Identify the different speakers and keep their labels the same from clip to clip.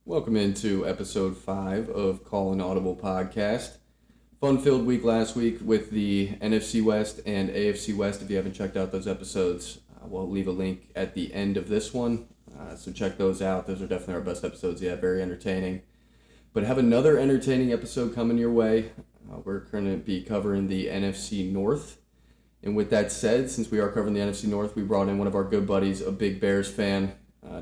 Speaker 1: Welcome into episode 5 of Collin Audible podcast. Fun-filled week last week with the NFC West and AFC West. If you haven't checked out those episodes, we'll leave a link at the end of this one. So check those out. Those are definitely our best episodes yet. Very entertaining. But have another entertaining episode coming your way. We're going to be covering the NFC North. And with that said, since we are covering the NFC North, we brought in one of our good buddies, a big Bears fan,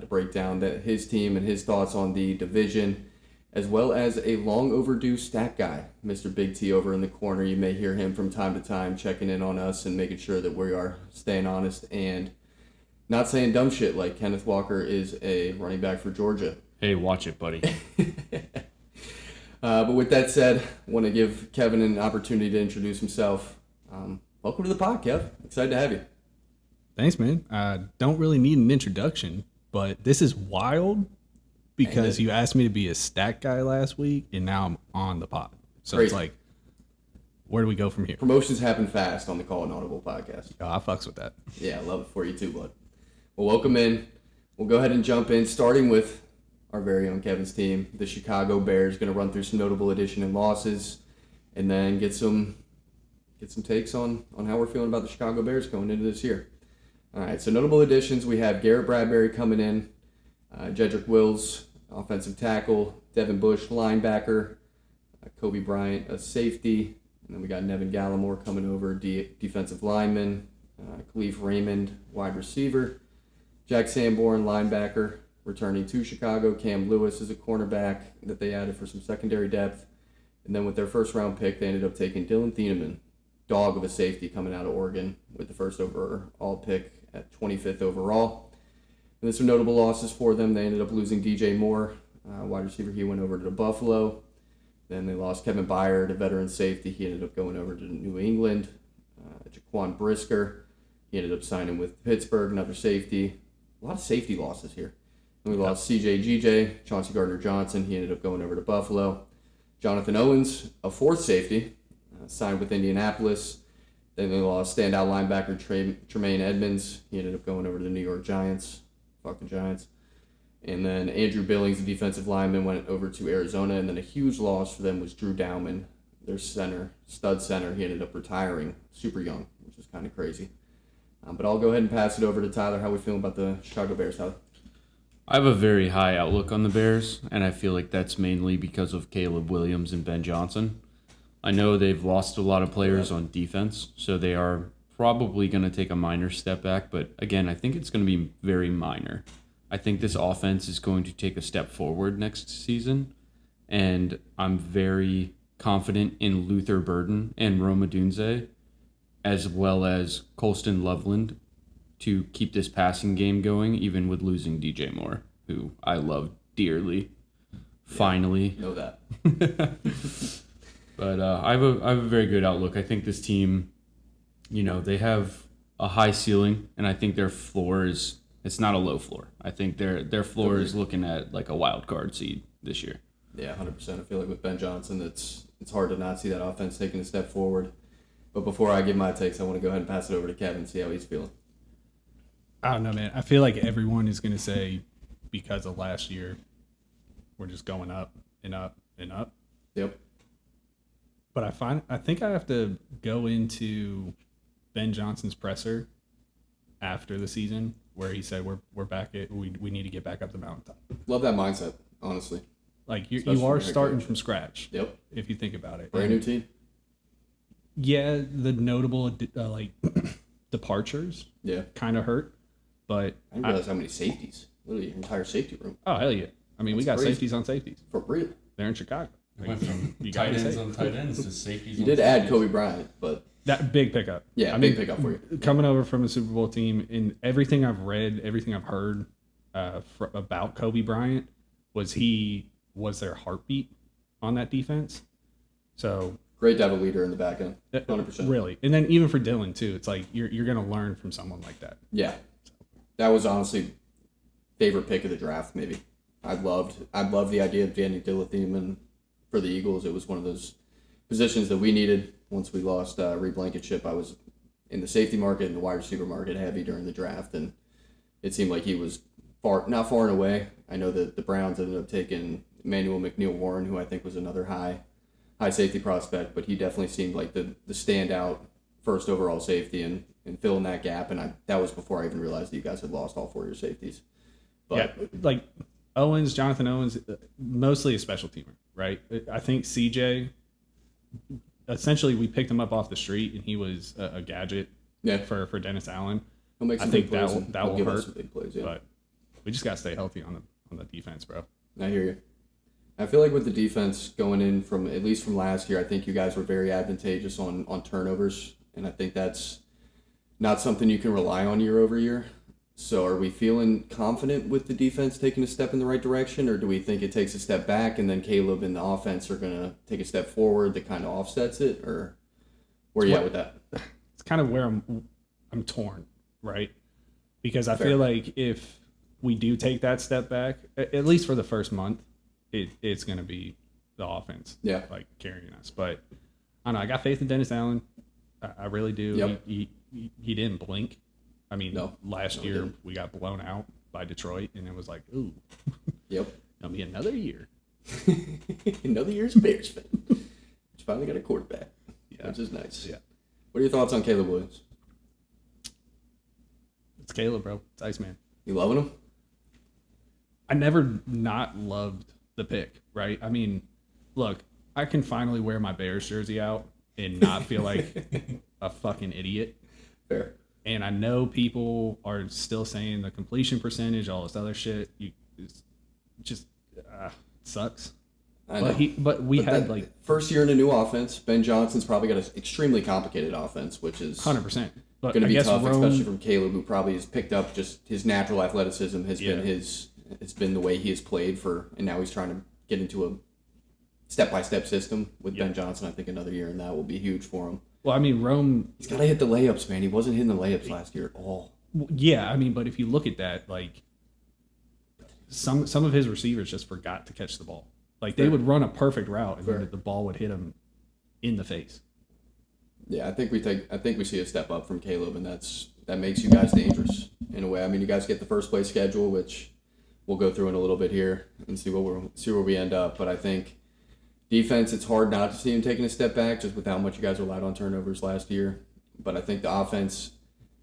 Speaker 1: to break down his team and his thoughts on the division, as well as a long overdue stat guy, Mr. Big T over in the corner. You may hear him from time to time checking in on us and making sure that we are staying honest and not saying dumb shit like Kenneth Walker is a running back for Georgia.
Speaker 2: Hey, watch it, buddy.
Speaker 1: But with that said, I want to give Kevin an opportunity to introduce himself. Welcome to the pod, Kev. Excited to have you.
Speaker 3: Thanks, man. I don't really need an introduction, but this is wild because you asked me to be a stat guy last week, and now I'm on the pod. So
Speaker 1: Crazy.
Speaker 3: It's like, where do we go from here?
Speaker 1: Promotions happen fast on the Collin Audible podcast.
Speaker 3: Oh, I fucks with that.
Speaker 1: Yeah, I love it for you too, bud. Well, welcome in. We'll go ahead and jump in, starting with our very own Kevin's team, the Chicago Bears. Going to run through some notable addition and losses, and then get some takes on how we're feeling about the Chicago Bears going into this year. All right, so notable additions, we have Garrett Bradbury coming in, Jedrick Wills, offensive tackle, Devin Bush, linebacker, Kobe Bryant, a safety, and then we got Nevin Gallimore coming over, defensive lineman, Khalif Raymond, wide receiver, Jack Sanborn, linebacker, returning to Chicago, Cam Lewis is a cornerback that they added for some secondary depth, and then with their first-round pick, they ended up taking Dylan Thieneman, dog of a safety coming out of Oregon with the first overall pick at 25th overall. And then some notable losses for them. They ended up losing DJ Moore, wide receiver. He went over to Buffalo. Then they lost Kevin Byard, a veteran safety. He ended up going over to New England. Jaquan Brisker, he ended up signing with Pittsburgh, another safety. A lot of safety losses here. And we lost CJ GJ, Chauncey Gardner-Johnson. He ended up going over to Buffalo. Jonathan Owens, a fourth safety, signed with Indianapolis. Then they lost standout linebacker Tremaine Edmonds. He ended up going over to the New York Giants. Fuck the Giants. And then Andrew Billings, the defensive lineman, went over to Arizona. And then a huge loss for them was Drew Dowman, their stud center. He ended up retiring super young, which is kind of crazy. But I'll go ahead and pass it over to Tyler. How we feeling about the Chicago Bears, Tyler?
Speaker 2: I have a very high outlook on the Bears, and I feel like that's mainly because of Caleb Williams and Ben Johnson. I know they've lost a lot of players on defense, so they are probably going to take a minor step back. But again, I think it's going to be very minor. I think this offense is going to take a step forward next season, and I'm very confident in Luther Burden and Roma Dunze, as well as Colston Loveland, to keep this passing game going, even with losing DJ Moore, who I love dearly. Finally.
Speaker 1: Know that.
Speaker 2: But I have a very good outlook. I think this team, they have a high ceiling, and I think their floor it's not a low floor. I think their floor is looking at like a wild card seed this year.
Speaker 1: Yeah, 100%. I feel like with Ben Johnson, it's hard to not see that offense taking a step forward. But before I give my takes, I want to go ahead and pass it over to Kevin and see how he's feeling.
Speaker 3: I don't know, man. I feel like everyone is going to say because of last year, we're just going up and up and up.
Speaker 1: Yep.
Speaker 3: But I think I have to go into Ben Johnson's presser after the season where he said we're back at we need to get back up the mountaintop.
Speaker 1: Love that mindset, honestly.
Speaker 3: Like you are starting from scratch.
Speaker 1: Yep.
Speaker 3: If you think about it.
Speaker 1: Brand new team.
Speaker 3: Yeah, the notable departures.
Speaker 1: Yeah.
Speaker 3: Kind of hurt, but
Speaker 1: I didn't realize how many safeties. Literally, your entire safety room.
Speaker 3: Oh hell yeah! I mean, we got
Speaker 1: crazy.
Speaker 3: safeties on safeties.
Speaker 1: For real.
Speaker 3: They're in Chicago.
Speaker 2: Went from tight ends on tight ends to safeties.
Speaker 1: You did add Kobe Bryant, but
Speaker 3: that big pickup.
Speaker 1: Yeah, big pickup for you.
Speaker 3: Coming over from a Super Bowl team, and everything I've read, everything I've heard about Kobe Bryant was he was their heartbeat on that defense. So
Speaker 1: great to have a leader in the back end, 100%.
Speaker 3: Really, and then even for Dylan too, it's like you're gonna learn from someone like that.
Speaker 1: Yeah, that was honestly favorite pick of the draft. Maybe I loved the idea of Danny Dylan Thieneman for the Eagles. It was one of those positions that we needed. Once we lost Reed Blankenship, I was in the safety market and the wide receiver market heavy during the draft, and it seemed like he was not far and away. I know that the Browns ended up taking Emmanuel McNeil-Warren, who I think was another high safety prospect, but he definitely seemed like the standout first overall safety and filling that gap. And that was before I even realized that you guys had lost all 4 of your safeties. But
Speaker 3: yeah, like Jonathan Owens, mostly a special teamer, right? I think CJ, essentially we picked him up off the street and he was a gadget for Dennis Allen.
Speaker 1: He'll make some
Speaker 3: I think
Speaker 1: big plays
Speaker 3: that will hurt.
Speaker 1: Some big plays, yeah.
Speaker 3: But we just got to stay healthy on the defense, bro.
Speaker 1: I hear you. I feel like with the defense going in from at least from last year, I think you guys were very advantageous on turnovers, and I think that's not something you can rely on year over year. So are we feeling confident with the defense taking a step in the right direction, or do we think it takes a step back and then Caleb and the offense are going to take a step forward that kind of offsets it, or where are you at with that?
Speaker 3: It's kind of where I'm torn, right? Because I feel like if we do take that step back, at least for the first month, it's going to be the offense like carrying us. But I don't know. I got faith in Dennis Allen. I really do.
Speaker 1: Yep.
Speaker 3: He didn't blink. I mean, last year
Speaker 1: didn't.
Speaker 3: we got blown out by Detroit, and it was like, ooh,
Speaker 1: Yep.
Speaker 3: It'll be another year.
Speaker 1: Another year's a Bears fan. Which finally got a quarterback, which is nice.
Speaker 3: Yeah.
Speaker 1: What are your thoughts on Caleb Williams?
Speaker 3: It's Caleb, bro. It's Iceman.
Speaker 1: You loving him?
Speaker 3: I never not loved the pick, right? I mean, look, I can finally wear my Bears jersey out and not feel like a fucking idiot.
Speaker 1: Fair.
Speaker 3: And I know people are still saying the completion percentage, all this other shit. It's just sucks.
Speaker 1: I know.
Speaker 3: But we had like
Speaker 1: first year in a new offense. Ben Johnson's probably got an extremely complicated offense, which is
Speaker 3: 100%. But
Speaker 1: going to be tough, especially from Caleb, who probably has picked up just his natural athleticism has been it's been the way he has played and now he's trying to get into a step-by-step system with Ben Johnson. I think another year in that will be huge for him.
Speaker 3: Well, I mean, Rome...
Speaker 1: He's got to hit the layups, man. He wasn't hitting the layups last year at all.
Speaker 3: Yeah, I mean, but if you look at that, like, some of his receivers just forgot to catch the ball. Like, they would run a perfect route, and then the ball would hit him in the face.
Speaker 1: Yeah, I think we see a step up from Caleb, and that makes you guys dangerous in a way. I mean, you guys get the first place schedule, which we'll go through in a little bit here and see where we end up. But I think defense, it's hard not to see him taking a step back just with how much you guys relied on turnovers last year. But I think the offense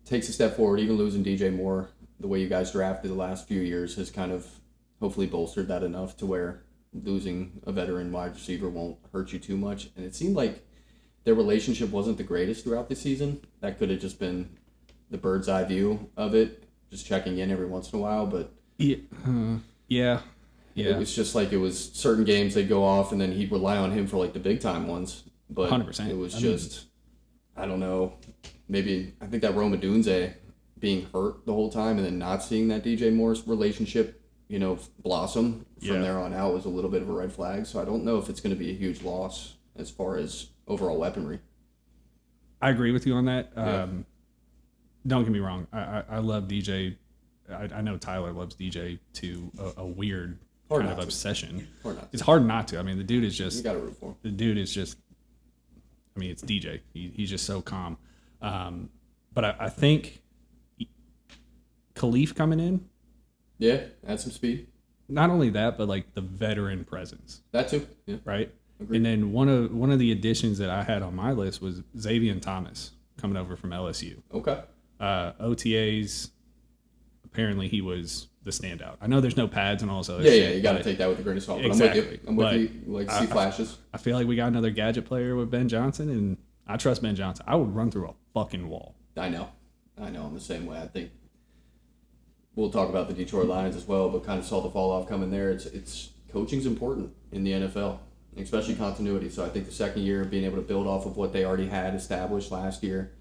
Speaker 1: takes a step forward. Even losing DJ Moore, the way you guys drafted the last few years, has kind of hopefully bolstered that enough to where losing a veteran wide receiver won't hurt you too much. And it seemed like their relationship wasn't the greatest throughout the season. That could have just been the bird's eye view of it, just checking in every once in a while. But
Speaker 3: yeah.
Speaker 1: It was just like it was certain games they'd go off and then he'd rely on him for like the big time ones. But
Speaker 3: 100%.
Speaker 1: It was I don't know, maybe I think that Rome Odunze being hurt the whole time and then not seeing that DJ Moore's relationship, blossom from there on out was a little bit of a red flag. So I don't know if it's going to be a huge loss as far as overall weaponry.
Speaker 3: I agree with you on that. Don't get me wrong. I love DJ. I know Tyler loves DJ to a weird kind of obsession. It's hard not to. I mean, the dude is just...
Speaker 1: You got to root for him.
Speaker 3: The dude is just... I mean, it's DJ. He's just so calm. But I think Khalif coming in...
Speaker 1: Yeah, add some speed.
Speaker 3: Not only that, but like the veteran presence.
Speaker 1: That too. Yeah.
Speaker 3: Right?
Speaker 1: Agreed.
Speaker 3: And then one of the additions that I had on my list was Xavier Thomas coming over from LSU.
Speaker 1: Okay.
Speaker 3: OTAs... Apparently, he was the standout. I know there's no pads and all this other shit.
Speaker 1: Yeah, you got to take that with a grain of salt. But
Speaker 3: Exactly.
Speaker 1: I'm with you. Like, see flashes.
Speaker 3: I feel like we got another gadget player with Ben Johnson, and I trust Ben Johnson. I would run through a fucking wall.
Speaker 1: I know. I'm the same way. I think we'll talk about the Detroit Lions as well, but kind of saw the fall off coming there. It's coaching's important in the NFL, especially continuity. So I think the second year, being able to build off of what they already had established last year,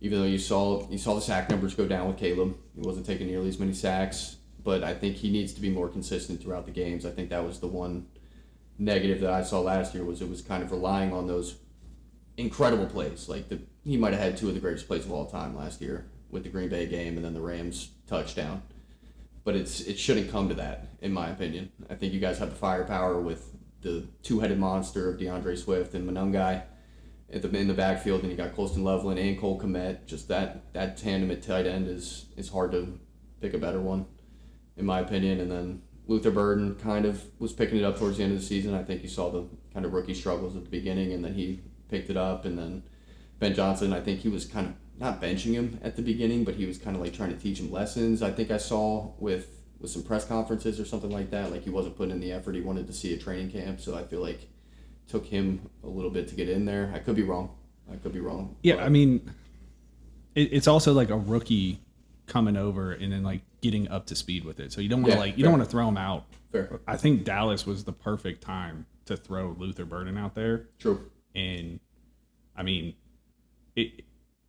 Speaker 1: even though you saw the sack numbers go down with Caleb, he wasn't taking nearly as many sacks, but I think he needs to be more consistent throughout the games. I think that was the one negative that I saw last year was it was kind of relying on those incredible plays. Like he might have had two of the greatest plays of all time last year with the Green Bay game and then the Rams touchdown. But it shouldn't come to that, in my opinion. I think you guys have the firepower with the two-headed monster of DeAndre Swift and Monungai in the backfield, and you got Colston Loveland and Cole Kmet. Just that tandem at tight end is hard to pick a better one. in my opinion. And then Luther Burden kind of was picking it up towards the end of the season. I think you saw the kind of rookie struggles at the beginning, and then he picked it up. And then Ben Johnson, I think he was kind of not benching him at the beginning, but he was kind of like trying to teach him lessons. I think I saw with some press conferences or something like that, like he wasn't putting in the effort he wanted to see at training camp. So I feel like it took him a little bit to get in there. I could be wrong.
Speaker 3: Yeah, I mean, it's also like a rookie coming over and then like getting up to speed with it. So you don't want to don't want to throw him out.
Speaker 1: Fair.
Speaker 3: I think Dallas was the perfect time to throw Luther Burden out there.
Speaker 1: True.
Speaker 3: And I mean,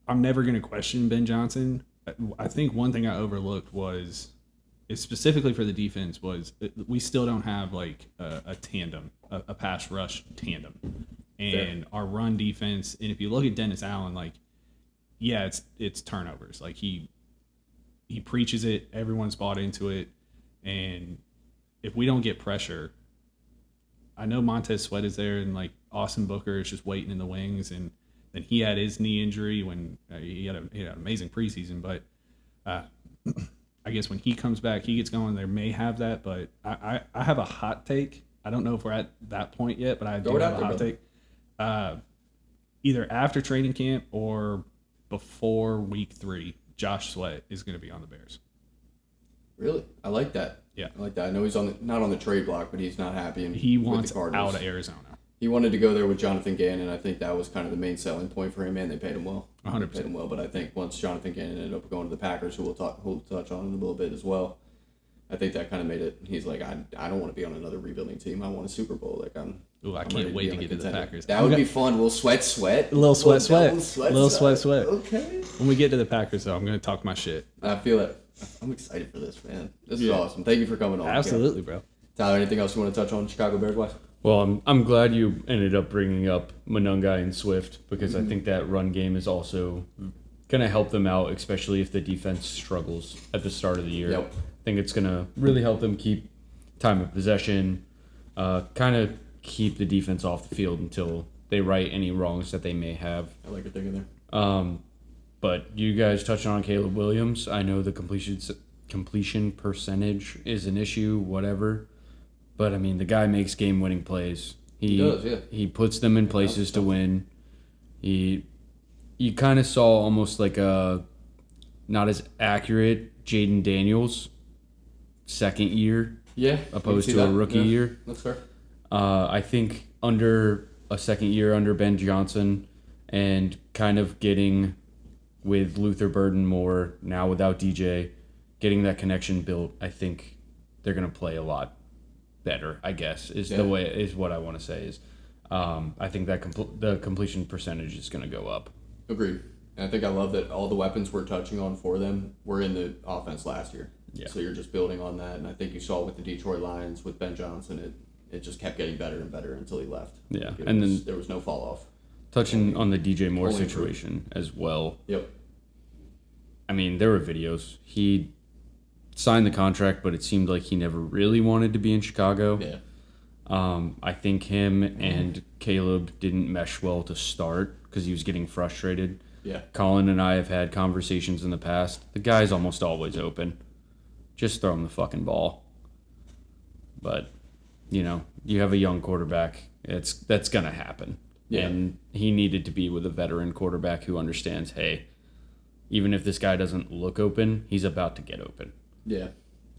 Speaker 3: I'm never going to question Ben Johnson. I think one thing I overlooked was specifically for the defense was we still don't have like a tandem, a pass rush tandem. And our run defense, and if you look at Dennis Allen, like, yeah, it's turnovers. Like he preaches it, everyone's bought into it, and if we don't get pressure, I know Montez Sweat is there, and like Austin Booker is just waiting in the wings, and then he had his knee injury when he had an amazing preseason, but I guess when he comes back, he gets going. They may have that, but I have a hot take. I don't know if we're at that point yet, but I do have a hot take. Either after training camp or before week 3, Josh Sweat is going to be on the Bears.
Speaker 1: Really? I like that.
Speaker 3: Yeah.
Speaker 1: I like that. I know he's not on the trade block, but he's not happy.
Speaker 3: He wants
Speaker 1: with the Cardinals.
Speaker 3: out of Arizona.
Speaker 1: He wanted to go there with Jonathan Gannon. I think that was kind of the main selling point for him, and they paid him well.
Speaker 3: 100%.
Speaker 1: They paid him well, but I think once Jonathan Gannon ended up going to the Packers, who we'll touch on in a little bit as well, I think that kind of made it. He's like, I don't want to be on another rebuilding team. I want a Super Bowl. Like
Speaker 3: I can't wait to get to the Packers.
Speaker 1: That would be fun. A little sweat.
Speaker 3: A little sweat.
Speaker 1: Okay.
Speaker 3: When we get to the Packers, though, I'm going to talk my shit.
Speaker 1: I feel it. I'm excited for this, man. This is awesome. Thank you for coming on.
Speaker 3: Absolutely, bro.
Speaker 1: Tyler, anything else you want to touch on Chicago Bears wise?
Speaker 2: Well, I'm glad you ended up bringing up Monungai and Swift because I think that run game is also going to help them out, especially if the defense struggles at the start of the year.
Speaker 1: Yep.
Speaker 2: I think it's going to really help them keep time of possession, kind of keep the defense off the field until they right any wrongs that they may have.
Speaker 1: I like your thinking there.
Speaker 2: But you guys touched on Caleb Williams. I know the completion percentage is an issue, whatever. But, I mean, the guy makes game-winning plays.
Speaker 1: He does, yeah.
Speaker 2: He puts them in places to win. You kind of saw almost like a not as accurate Jaden Daniels second year opposed to a rookie year.
Speaker 1: That's fair.
Speaker 2: I think under a second year under Ben Johnson and kind of getting with Luther Burden more, now without DJ, getting that connection built, I think they're going to play a lot better, I guess, is what I want to say is. I think that the completion percentage is going to go up.
Speaker 1: Agreed. And I think I love that all the weapons we're touching on for them were in the offense last year.
Speaker 2: Yeah.
Speaker 1: So you're just building on that. And I think you saw with the Detroit Lions with Ben Johnson, it just kept getting better and better until he left.
Speaker 2: Yeah.
Speaker 1: Then there was no fall off.
Speaker 2: Touching on the DJ Moore situation as well.
Speaker 1: Yep.
Speaker 2: I mean, there were videos. He signed the contract, but it seemed like he never really wanted to be in Chicago.
Speaker 1: Yeah.
Speaker 2: I think him and Caleb didn't mesh well to start because he was getting frustrated.
Speaker 1: Yeah.
Speaker 2: Collin and I have had conversations in the past. The guy's almost always open. Just throw him the fucking ball. But, you have a young quarterback. That's going to happen.
Speaker 1: Yeah.
Speaker 2: And he needed to be with a veteran quarterback who understands, hey, even if this guy doesn't look open, he's about to get open.
Speaker 1: Yeah.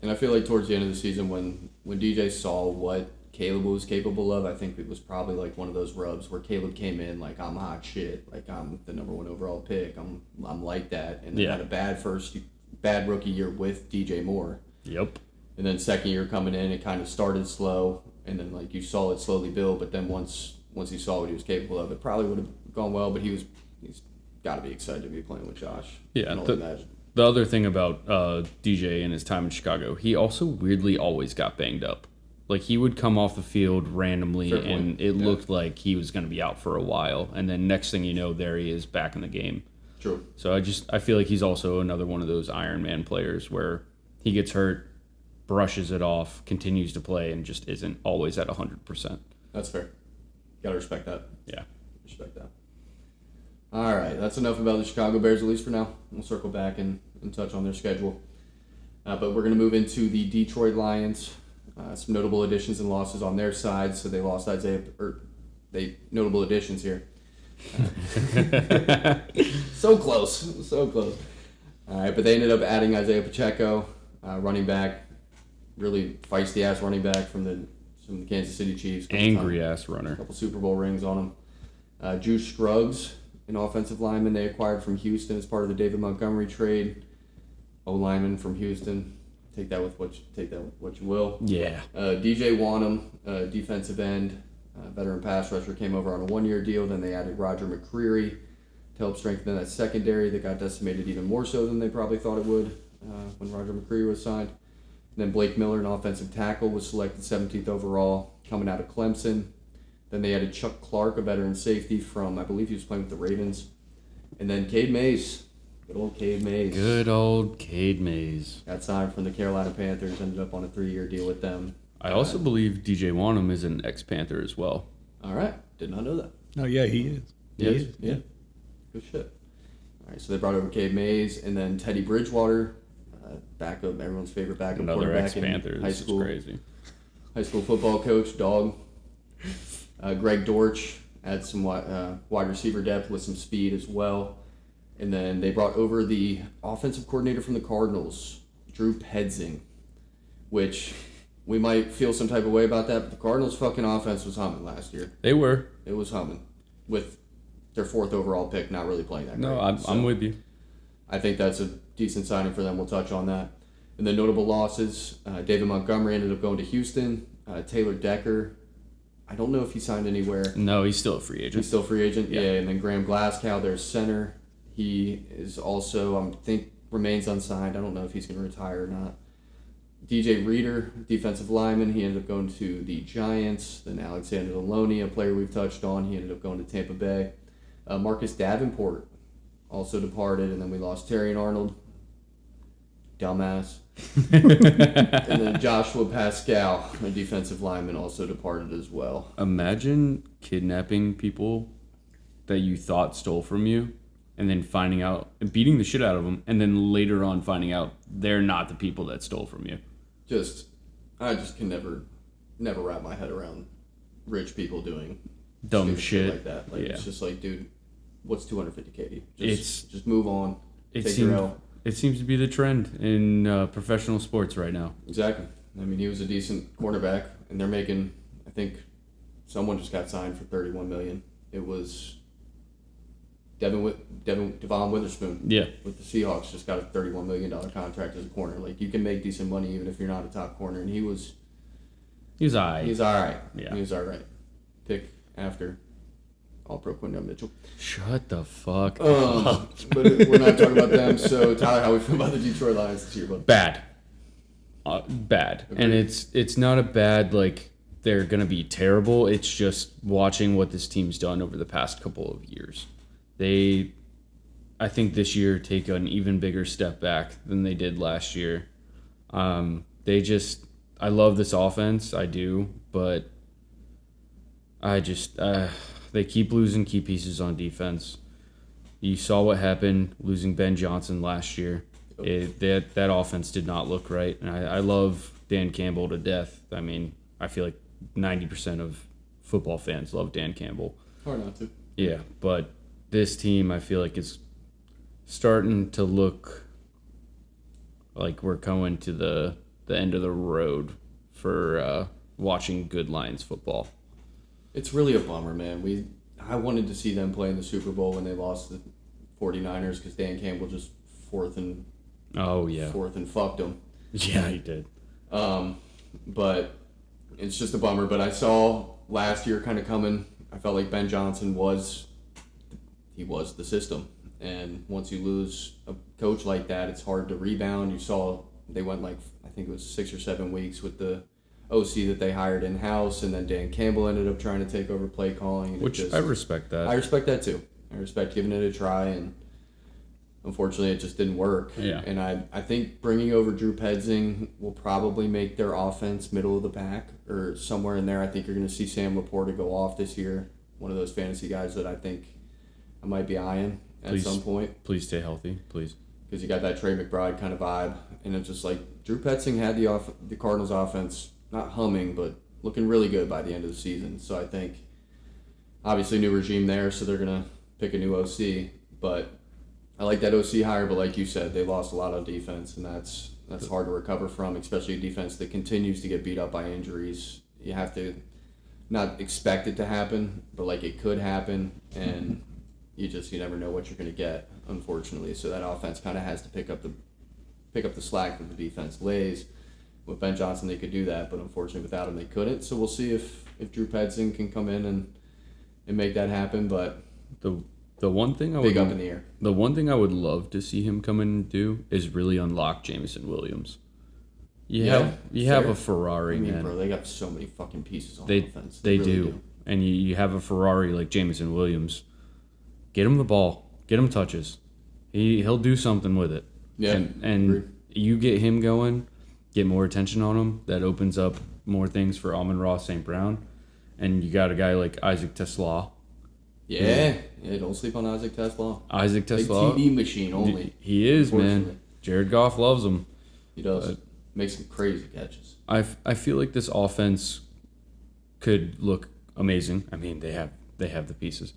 Speaker 1: And I feel like towards the end of the season when DJ saw what Caleb was capable of, I think it was probably like one of those rubs where Caleb came in like, I'm hot shit. Like, I'm the number 1 overall pick. I'm like that. And then had a bad rookie year with DJ Moore.
Speaker 2: Yep.
Speaker 1: And then second year coming in, it kind of started slow. And then, like, you saw it slowly build. But then once he saw what he was capable of, it probably would have gone well. But he's got to be excited to be playing with Josh.
Speaker 2: Yeah. The other thing about DJ and his time in Chicago, he also weirdly always got banged up. Like, he would come off the field randomly, and it looked like he was going to be out for a while. And then next thing you know, there he is back in the game.
Speaker 1: True.
Speaker 2: So I feel like he's also another one of those Iron Man players where he gets hurt, brushes it off, continues to play, and just isn't always at 100%.
Speaker 1: That's fair. Got to respect that.
Speaker 2: Yeah.
Speaker 1: Respect that. All right, that's enough about the Chicago Bears, at least for now. We'll circle back and touch on their schedule. But we're going to move into the Detroit Lions. Some notable additions and losses on their side. So they lost notable additions here. So close. All right, but they ended up adding Isaiah Pacheco, running back, really feisty-ass running back from the Kansas City Chiefs.
Speaker 2: Angry-ass runner.
Speaker 1: A couple Super Bowl rings on him. Juice Scruggs, an offensive lineman they acquired from Houston as part of the David Montgomery trade. O-lineman from Houston. Take that with what you will.
Speaker 2: Yeah.
Speaker 1: DJ Wanham, defensive end, veteran pass rusher, came over on a 1-year deal. Then they added Roger McCreary to help strengthen that secondary that got decimated even more so than they probably thought it would when Roger McCreary was signed. And then Blake Miller, an offensive tackle, was selected 17th overall, coming out of Clemson. Then they added Chuck Clark, a veteran safety from, I believe he was playing with the Ravens. And then Cade Mays. Good old Cade Mays. Got signed from the Carolina Panthers, ended up on a 3-year deal with them.
Speaker 2: I also believe DJ Wanham is an ex-Panther as well.
Speaker 1: All right. Did not know that.
Speaker 3: Oh, yeah, he is.
Speaker 1: He is? Yeah. Good shit. All right, so they brought over Cade Mays, and then Teddy Bridgewater, backup, everyone's favorite backup
Speaker 2: Another
Speaker 1: quarterback
Speaker 2: ex-Panther.
Speaker 1: in high school.
Speaker 2: This is crazy.
Speaker 1: High school football coach, dog. Greg Dortch had some wide receiver depth with some speed as well. And then they brought over the offensive coordinator from the Cardinals, Drew Petzing, which we might feel some type of way about that, but the Cardinals' fucking offense was humming last year.
Speaker 2: They were.
Speaker 1: It was humming with their 4th overall pick not really playing that great.
Speaker 2: No, I'm with you.
Speaker 1: I think that's a decent signing for them. We'll touch on that. And then notable losses, David Montgomery ended up going to Houston. Taylor Decker, I don't know if he signed anywhere.
Speaker 2: No, he's still a free agent.
Speaker 1: He's still a free agent?
Speaker 2: Yeah.
Speaker 1: And then Graham Glasgow, their center. He is also, I think, remains unsigned. I don't know if he's going to retire or not. DJ Reader, defensive lineman, he ended up going to the Giants. Then Alexander Deloney, a player we've touched on, he ended up going to Tampa Bay. Marcus Davenport also departed, and then we lost Terry and Arnold. Dumbass. And then Joshua Pascal, a defensive lineman, also departed as well.
Speaker 2: Imagine kidnapping people that you thought stole from you, and then finding out, beating the shit out of them, and then later on finding out they're not the people that stole from you.
Speaker 1: I just can never wrap my head around rich people doing
Speaker 2: Dumb
Speaker 1: stupid
Speaker 2: shit
Speaker 1: like that. Like,
Speaker 2: yeah.
Speaker 1: It's just like, dude, what's 250 KD?
Speaker 2: It's
Speaker 1: just move on.
Speaker 2: It
Speaker 1: Take your
Speaker 2: seems
Speaker 1: L.
Speaker 2: it seems to be the trend in professional sports right now.
Speaker 1: Exactly. I mean, he was a decent cornerback, and they're making. I think someone just got signed for $31 million. It was Devon Witherspoon.
Speaker 2: Yeah.
Speaker 1: With the Seahawks, just got a $31 million contract as a corner. Like, you can make decent money even if you're not a top corner, and he was
Speaker 2: all right.
Speaker 1: He's all right.
Speaker 2: Yeah.
Speaker 1: He was all right. Pick after All-Pro Quinton Mitchell.
Speaker 2: Shut the fuck
Speaker 1: But
Speaker 2: up.
Speaker 1: we're not talking about them. So, Tyler, how we feel about the Detroit Lions this year, bud?
Speaker 2: Bad. Bad.
Speaker 1: Agreed.
Speaker 2: And it's not a bad, like, they're going to be terrible. It's just watching what this team's done over the past couple of years. They, I think this year, take an even bigger step back than they did last year. I love this offense, I do, but they keep losing key pieces on defense. You saw what happened losing Ben Johnson last year. That offense did not look right, and I love Dan Campbell to death. I mean, I feel like 90% of football fans love Dan Campbell.
Speaker 1: Hard not to.
Speaker 2: Yeah, but this team, I feel like, is starting to look like we're going to the end of the road for watching good Lions football.
Speaker 1: It's really a bummer, man. I wanted to see them play in the Super Bowl when they lost the 49ers because Dan Campbell just fourth and fucked them.
Speaker 2: Yeah, he did.
Speaker 1: But it's just a bummer. But I saw last year kind of coming. I felt like Ben Johnson was the system. And once you lose a coach like that, it's hard to rebound. You saw they went like, I think it was 6 or 7 weeks with the OC that they hired in-house, and then Dan Campbell ended up trying to take over play calling.
Speaker 2: Which I respect that.
Speaker 1: I respect that too. I respect giving it a try, and unfortunately it just didn't work.
Speaker 2: Yeah.
Speaker 1: And I think bringing over Drew Petzing will probably make their offense middle of the pack or somewhere in there. I think you're going to see Sam Laporta go off this year, one of those fantasy guys that I think I might be eyeing at some point.
Speaker 2: Please stay healthy, please.
Speaker 1: because you got that Trey McBride kind of vibe, and it's just like Drew Petzing had the Cardinals offense not humming, but looking really good by the end of the season. So I think obviously new regime there, so they're gonna pick a new OC, but I like that OC hire. But like you said, they lost a lot on defense, and that's hard to recover from, especially a defense that continues to get beat up by injuries. You have to not expect it to happen, but like it could happen, and you never know what you're going to get, unfortunately. So that offense kind of has to pick up the slack that the defense lays. With Ben Johnson, they could do that, but unfortunately without him, they couldn't. So we'll see if Drew Petzing can come in and make that happen. But
Speaker 2: the one thing I
Speaker 1: big up in the air.
Speaker 2: The one thing I would love to see him come in and do is really unlock Jameson Williams. You have a Ferrari, man.
Speaker 1: Bro, they got so many fucking pieces on offense.
Speaker 2: They
Speaker 1: really
Speaker 2: do. And you have a Ferrari like Jameson Williams. Get him the ball. Get him touches. He'll do something with it.
Speaker 1: Yeah.
Speaker 2: And you get him going, get more attention on him. That opens up more things for Amon-Ra St. Brown. And you got a guy like Isaac Tesla.
Speaker 1: Yeah, don't sleep on Isaac Tesla.
Speaker 2: Isaac Tesla.
Speaker 1: Big TD machine only.
Speaker 2: He is, man. Jared Goff loves him.
Speaker 1: He does. Makes some crazy catches.
Speaker 2: I feel like this offense could look amazing. I mean, they have the pieces.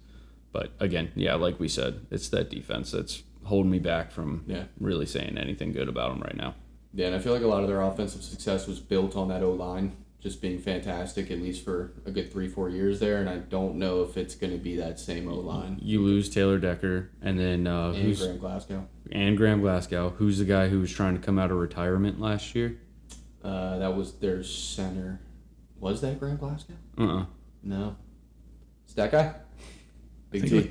Speaker 2: But again, yeah, like we said, it's that defense that's holding me back from really saying anything good about them right now.
Speaker 1: Yeah, and I feel like a lot of their offensive success was built on that O-line just being fantastic, at least for a good 3-4 years there, and I don't know if it's going to be that same O-line.
Speaker 2: You lose Taylor Decker, and then
Speaker 1: Graham Glasgow.
Speaker 2: And Graham Glasgow. Who's the guy who was trying to come out of retirement last year?
Speaker 1: That was their center. Was that Graham Glasgow? No. It's that guy? Big T.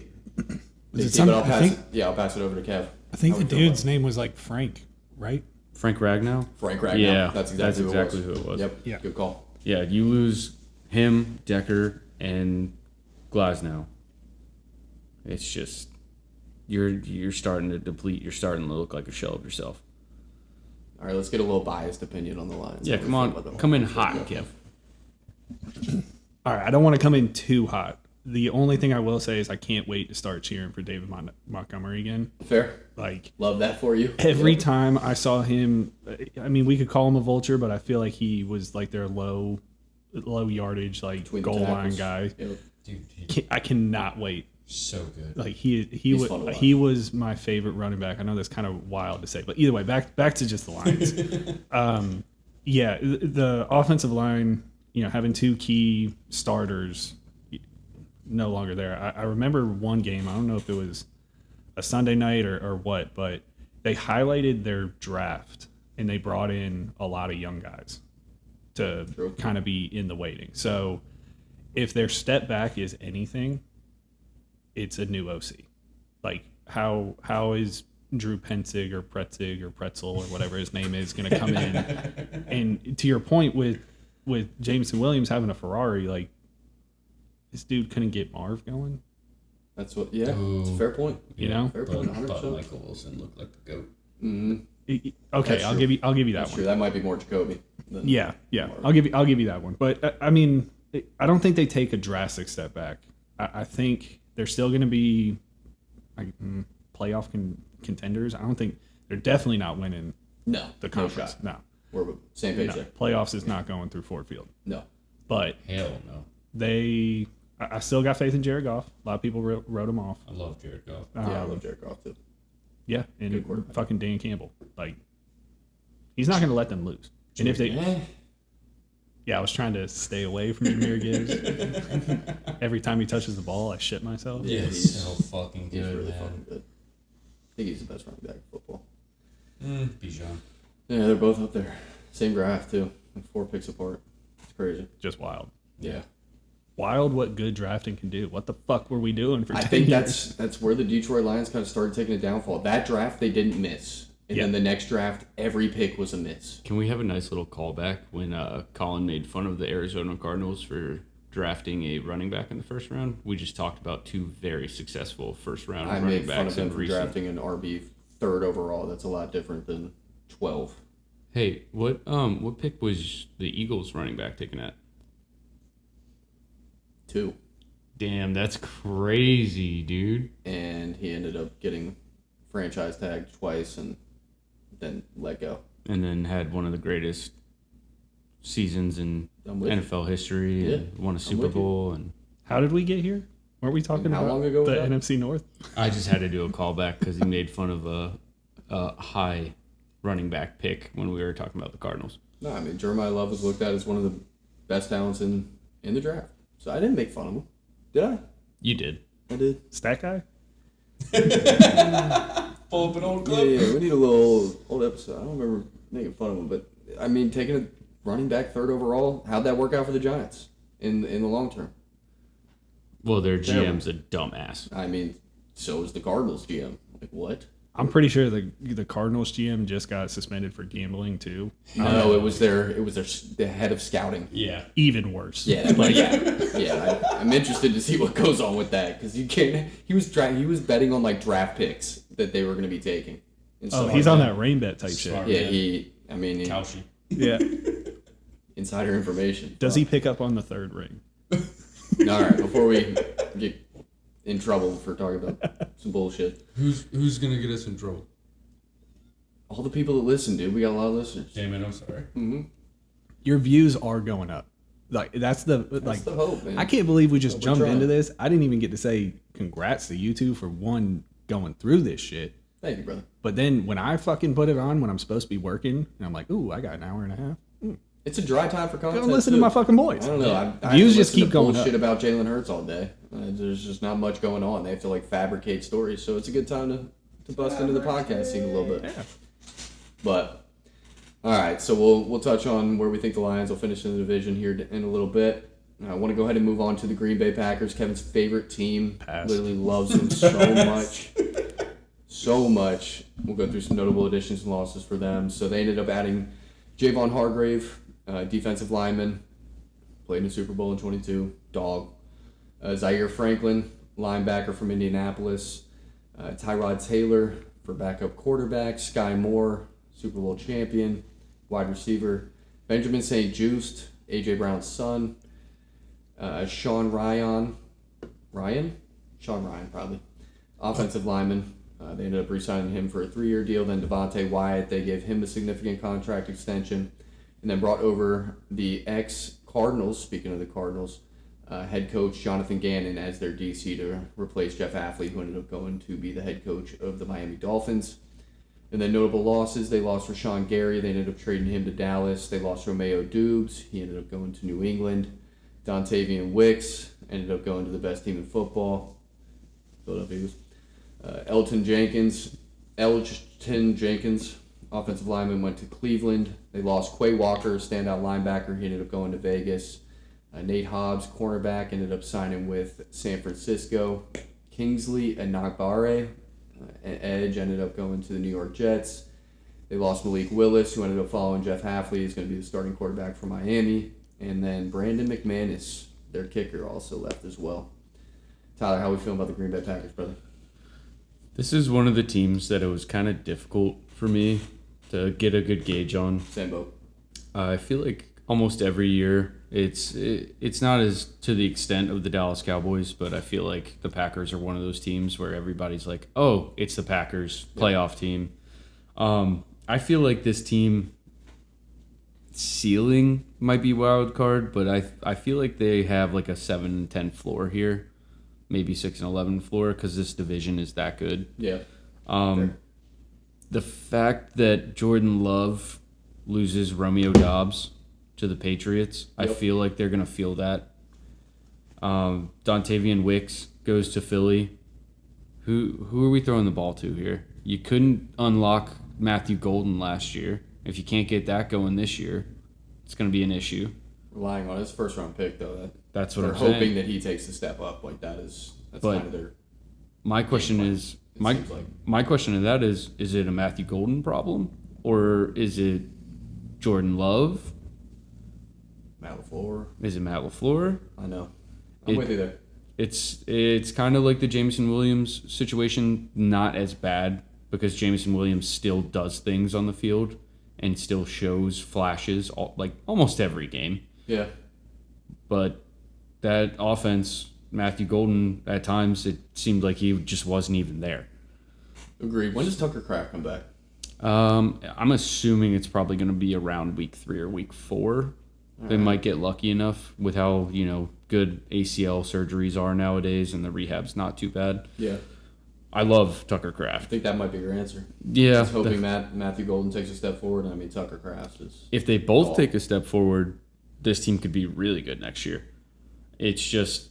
Speaker 1: Big T, but I'll pass it over to Kev.
Speaker 4: I think the dude's name was like Frank, right?
Speaker 2: Frank Ragnow?
Speaker 1: Frank Ragnow.
Speaker 2: Yeah,
Speaker 1: that's exactly
Speaker 2: who it was.
Speaker 1: Yep.
Speaker 4: Yeah.
Speaker 1: Good call.
Speaker 2: Yeah, you lose him, Decker, and Glasnow. It's just you're starting to deplete. You're starting to look like a shell of yourself.
Speaker 1: All right, let's get a little biased opinion on the Lions.
Speaker 2: Yeah, come on. Come in hot, Kev.
Speaker 3: All right, I don't want to come in too hot. The only thing I will say is I can't wait to start cheering for David Montgomery again.
Speaker 1: Fair.
Speaker 3: Like,
Speaker 1: love that for you.
Speaker 3: Every time I saw him, I mean, we could call him a vulture, but I feel like he was like their low yardage, like
Speaker 1: between
Speaker 3: goal line guy.
Speaker 1: Yep.
Speaker 5: Dude,
Speaker 3: I cannot wait.
Speaker 5: so good.
Speaker 3: Like he was my favorite running back. I know that's kind of wild to say, but either way, back to just the Lions. Yeah, the offensive line, having two key starters no longer there. I remember one game, I don't know if it was a Sunday night or what, but they highlighted their draft and they brought in a lot of young guys to kind of be in the waiting. So if their step back is anything, it's a new OC. Like how is Drew Pensig or Pretzig or Pretzel or whatever his name is going to come in? And to your point with Jameson Williams having a Ferrari, like this dude couldn't get Marv going.
Speaker 1: That's what. Yeah, it's a fair point. Fair point. 100%.
Speaker 5: But Michael Wilson looked like the goat.
Speaker 1: Mm-hmm.
Speaker 3: Okay, I'll give you that
Speaker 1: That's
Speaker 3: one.
Speaker 1: true. That might be more Jacoby.
Speaker 3: Yeah.
Speaker 1: Marv.
Speaker 3: I'll give you that one. But I mean, I don't think they take a drastic step back. I think they're still going to be playoff contenders. I don't think they're definitely not winning.
Speaker 1: No,
Speaker 3: the conference.
Speaker 1: No,
Speaker 3: No,
Speaker 1: we're same page there.
Speaker 3: Playoffs is not going through Ford Field.
Speaker 1: No,
Speaker 3: but
Speaker 5: Hell no.
Speaker 3: I still got faith in Jared Goff. A lot of people wrote him off.
Speaker 5: I love Jared Goff.
Speaker 1: I love Jared Goff too.
Speaker 3: Yeah, and fucking Dan Campbell. Like, he's not going to let them lose. And if they, I was trying to stay away from Jahmyr Gibbs. Every time he touches the ball, I shit myself.
Speaker 5: Yeah, he's so fucking
Speaker 1: He's
Speaker 5: good,
Speaker 1: really
Speaker 5: man.
Speaker 1: fucking good. I think he's the best running back in football.
Speaker 5: Bijan.
Speaker 1: Yeah, they're both up there. Same draft too. 4 picks apart. It's crazy.
Speaker 3: Just wild.
Speaker 1: Yeah.
Speaker 3: Wild what good drafting can do. What the fuck were we doing for 10
Speaker 1: I think
Speaker 3: years?
Speaker 1: that's where the Detroit Lions kind of started taking a downfall. That draft they didn't miss. And then the next draft, every pick was a miss.
Speaker 2: Can we have a nice little callback when Collin made fun of the Arizona Cardinals for drafting a running back in the first round? We just talked about 2 very successful first round
Speaker 1: I
Speaker 2: running
Speaker 1: made fun
Speaker 2: backs
Speaker 1: of them
Speaker 2: in
Speaker 1: for
Speaker 2: recent.
Speaker 1: drafting an RB 3rd overall. That's a lot different than 12.
Speaker 2: Hey, what pick was the Eagles running back taken at?
Speaker 1: 2.
Speaker 2: Damn, that's crazy, dude.
Speaker 1: And he ended up getting franchise tagged twice and then let go.
Speaker 2: And then had one of the greatest seasons in
Speaker 1: I'm with you.
Speaker 2: NFL history and won a Super
Speaker 1: with you.
Speaker 2: Bowl. And
Speaker 3: How did we get here? Weren't we talking
Speaker 1: How
Speaker 3: about
Speaker 1: long ago was
Speaker 3: the
Speaker 1: that?
Speaker 3: NFC North?
Speaker 2: I just had to do a callback because he made fun of a high running back pick when we were talking about the Cardinals.
Speaker 1: No, I mean, Jeremiah Love was looked at as one of the best talents in the draft. So I didn't make fun of him. Did I?
Speaker 2: You did.
Speaker 1: I did.
Speaker 3: Stat guy?
Speaker 5: Pull up an old
Speaker 1: Yeah,
Speaker 5: clip.
Speaker 1: yeah, we need a little old episode. I don't remember making fun of him, but I mean, taking a running back third overall, how'd that work out for the Giants in the long term?
Speaker 2: Well, their
Speaker 1: Terrible.
Speaker 2: GM's a dumbass.
Speaker 1: I mean, so is the Cardinals GM. Like, what?
Speaker 3: I'm pretty sure the Cardinals GM just got suspended for gambling too.
Speaker 1: No, it was the head of scouting.
Speaker 5: Yeah.
Speaker 3: Even worse.
Speaker 1: Yeah, I'm interested to see what goes on with that because you can't. He was betting on like draft picks that they were going to be taking. And
Speaker 3: Oh,
Speaker 1: stuff
Speaker 3: he's
Speaker 1: like
Speaker 3: on that rain bet type
Speaker 5: Smart.
Speaker 3: shit.
Speaker 1: Yeah,
Speaker 5: Cauchy.
Speaker 3: Yeah.
Speaker 1: insider information.
Speaker 3: Does he pick up on the third ring?
Speaker 1: All right, before we get in trouble for talking about some bullshit,
Speaker 5: Who's gonna get us in trouble?
Speaker 1: all the people that listen, dude, we got a lot of listeners.
Speaker 5: Damn it, I'm sorry.
Speaker 1: Mm-hmm.
Speaker 3: Your views are going up. Like that's the
Speaker 1: That's the hope, man.
Speaker 3: I can't believe we just
Speaker 1: We're
Speaker 3: jumped
Speaker 1: trying.
Speaker 3: into this. I didn't even get to say congrats to you two for one going through this shit.
Speaker 1: Thank you, brother.
Speaker 3: But then when I fucking put it on when I'm supposed to be working, and I'm like, ooh, I got an hour and a half.
Speaker 1: It's a dry time for content.
Speaker 3: Go listen to
Speaker 1: too.
Speaker 3: my fucking boys.
Speaker 1: I don't know. I
Speaker 3: Views
Speaker 1: have to
Speaker 3: just
Speaker 1: listen
Speaker 3: keep
Speaker 1: to
Speaker 3: going
Speaker 1: bullshit
Speaker 3: up.
Speaker 1: about Jalen Hurts all day. There's just not much going on. They have to like fabricate stories, so it's a good time to bust into the podcast scene a little bit.
Speaker 3: Yeah.
Speaker 1: But all right, so we'll touch on where we think the Lions will finish in the division here in a little bit. I want to go ahead and move on to the Green Bay Packers, Kevin's favorite team.
Speaker 3: Pass.
Speaker 1: Literally loves them so much. So much. We'll go through some notable additions and losses for them. So they ended up adding Javon Hargrave, defensive lineman, played in the Super Bowl in 22, dog. Zaire Franklin, linebacker from Indianapolis. Tyrod Taylor for backup quarterback. Sky Moore, Super Bowl champion, wide receiver. Benjamin St. Just, A.J. Brown's son. Sean Ryan, probably. Offensive lineman. They ended up re-signing him for a 3-year deal. Then Devontae Wyatt, they gave him a significant contract extension. And then brought over the ex-Cardinals, speaking of the Cardinals, head coach Jonathan Gannon as their DC to replace Jeff Afley, who ended up going to be the head coach of the Miami Dolphins. And then notable losses, they lost Rashawn Gary. They ended up trading him to Dallas. They lost Romeo Dubes. He ended up going to New England. Dontavian Wicks ended up going to the best team in football, Philadelphia Eagles. Elgton Jenkins, offensive lineman, went to Cleveland. They lost Quay Walker, standout linebacker. He ended up going to Vegas. Nate Hobbs, cornerback, ended up signing with San Francisco. Kingsley Enagbare, edge, ended up going to the New York Jets. They lost Malik Willis, who ended up following Jeff Hafley. He's going to be the starting quarterback for Miami. And then Brandon McManus, their kicker, also left as well. Tyler, how are we feeling about the Green Bay Packers, brother?
Speaker 2: This is one of the teams that it was kind of difficult for me to get a good gauge on.
Speaker 1: Same boat.
Speaker 2: I feel like almost every year it's not as to the extent of the Dallas Cowboys, but I feel like the Packers are one of those teams where everybody's like, oh, it's the Packers playoff team. I feel like this team ceiling might be wild card, but I feel like they have like a 7-10 floor here. Maybe 6-11 floor because this division is that good.
Speaker 1: Yeah.
Speaker 2: The fact that Jordan Love loses Romeo Doubs to the Patriots, I
Speaker 1: Yep.
Speaker 2: feel like they're gonna feel that. Dontavian Wicks goes to Philly. Who are we throwing the ball to here? You couldn't unlock Matthew Golden last year. If you can't get that going this year, it's gonna be an issue.
Speaker 1: Relying on his first-round pick, though.
Speaker 2: That's what
Speaker 1: They're
Speaker 2: I'm
Speaker 1: hoping
Speaker 2: saying.
Speaker 1: that he takes a step up. Like, that's
Speaker 2: But-
Speaker 1: kind of their...
Speaker 2: My question
Speaker 1: plan,
Speaker 2: is
Speaker 1: it
Speaker 2: my
Speaker 1: seems like.
Speaker 2: my question to that is it a Matthew Golden problem or is it Jordan Love?
Speaker 1: Matt LaFleur.
Speaker 2: Is it Matt LaFleur?
Speaker 1: I know. I'm with you there.
Speaker 2: It's kind of like the Jameson Williams situation, not as bad because Jameson Williams still does things on the field and still shows flashes like almost every game.
Speaker 1: Yeah.
Speaker 2: But that offense, Matthew Golden, at times it seemed like he just wasn't even there.
Speaker 1: Agreed. When does Tucker Kraft come back?
Speaker 2: I'm assuming it's probably going to be around week 3 or week 4. They might get lucky enough with how, good ACL surgeries are nowadays, and the rehab's not too bad.
Speaker 1: Yeah.
Speaker 2: I love Tucker
Speaker 1: I
Speaker 2: Kraft.
Speaker 1: think that might be your answer.
Speaker 2: Yeah.
Speaker 1: Just hoping Matthew Golden takes a step forward. I mean, Tucker Kraft is.
Speaker 2: If they both take a step forward, this team could be really good next year. It's just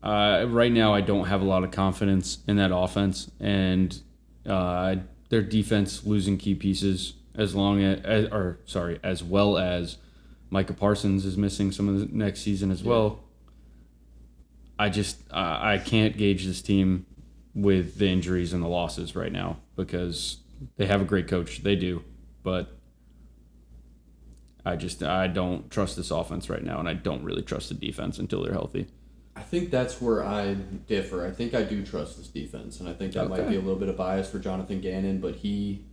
Speaker 2: right now I don't have a lot of confidence in that offense, and their defense losing key pieces as well as Micah Parsons is missing some of the next season as well. I can't gauge this team with the injuries and the losses right now because they have a great coach. They do, but I don't trust this offense right now, and I don't really trust the defense until they're healthy.
Speaker 1: I think that's where I differ. I think I do trust this defense, and I think that might be a little bit of bias for Jonathan Gannon, but he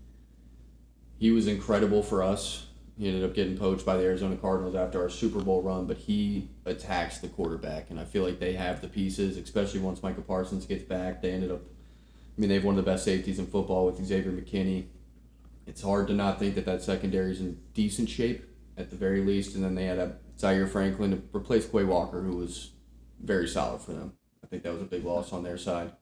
Speaker 1: was incredible for us. He ended up getting poached by the Arizona Cardinals after our Super Bowl run, but he attacks the quarterback, and I feel like they have the pieces, especially once Micah Parsons gets back. They ended up, they have one of the best safeties in football with Xavier McKinney. It's hard to not think that secondary is in decent shape at the very least, and then they had Zaire Franklin to replace Quay Walker, who was very solid for them. I think that was a big loss on their side.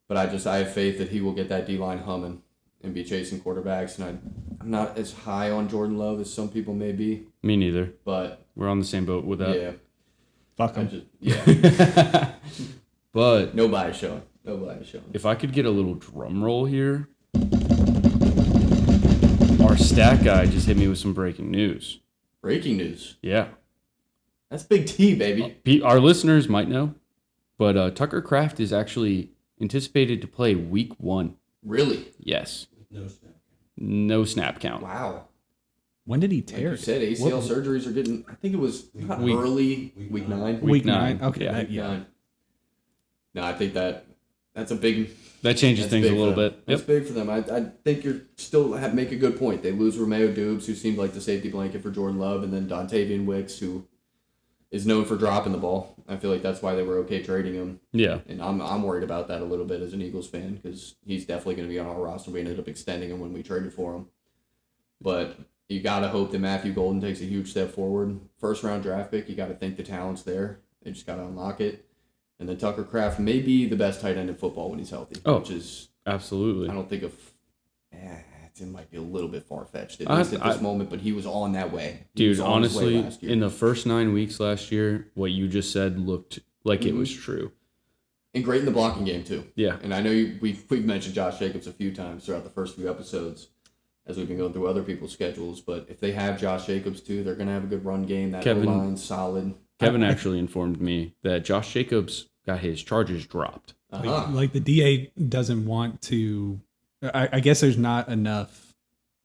Speaker 1: But I have faith that he will get that D-line humming and be chasing quarterbacks, and I'm not as high on Jordan Love as some people may be.
Speaker 2: Me neither.
Speaker 1: But
Speaker 2: we're on the same boat with that.
Speaker 1: Yeah.
Speaker 4: Fuck him.
Speaker 2: But
Speaker 1: nobody's showing.
Speaker 2: If I could get a little drum roll here. Our stat guy just hit me with some breaking news.
Speaker 1: Breaking news?
Speaker 2: Yeah.
Speaker 1: That's Big T, baby.
Speaker 2: Our listeners might know, but Tucker Kraft is actually anticipated to play week 1.
Speaker 1: Really?
Speaker 2: Yes.
Speaker 5: No snap count.
Speaker 2: No snap count.
Speaker 1: Wow.
Speaker 4: When did he
Speaker 1: Like
Speaker 4: tear
Speaker 1: you said, ACL surgeries are getting, I think it was early, week 9.
Speaker 4: Week 9. Okay.
Speaker 2: Yeah.
Speaker 1: Week 9. No, I think that's a big...
Speaker 2: That changes things a little bit.
Speaker 1: That's big for them. I think you're still make a good point. They lose Romeo Dubes, who seemed like the safety blanket for Jordan Love, and then Dontavian Wicks, who is known for dropping the ball. I feel like that's why they were okay trading him.
Speaker 2: Yeah.
Speaker 1: And I'm worried about that a little bit as an Eagles fan because he's definitely going to be on our roster. We ended up extending him when we traded for him. But you got to hope that Matthew Golden takes a huge step forward. First round draft pick, you got to think the talent's there. They just got to unlock it. And then Tucker Kraft may be the best tight end in football when he's healthy. Which is
Speaker 2: absolutely.
Speaker 1: I don't think it might be a little bit far-fetched at least at this moment, but he was on that way.
Speaker 2: Dude, honestly, in the first 9 weeks last year, what you just said looked like it was true.
Speaker 1: And great in the blocking game, too.
Speaker 2: Yeah.
Speaker 1: And I know we've mentioned Josh Jacobs a few times throughout the first few episodes as we've been going through other people's schedules, but if they have Josh Jacobs, too, they're going to have a good run game. That O-line's solid.
Speaker 2: Kevin actually informed me that Josh Jacobs got his charges dropped.
Speaker 4: Like the DA doesn't want to... I guess there's not enough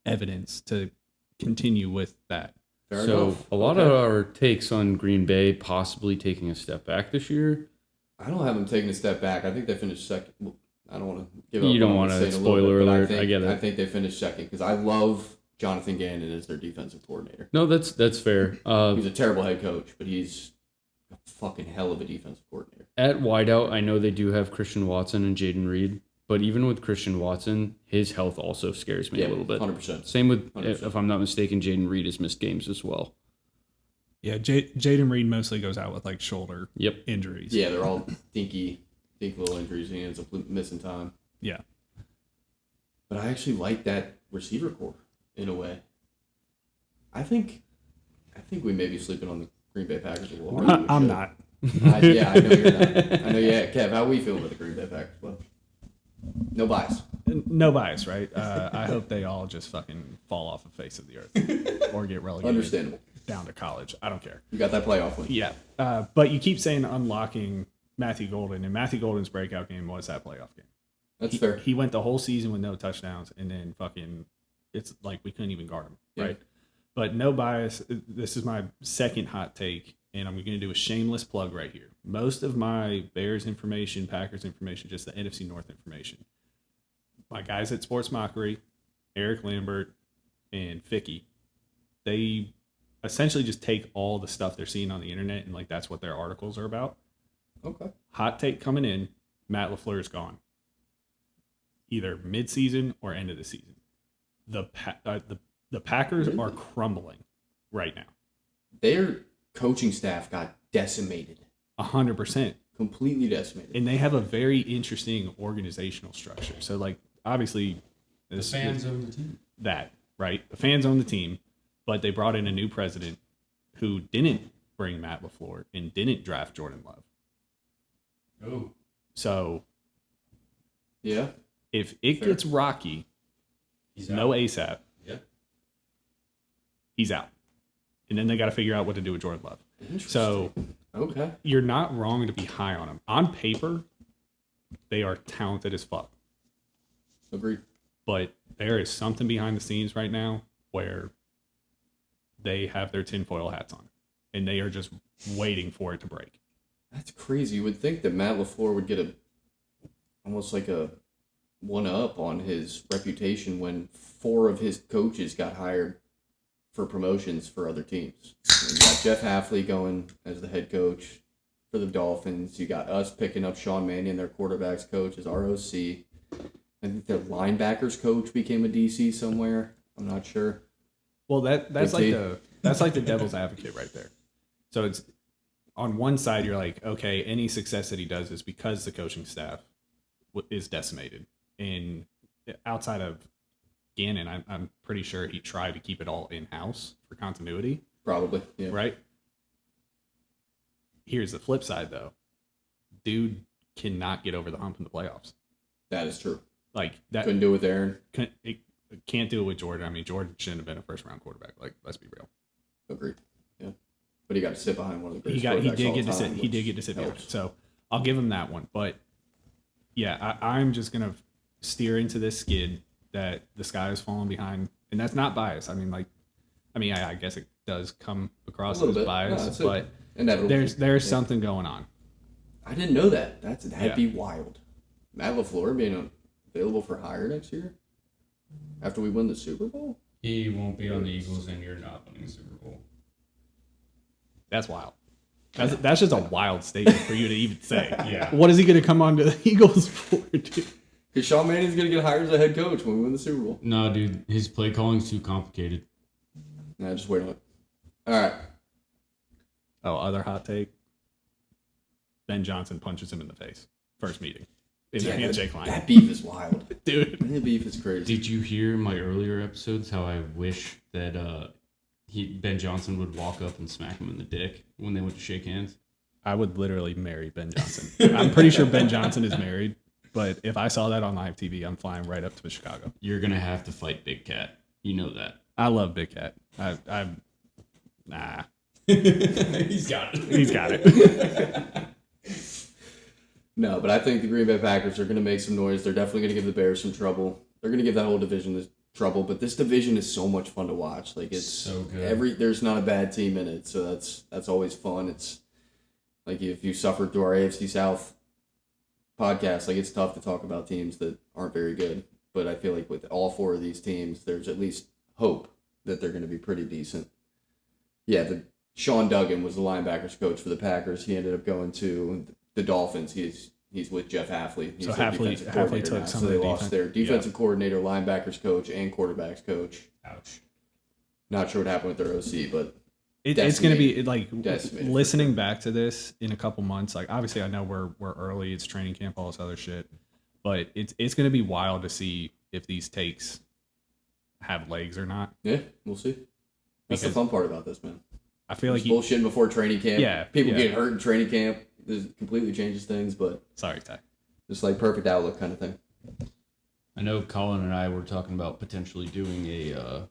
Speaker 4: evidence to continue with that.
Speaker 1: Fair enough.
Speaker 2: A lot of our takes on Green Bay possibly taking a step back this year.
Speaker 1: I don't have them taking a step back. I think they finished second. Well, I don't want to give up.
Speaker 2: You don't want to spoiler alert. I get it.
Speaker 1: I think they finished second because I love Jonathan Gannon as their defensive coordinator.
Speaker 2: No, that's fair.
Speaker 1: He's a terrible head coach, but he's a fucking hell of a defensive coordinator.
Speaker 2: At wideout, I know they do have Christian Watson and Jaden Reed. But even with Christian Watson, his health also scares me a little bit.
Speaker 1: 100%.
Speaker 2: Same with,
Speaker 1: 100%.
Speaker 2: if I'm not mistaken, Jaden Reed has missed games as well.
Speaker 4: Yeah, Jaden Reed mostly goes out with like shoulder injuries.
Speaker 1: Yeah, they're all dinky little injuries. He ends up missing time.
Speaker 4: Yeah.
Speaker 1: But I actually like that receiver core in a way. I think we may be sleeping on the Green Bay Packers a little.
Speaker 4: I'm not.
Speaker 1: I know you're not. I know, yeah. Kev, how are we feeling with the Green Bay Packers? Well, no bias.
Speaker 4: No bias, right? I hope they all just fucking fall off the face of the earth or get relegated.
Speaker 1: Understandable.
Speaker 4: Down to college. I don't care.
Speaker 1: You got that playoff win.
Speaker 4: Yeah. But you keep saying unlocking Matthew Golden, and Matthew Golden's breakout game was that playoff game.
Speaker 1: That's fair.
Speaker 4: He went the whole season with no touchdowns, and then fucking, it's like we couldn't even guard him, right? But no bias. This is my second hot take, and I'm going to do a shameless plug right here. Most of my Bears information, Packers information, just the NFC North information. My guys at Sports Mockery, Eric Lambert, and Ficky, they essentially just take all the stuff they're seeing on the internet, and like that's what their articles are about.
Speaker 1: Okay.
Speaker 4: Hot take coming in, Matt LaFleur is gone. either mid-season or end of the season. The Packers are crumbling right now.
Speaker 1: Their coaching staff got decimated.
Speaker 4: 100%.
Speaker 1: Completely decimated.
Speaker 4: And they have a very interesting organizational structure. So, like, obviously,
Speaker 5: The fans own the team.
Speaker 4: that, right? The fans own the team, but they brought in a new president who didn't bring Matt LaFleur and didn't draft Jordan Love.
Speaker 5: Oh.
Speaker 4: So,
Speaker 1: Yeah.
Speaker 4: if it
Speaker 1: Fair.
Speaker 4: gets rocky,
Speaker 5: He's
Speaker 4: no
Speaker 5: out.
Speaker 4: ASAP,
Speaker 5: Yeah.
Speaker 4: he's out. And then they got to figure out what to do with Jordan Love. So,
Speaker 1: Okay.
Speaker 4: you're not wrong to be high on him. On paper, they are talented as fuck.
Speaker 1: Agreed.
Speaker 4: But there is something behind the scenes right now where they have their tinfoil hats on. And they are just waiting for it to break.
Speaker 1: That's crazy. You would think that Matt LaFleur would get almost like a one-up on his reputation when 4 of his coaches got hired for promotions for other teams. You got Jeff Hafley going as the head coach for the Dolphins. You got us picking up Sean Mannion, their quarterback's coach, as ROC. I think their linebackers coach became a DC somewhere. I'm not sure.
Speaker 4: Well, that's
Speaker 1: Good
Speaker 4: like the devil's advocate right there. So it's on one side you're like, okay, any success that he does is because the coaching staff is decimated. And outside of Gannon, I'm pretty sure he tried to keep it all in house for continuity,
Speaker 1: Probably. Yeah.
Speaker 4: right? Here's the flip side though, dude cannot get over the hump in the playoffs.
Speaker 1: That is true.
Speaker 4: Like that
Speaker 1: Couldn't do it with Aaron.
Speaker 4: can't do it with Jordan. I mean, Jordan shouldn't have been a first round quarterback. Like, let's be real.
Speaker 1: Agreed. Yeah. But he got to sit behind one of the
Speaker 4: He
Speaker 1: greatest quarterbacks
Speaker 4: did
Speaker 1: all
Speaker 4: get to
Speaker 1: time,
Speaker 4: sit. He did
Speaker 1: which
Speaker 4: get to sit behind.
Speaker 1: helps.
Speaker 4: So I'll give him that one. But yeah, I'm just gonna steer into this skid that the sky is falling behind, and that's not bias. I mean, I guess it does come across
Speaker 1: A little
Speaker 4: as
Speaker 1: bit.
Speaker 4: bias,
Speaker 1: No, it's
Speaker 4: but
Speaker 1: inevitable.
Speaker 4: there's something going on.
Speaker 1: I didn't know that. That'd
Speaker 4: Yeah.
Speaker 1: be wild. Matt LaFleur being available for hire next year after we win the Super Bowl.
Speaker 5: He won't be on the Eagles, and you're not winning the Super Bowl.
Speaker 4: That's wild. That's just a wild statement for you to even say.
Speaker 5: Yeah.
Speaker 4: What is he going to come on to the Eagles for, dude?
Speaker 1: Because Sean Manning's going to get hired as a head coach when we win the Super Bowl.
Speaker 5: No, dude, his play calling's too complicated.
Speaker 1: Nah, just wait on it. All right.
Speaker 4: Oh, other hot take. Ben Johnson punches him in the face. First meeting. In the handshake line.
Speaker 1: That beef is wild.
Speaker 4: Dude.
Speaker 1: That beef is crazy.
Speaker 5: Did you hear my earlier episodes how I wish that Ben Johnson would walk up and smack him in the dick when they went to shake hands?
Speaker 4: I would literally marry Ben Johnson. I'm pretty sure Ben Johnson is married, but if I saw that on live TV, I'm flying right up to Chicago.
Speaker 5: You're gonna have to fight Big Cat. You know that.
Speaker 4: I love Big Cat. Nah.
Speaker 5: He's got it.
Speaker 4: He's got it.
Speaker 1: No, but I think the Green Bay Packers are going to make some noise. They're definitely going to give the Bears some trouble. They're going to give that whole division this trouble. But this division is so much fun to watch. Like it's
Speaker 5: So good.
Speaker 1: There's not a bad team in it, so that's always fun. It's like if you suffered through our AFC South podcast, like it's tough to talk about teams that aren't very good. But I feel like with all 4 of these teams, there's at least hope that they're going to be pretty decent. Yeah, Sean Duggan was the linebackers coach for the Packers. He ended up going to the Dolphins. He's with Jeff Hafley. He's
Speaker 4: So
Speaker 1: their
Speaker 4: Hafley
Speaker 1: defensive coordinator
Speaker 4: took
Speaker 1: now.
Speaker 4: some
Speaker 1: So
Speaker 4: of
Speaker 1: they
Speaker 4: the
Speaker 1: lost
Speaker 4: defense.
Speaker 1: their defensive coordinator, linebackers coach, and quarterbacks coach.
Speaker 5: Ouch.
Speaker 1: Not sure what happened with their OC, but
Speaker 4: It's going to be like
Speaker 1: Decimated for
Speaker 4: listening
Speaker 1: sure.
Speaker 4: back to this in a couple months. Like obviously, I know we're early. It's training camp, all this other shit, but it's going to be wild to see if these takes have legs or not.
Speaker 1: yeah, we'll see. That's the
Speaker 4: Because-
Speaker 1: fun part about this, man.
Speaker 4: I feel like
Speaker 1: It's bullshitting before training camp.
Speaker 4: Yeah,
Speaker 1: People
Speaker 4: yeah.
Speaker 1: get hurt in training camp. This completely changes things, but
Speaker 4: sorry, Ty.
Speaker 1: just like perfect outlook kind of thing.
Speaker 5: I know Collin and I were talking about potentially doing a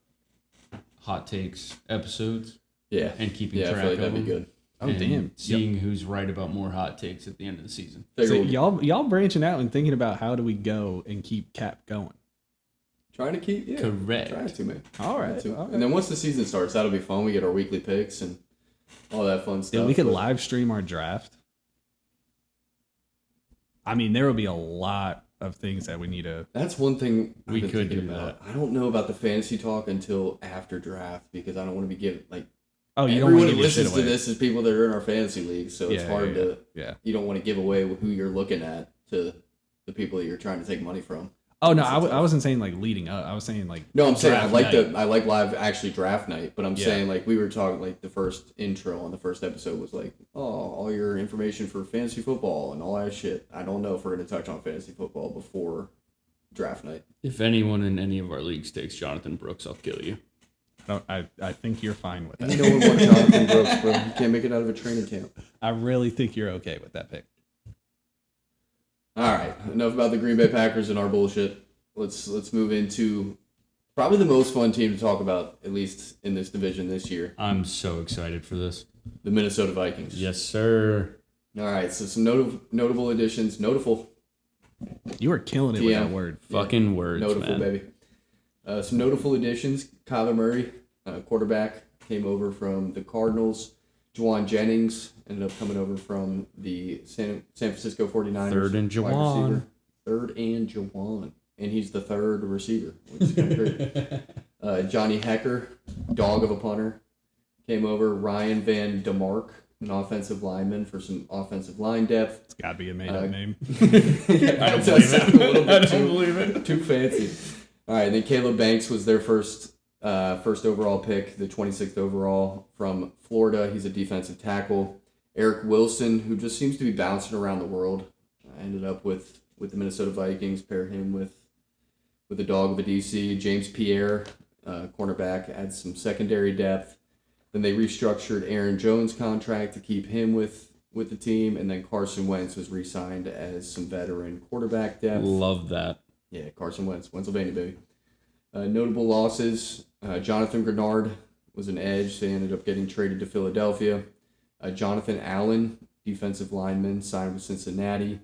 Speaker 5: hot takes episodes
Speaker 1: Yeah.
Speaker 5: and keeping
Speaker 1: Yeah, I
Speaker 5: track
Speaker 1: feel like
Speaker 5: of
Speaker 1: that'd be
Speaker 5: them.
Speaker 1: good.
Speaker 4: Oh
Speaker 5: and
Speaker 4: damn!
Speaker 5: Seeing who's right about more hot takes at the end of the season.
Speaker 1: Figure
Speaker 4: So
Speaker 1: we'll-
Speaker 4: y'all branching out and thinking about how do we go and keep Cap going?
Speaker 1: Trying to keep, yeah.
Speaker 5: Correct.
Speaker 1: Trying to, man.
Speaker 4: All
Speaker 1: Trying
Speaker 4: right,
Speaker 1: to.
Speaker 4: all right.
Speaker 1: And then once the season starts, that'll be fun. We get our weekly picks and all that fun stuff.
Speaker 4: Yeah, we could
Speaker 1: but-
Speaker 4: live stream our draft. I mean, there will be a lot of things that we need to.
Speaker 1: That's one thing I've
Speaker 5: We
Speaker 1: been
Speaker 5: could
Speaker 1: thinking
Speaker 5: do
Speaker 1: about. I don't know about the fantasy talk until after draft because I don't want to be giving like
Speaker 4: Oh, you don't
Speaker 1: everyone
Speaker 4: want
Speaker 1: who
Speaker 4: to give your shit
Speaker 1: listens to
Speaker 4: away.
Speaker 1: this is people that are in our fantasy league, so it's
Speaker 4: Yeah,
Speaker 1: hard
Speaker 4: yeah,
Speaker 1: to.
Speaker 4: Yeah.
Speaker 1: You don't want to give away who you're looking at to the people that you're trying to take money from.
Speaker 4: Oh no, I wasn't saying like leading up. I was saying like
Speaker 1: No, I'm saying I
Speaker 4: draft night.
Speaker 1: like live actually draft night, but I'm
Speaker 4: Yeah.
Speaker 1: saying like we were talking like the first intro on the first episode was like, oh, all your information for fantasy football and all that shit. I don't know if we're gonna touch on fantasy football before draft night.
Speaker 2: If anyone in any of our leagues takes Jonathan Brooks, I'll kill you.
Speaker 4: I think you're fine with that.
Speaker 1: No one wants Jonathan Brooks, bro. You can't make it out of a training camp.
Speaker 4: I really think you're okay with that pick.
Speaker 1: All right, enough about the Green Bay Packers and our bullshit. Let's move into probably the most fun team to talk about, at least in this division this year,
Speaker 2: I'm so excited for this.
Speaker 1: the Minnesota Vikings.
Speaker 2: Yes, sir.
Speaker 1: All right, so some notable additions. Notable.
Speaker 4: You are killing it with
Speaker 1: TM.
Speaker 4: that word.
Speaker 2: Fucking words,
Speaker 1: Notable,
Speaker 2: man.
Speaker 1: baby. Some notable additions. Kyler Murray, quarterback, came over from the Cardinals. Juwan Jennings ended up coming over from the San Francisco 49ers.
Speaker 2: Third and
Speaker 1: wide
Speaker 2: Juwan.
Speaker 1: receiver. Third and Juwan. And he's the third receiver, which is kind of great. Johnny Hecker, dog of a punter, came over. Ryan Van DeMark, an offensive lineman for some offensive line depth.
Speaker 4: It's got to be a made up name.
Speaker 1: I don't
Speaker 2: believe it.
Speaker 1: Too fancy. All right, and then Caleb Banks was their first overall pick, the 26th overall from Florida. He's a defensive tackle. Eric Wilson, who just seems to be bouncing around the world, ended up with the Minnesota Vikings. Pair him with the dog of a DC. James Pierre, cornerback, adds some secondary depth. Then they restructured Aaron Jones' contract to keep him with the team, and then Carson Wentz was re-signed as some veteran quarterback depth.
Speaker 2: Love that.
Speaker 1: Yeah, Carson Wentz, Pennsylvania, baby. Notable losses. Jonathan Grenard was an edge. They ended up getting traded to Philadelphia. Jonathan Allen, defensive lineman, signed with Cincinnati.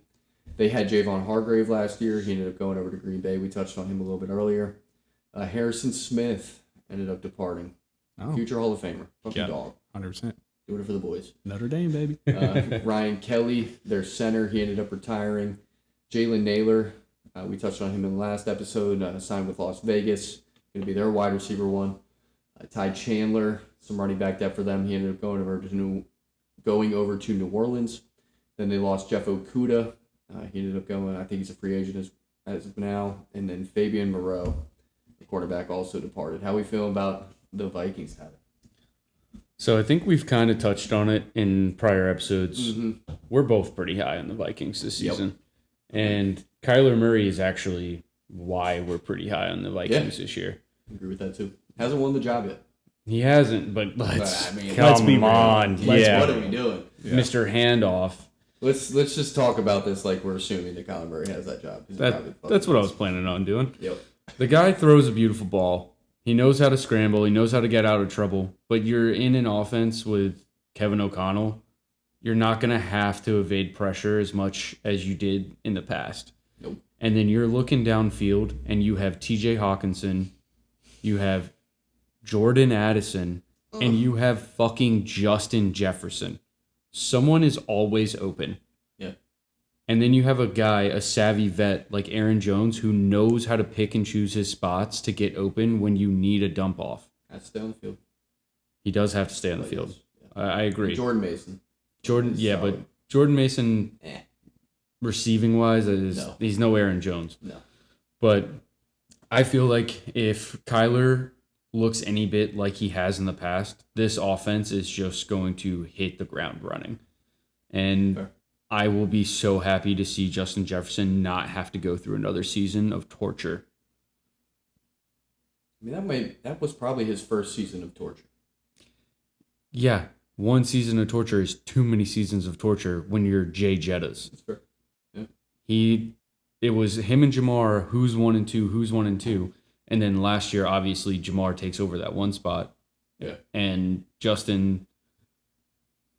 Speaker 1: They had Javon Hargrave last year. He ended up going over to Green Bay. We touched on him a little bit earlier. Harrison Smith ended up departing.
Speaker 4: Oh,
Speaker 1: Future Hall of Famer. Fucking
Speaker 4: Yep.
Speaker 1: dog.
Speaker 4: 100%.
Speaker 1: Doing it for the boys.
Speaker 4: Notre Dame, baby.
Speaker 1: Ryan Kelly, their center, he ended up retiring. Jalen Naylor, we touched on him in the last episode, signed with Las Vegas. Going to be their wide receiver one. Ty Chandler, some running back depth for them. He ended up going over to New Orleans. Then they lost Jeff Okuda. He ended up going, I think he's a free agent as of now. And then Fabian Moreau, the quarterback, also departed. How we feel about the Vikings, Tyler?
Speaker 2: So I think we've kind of touched on it in prior episodes.
Speaker 1: Mm-hmm.
Speaker 2: We're both pretty high on the Vikings this
Speaker 1: Yep.
Speaker 2: season. And Kyler Murray is actually why we're pretty high on the Vikings this year.
Speaker 1: I agree with that too. Hasn't won the job yet.
Speaker 2: He hasn't, but let's,
Speaker 1: I mean,
Speaker 2: come
Speaker 4: let's be real.
Speaker 2: on. Yeah.
Speaker 1: What are we doing?
Speaker 2: Mr. Handoff.
Speaker 1: Let's just talk about this like we're assuming that Colin Murray has that job. 'Cause he probably
Speaker 2: That's what I was
Speaker 1: fucking
Speaker 2: planning on doing.
Speaker 1: does. Yep.
Speaker 2: The guy throws a beautiful ball. He knows how to scramble. He knows how to get out of trouble. But you're in an offense with Kevin O'Connell. You're not going to have to evade pressure as much as you did in the past.
Speaker 1: Nope.
Speaker 2: And then you're looking downfield, and you have T.J. Hawkinson, you have Jordan Addison, and you have fucking Justin Jefferson. Someone is always open.
Speaker 1: Yeah.
Speaker 2: And then you have a guy, a savvy vet like Aaron Jones, who knows how to pick and choose his spots to get open when you need a dump off.
Speaker 1: Has to stay on the field.
Speaker 2: He does have to stay on the field.
Speaker 1: Yeah.
Speaker 2: I agree.
Speaker 1: Jordan Mason.
Speaker 2: Jordan,
Speaker 1: is
Speaker 2: yeah,
Speaker 1: solid.
Speaker 2: but Jordan Mason,
Speaker 1: Eh.
Speaker 2: receiving wise,
Speaker 1: No.
Speaker 2: he's no Aaron Jones.
Speaker 1: No.
Speaker 2: But I feel like if Kyler looks any bit like he has in the past, this offense is just going to hit the ground running. And
Speaker 1: Fair.
Speaker 2: I will be so happy to see Justin Jefferson not have to go through another season of torture.
Speaker 1: I mean, that was probably his first season of torture.
Speaker 2: Yeah, one season of torture is too many seasons of torture when you're Jay Jettas.
Speaker 1: That's fair.
Speaker 2: It was him and Jamar, who's 1 and 2, and then last year, obviously, Jamar takes over that one spot.
Speaker 1: Yeah.
Speaker 2: And Justin,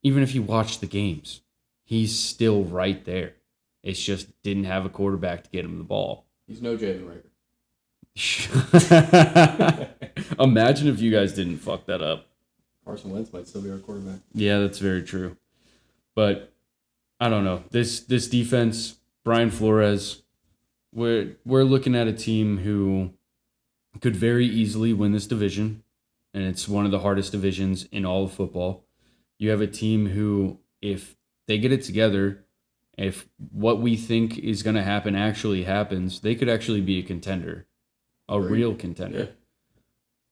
Speaker 2: even if you watch the games, he's still right there. It's just didn't have a quarterback to get him the ball.
Speaker 1: He's no Jalen Rager.
Speaker 2: Imagine if you guys didn't fuck that up.
Speaker 1: Carson Wentz might still be our quarterback.
Speaker 2: Yeah, that's very true. But I don't know. This defense, Brian Flores, we're looking at a team who could very easily win this division, and it's one of the hardest divisions in all of football. You have a team who, if they get it together If what we think is going to happen actually happens, they could actually be a contender, a real contender.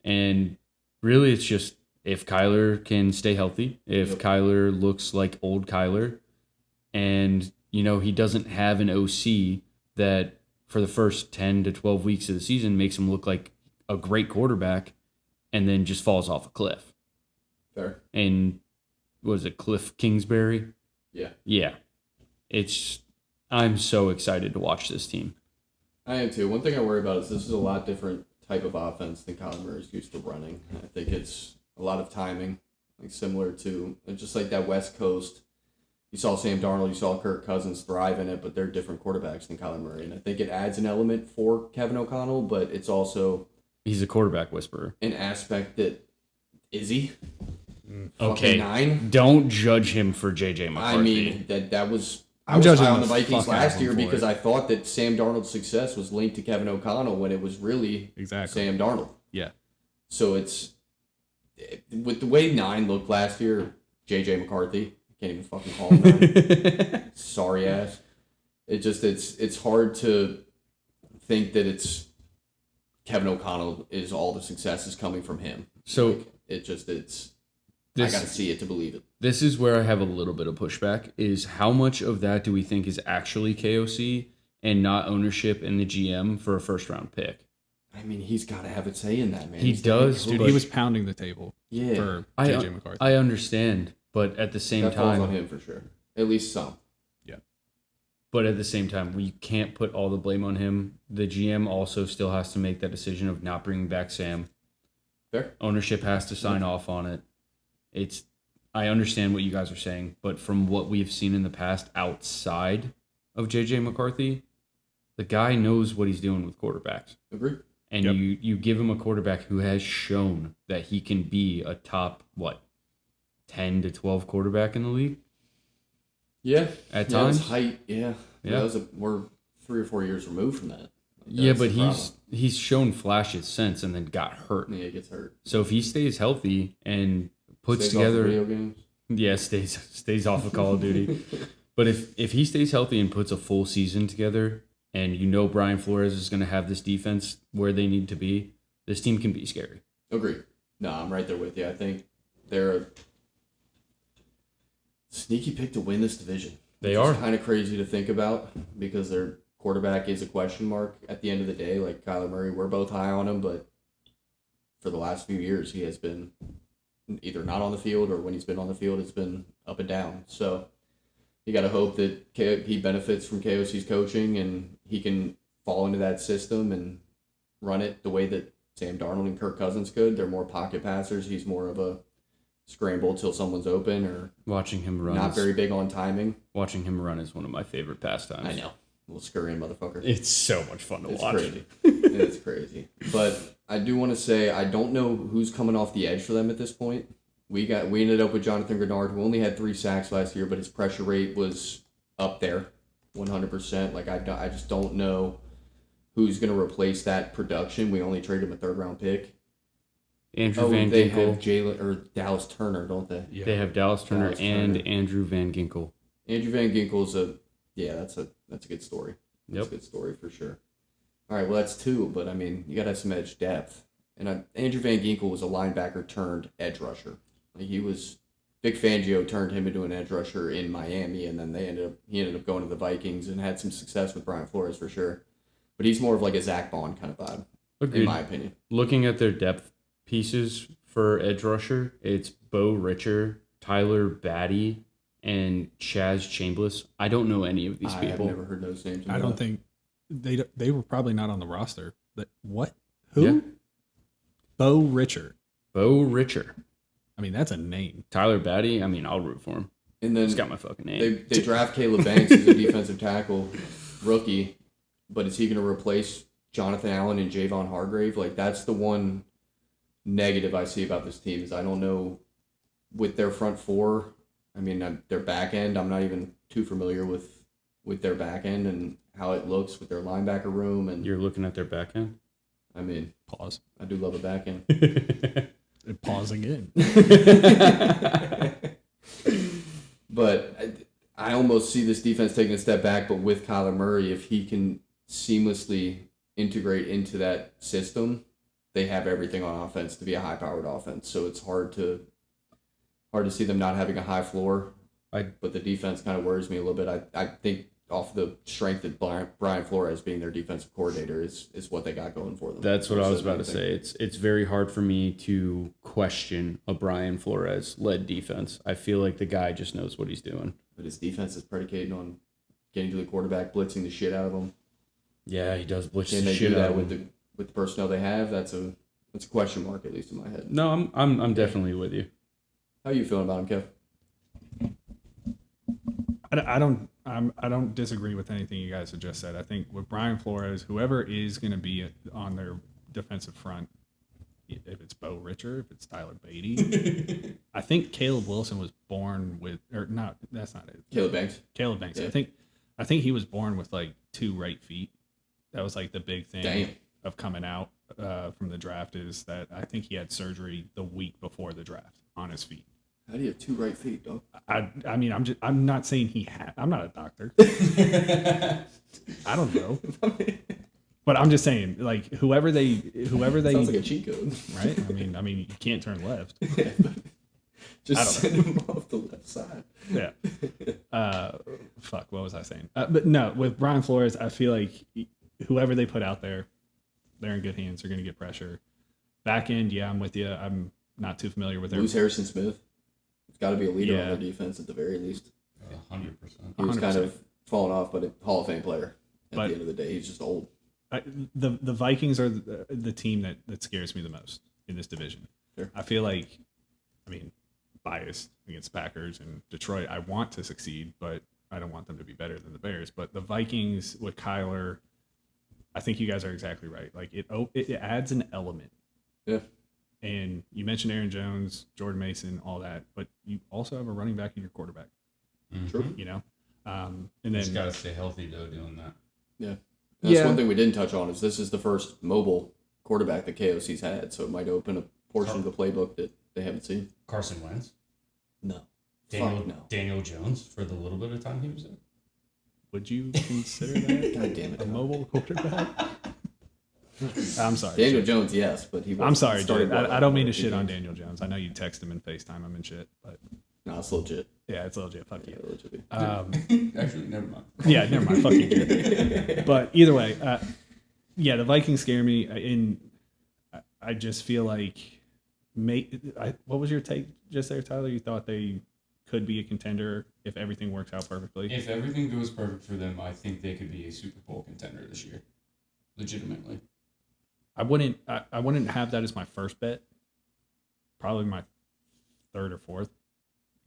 Speaker 1: Yeah.
Speaker 2: And really, it's just if Kyler can stay healthy, if Kyler looks like old Kyler, and, you know, he doesn't have an OC that for the first 10 to 12 weeks of the season makes him look like a great quarterback and then just falls off a cliff.
Speaker 1: Fair.
Speaker 2: And was it Cliff Kingsbury?
Speaker 1: Yeah.
Speaker 2: Yeah. I'm so excited to watch this team.
Speaker 1: I am too. One thing I worry about is this is a lot different type of offense than Collin Murray's used to running. I think it's a lot of timing, like similar to just like that West Coast. You saw Sam Darnold, you saw Kirk Cousins thrive in it, but they're different quarterbacks than Collin Murray. And I think it adds an element for Kevin O'Connell, but it's also
Speaker 2: He's a quarterback whisperer.
Speaker 1: an aspect that is he?
Speaker 2: Okay.
Speaker 1: Fucking 9?
Speaker 2: Don't judge him for JJ McCarthy.
Speaker 1: I mean, that was
Speaker 3: I'm
Speaker 1: I was
Speaker 3: judging
Speaker 1: high on
Speaker 3: the
Speaker 1: the Vikings
Speaker 3: fuck out of
Speaker 1: last
Speaker 3: him
Speaker 1: year
Speaker 3: for
Speaker 1: because
Speaker 3: it.
Speaker 1: I thought that Sam Darnold's success was linked to Kevin O'Connell when it was really
Speaker 3: Exactly.
Speaker 1: Sam Darnold.
Speaker 3: Yeah.
Speaker 1: So it's with the way 9 looked last year, JJ McCarthy, can't even fucking call him that. Sorry ass. It's hard to think that it's Kevin O'Connell is all the success is coming from him.
Speaker 2: So
Speaker 1: Like, I gotta see it to believe it.
Speaker 2: This is where I have a little bit of pushback, is how much of that do we think is actually KOC and not ownership in the GM for a first-round pick?
Speaker 1: I mean, he's got to have a say in that, man.
Speaker 2: He
Speaker 1: He's the head
Speaker 2: does,
Speaker 1: coach.
Speaker 3: Dude, he was pounding the table
Speaker 1: Yeah.
Speaker 3: for
Speaker 2: I-
Speaker 3: JJ McCarthy.
Speaker 2: I understand, but at the same
Speaker 1: That falls on
Speaker 2: time,
Speaker 1: him for sure. At least some.
Speaker 2: we can't put all the blame on him. The GM also still has to make that decision of not bringing back Sam.
Speaker 1: Fair.
Speaker 2: Ownership has to sign off on it. I understand what you guys are saying, but from what we've seen in the past outside of JJ McCarthy, the guy knows what he's doing with quarterbacks.
Speaker 1: Agree.
Speaker 2: And
Speaker 3: Yep.
Speaker 2: you give him a quarterback who has shown that he can be a top, 10 to 12 quarterback in the league
Speaker 1: Yeah.
Speaker 2: at
Speaker 1: Yeah, his
Speaker 2: times?
Speaker 1: height. Yeah.
Speaker 2: Yeah.
Speaker 1: We're 3 or 4 years removed from that. Like,
Speaker 2: Yeah,
Speaker 1: that's
Speaker 2: but
Speaker 1: the problem.
Speaker 2: he's shown flashes since and then got hurt.
Speaker 1: Yeah, he gets hurt.
Speaker 2: So if he stays healthy and puts
Speaker 1: Stays off the
Speaker 2: together,
Speaker 1: video games.
Speaker 2: yeah, stays off of Call of Duty. But if he stays healthy and puts a full season together, and you know Brian Flores is going to have this defense where they need to be, this team can be scary.
Speaker 1: Agreed. No, I'm right there with you. I think they're a sneaky pick to win this division.
Speaker 2: They
Speaker 1: Which
Speaker 2: are.
Speaker 1: is kind of crazy to think about because their quarterback is a question mark at the end of the day. Like Kyler Murray, we're both high on him, but for the last few years, he has been either not on the field or when he's been on the field, it's been up and down. So you got to hope that he benefits from KOC's coaching and he can fall into that system and run it the way that Sam Darnold and Kirk Cousins could. They're more pocket passers. He's more of a scramble till someone's open or
Speaker 2: Watching him run,
Speaker 1: not very big on timing.
Speaker 2: watching him run is one of my favorite pastimes.
Speaker 1: I know. Little scurrying motherfucker.
Speaker 2: It's so much fun to
Speaker 1: It's
Speaker 2: watch.
Speaker 1: crazy. It's crazy. But I do want to say I don't know who's coming off the edge for them at this point. We ended up with Jonathan Grenard, who only had 3 sacks last year, but his pressure rate was up there, 100%. Like I just don't know who's going to replace that production. We only traded him a 3rd-round pick.
Speaker 2: Andrew Van
Speaker 1: they
Speaker 2: Ginkel.
Speaker 1: have Jalen or Dallas Turner, don't they?
Speaker 3: Yeah.
Speaker 2: They have Dallas Turner
Speaker 1: Dallas
Speaker 2: and
Speaker 1: Turner.
Speaker 2: Andrew Van Ginkel.
Speaker 1: Andrew Van Ginkel's that's a good story. That's
Speaker 2: Yep.
Speaker 1: a good story for sure. All right, well that's 2, but I mean you gotta have some edge depth. And Andrew Van Ginkel was a linebacker turned edge rusher. Like Vic Fangio turned him into an edge rusher in Miami, and then he ended up going to the Vikings and had some success with Brian Flores for sure. But he's more of like a Zach Bond kind of vibe,
Speaker 2: Agreed.
Speaker 1: in my opinion.
Speaker 2: Looking at their depth pieces for edge rusher, it's Bo Richer, Tyler Batty, and Chaz Chambliss. I don't know any of these
Speaker 1: I have
Speaker 2: people.
Speaker 1: never heard those names.
Speaker 3: I don't think they were probably not on the roster. But what? Who?
Speaker 2: Yeah.
Speaker 3: Bo Richer.
Speaker 2: Bo Richer.
Speaker 3: I mean, that's a name.
Speaker 2: Tyler Batty, I mean, I'll root for him.
Speaker 1: And then
Speaker 2: He's got my fucking name.
Speaker 1: they draft Caleb Banks as a defensive tackle rookie, but is he going to replace Jonathan Allen and Javon Hargrave? Like that's the one negative I see about this team is I don't know with their front 4. I mean, their back end. I'm not even too familiar with their back end and how it looks with their linebacker room. And
Speaker 2: You're looking at their back end?
Speaker 1: I mean,
Speaker 3: Pause.
Speaker 1: I do love a back end.
Speaker 3: Pause again.
Speaker 1: But I almost see this defense taking a step back, but with Kyler Murray, if he can seamlessly integrate into that system, they have everything on offense to be a high-powered offense. So it's hard to see them not having a high floor. But the defense kind of worries me a little bit. I think off the strength of Brian Flores being their defensive coordinator is what they got going for them.
Speaker 2: That's what I was about to say. It's very hard for me to question a Brian Flores-led defense. I feel like the guy just knows what he's doing.
Speaker 1: But his defense is predicated on getting to the quarterback, blitzing the shit out of him.
Speaker 2: Yeah, he does blitz
Speaker 1: Can
Speaker 2: the
Speaker 1: they
Speaker 2: shit
Speaker 1: do
Speaker 2: out
Speaker 1: that
Speaker 2: of him.
Speaker 1: with the personnel they have? That's a question mark, at least in my head.
Speaker 2: No, I'm definitely with you.
Speaker 1: How are you feeling about him, Kev?
Speaker 3: I don't disagree with anything you guys have just said. I think with Brian Flores, whoever is going to be on their defensive front, if it's Bo Richer, if it's Tyler Beatty, I think Caleb Wilson was born with, or not. That's not it.
Speaker 1: Caleb Banks.
Speaker 3: Caleb Banks.
Speaker 1: Yeah.
Speaker 3: I think he was born with like 2 right feet. That was like the big thing
Speaker 1: Damn.
Speaker 3: of coming out from the draft, is that I think he had surgery the week before the draft on his feet.
Speaker 1: How do you have 2 right feet, dog?
Speaker 3: I mean, I'm not saying he had. I'm not a doctor. I don't know. But I'm just saying, like, whoever they
Speaker 1: Sounds like a cheat code.
Speaker 3: right? I mean, you can't turn left.
Speaker 1: Just send him off the left side.
Speaker 3: Yeah. Fuck. What was I saying? But no, with Brian Flores, I feel like whoever they put out there, they're in good hands. They're going to get pressure. Back end, yeah, I'm with you. I'm not too familiar with their.
Speaker 1: Lose Harrison Smith. It's got to be a leader on
Speaker 3: Yeah.
Speaker 1: their defense at the very least.
Speaker 5: 100%.
Speaker 1: He was
Speaker 3: 100%.
Speaker 1: kind of falling off, but a Hall of Fame player. At
Speaker 3: But-
Speaker 1: the end of the day, he's just old.
Speaker 3: The Vikings are the team that scares me the most in this division.
Speaker 1: Sure.
Speaker 3: I feel like, I mean, biased against Packers and Detroit. I want to succeed, but I don't want them to be better than the Bears. But the Vikings with Kyler, I think you guys are exactly right. Like it adds an element.
Speaker 1: Yeah.
Speaker 3: And you mentioned Aaron Jones, Jordan Mason, all that, but you also have a running back in your quarterback.
Speaker 1: True.
Speaker 3: You know, and
Speaker 5: Just
Speaker 3: then
Speaker 5: got to stay healthy, though, doing that.
Speaker 1: Yeah. That's
Speaker 3: Yeah.
Speaker 1: one thing we didn't touch on is this is the first mobile quarterback that KOC's had, so it might open a portion of the playbook that they haven't seen.
Speaker 5: Carson Wentz.
Speaker 1: No.
Speaker 5: Daniel,
Speaker 1: Fuck no.
Speaker 5: Daniel Jones for the little bit of time he was in.
Speaker 3: would you consider that
Speaker 1: God damn it.
Speaker 3: a mobile quarterback? I'm sorry.
Speaker 1: Daniel Jones, yes, but he was
Speaker 3: I'm sorry,
Speaker 1: started
Speaker 3: dude. I don't mean to shit on
Speaker 1: Dan.
Speaker 3: Daniel Jones. I know you text him and FaceTime him and shit, but
Speaker 1: No, it's legit.
Speaker 3: yeah, it's legit. Fuck
Speaker 1: Yeah,
Speaker 3: you.
Speaker 1: legit.
Speaker 5: Actually, never mind.
Speaker 3: Yeah, never mind. Fuck you. But either way, yeah, the Vikings scare me, and I just feel like, what was your take just there, Tyler? You thought they could be a contender if everything works out perfectly.
Speaker 5: If everything goes perfect for them, I think they could be a Super Bowl contender this year. Legitimately.
Speaker 3: I wouldn't have that as my first bet. Probably my third or fourth.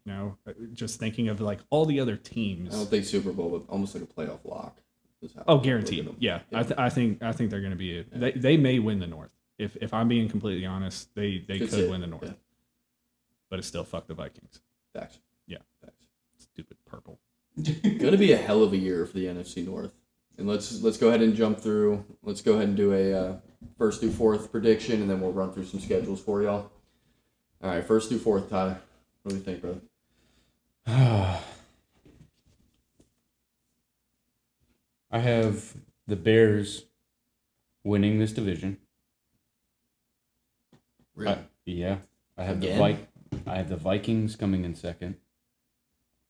Speaker 3: You know, just thinking of like all the other teams.
Speaker 1: I don't think Super Bowl, but almost like a playoff lock. is how
Speaker 3: Oh,
Speaker 1: I look at
Speaker 3: guaranteed.
Speaker 1: them.
Speaker 3: Yeah, I think they're going to be. They may win the North. If I'm being completely honest, they
Speaker 1: Could
Speaker 3: could
Speaker 1: say,
Speaker 3: win the North.
Speaker 1: yeah.
Speaker 3: But it's still fuck the Vikings.
Speaker 1: Facts.
Speaker 3: Yeah.
Speaker 1: Facts.
Speaker 3: Stupid purple.
Speaker 1: Going to be a hell of a year for the NFC North. And let's go ahead and jump through. Let's go ahead and do a first through fourth prediction, and then we'll run through some schedules for y'all. All right, first through fourth, Tyler. What do you think, brother?
Speaker 2: I have the Bears winning this division.
Speaker 1: Really?
Speaker 2: Yeah. I have
Speaker 1: Again?
Speaker 2: I have the Vikings coming in second.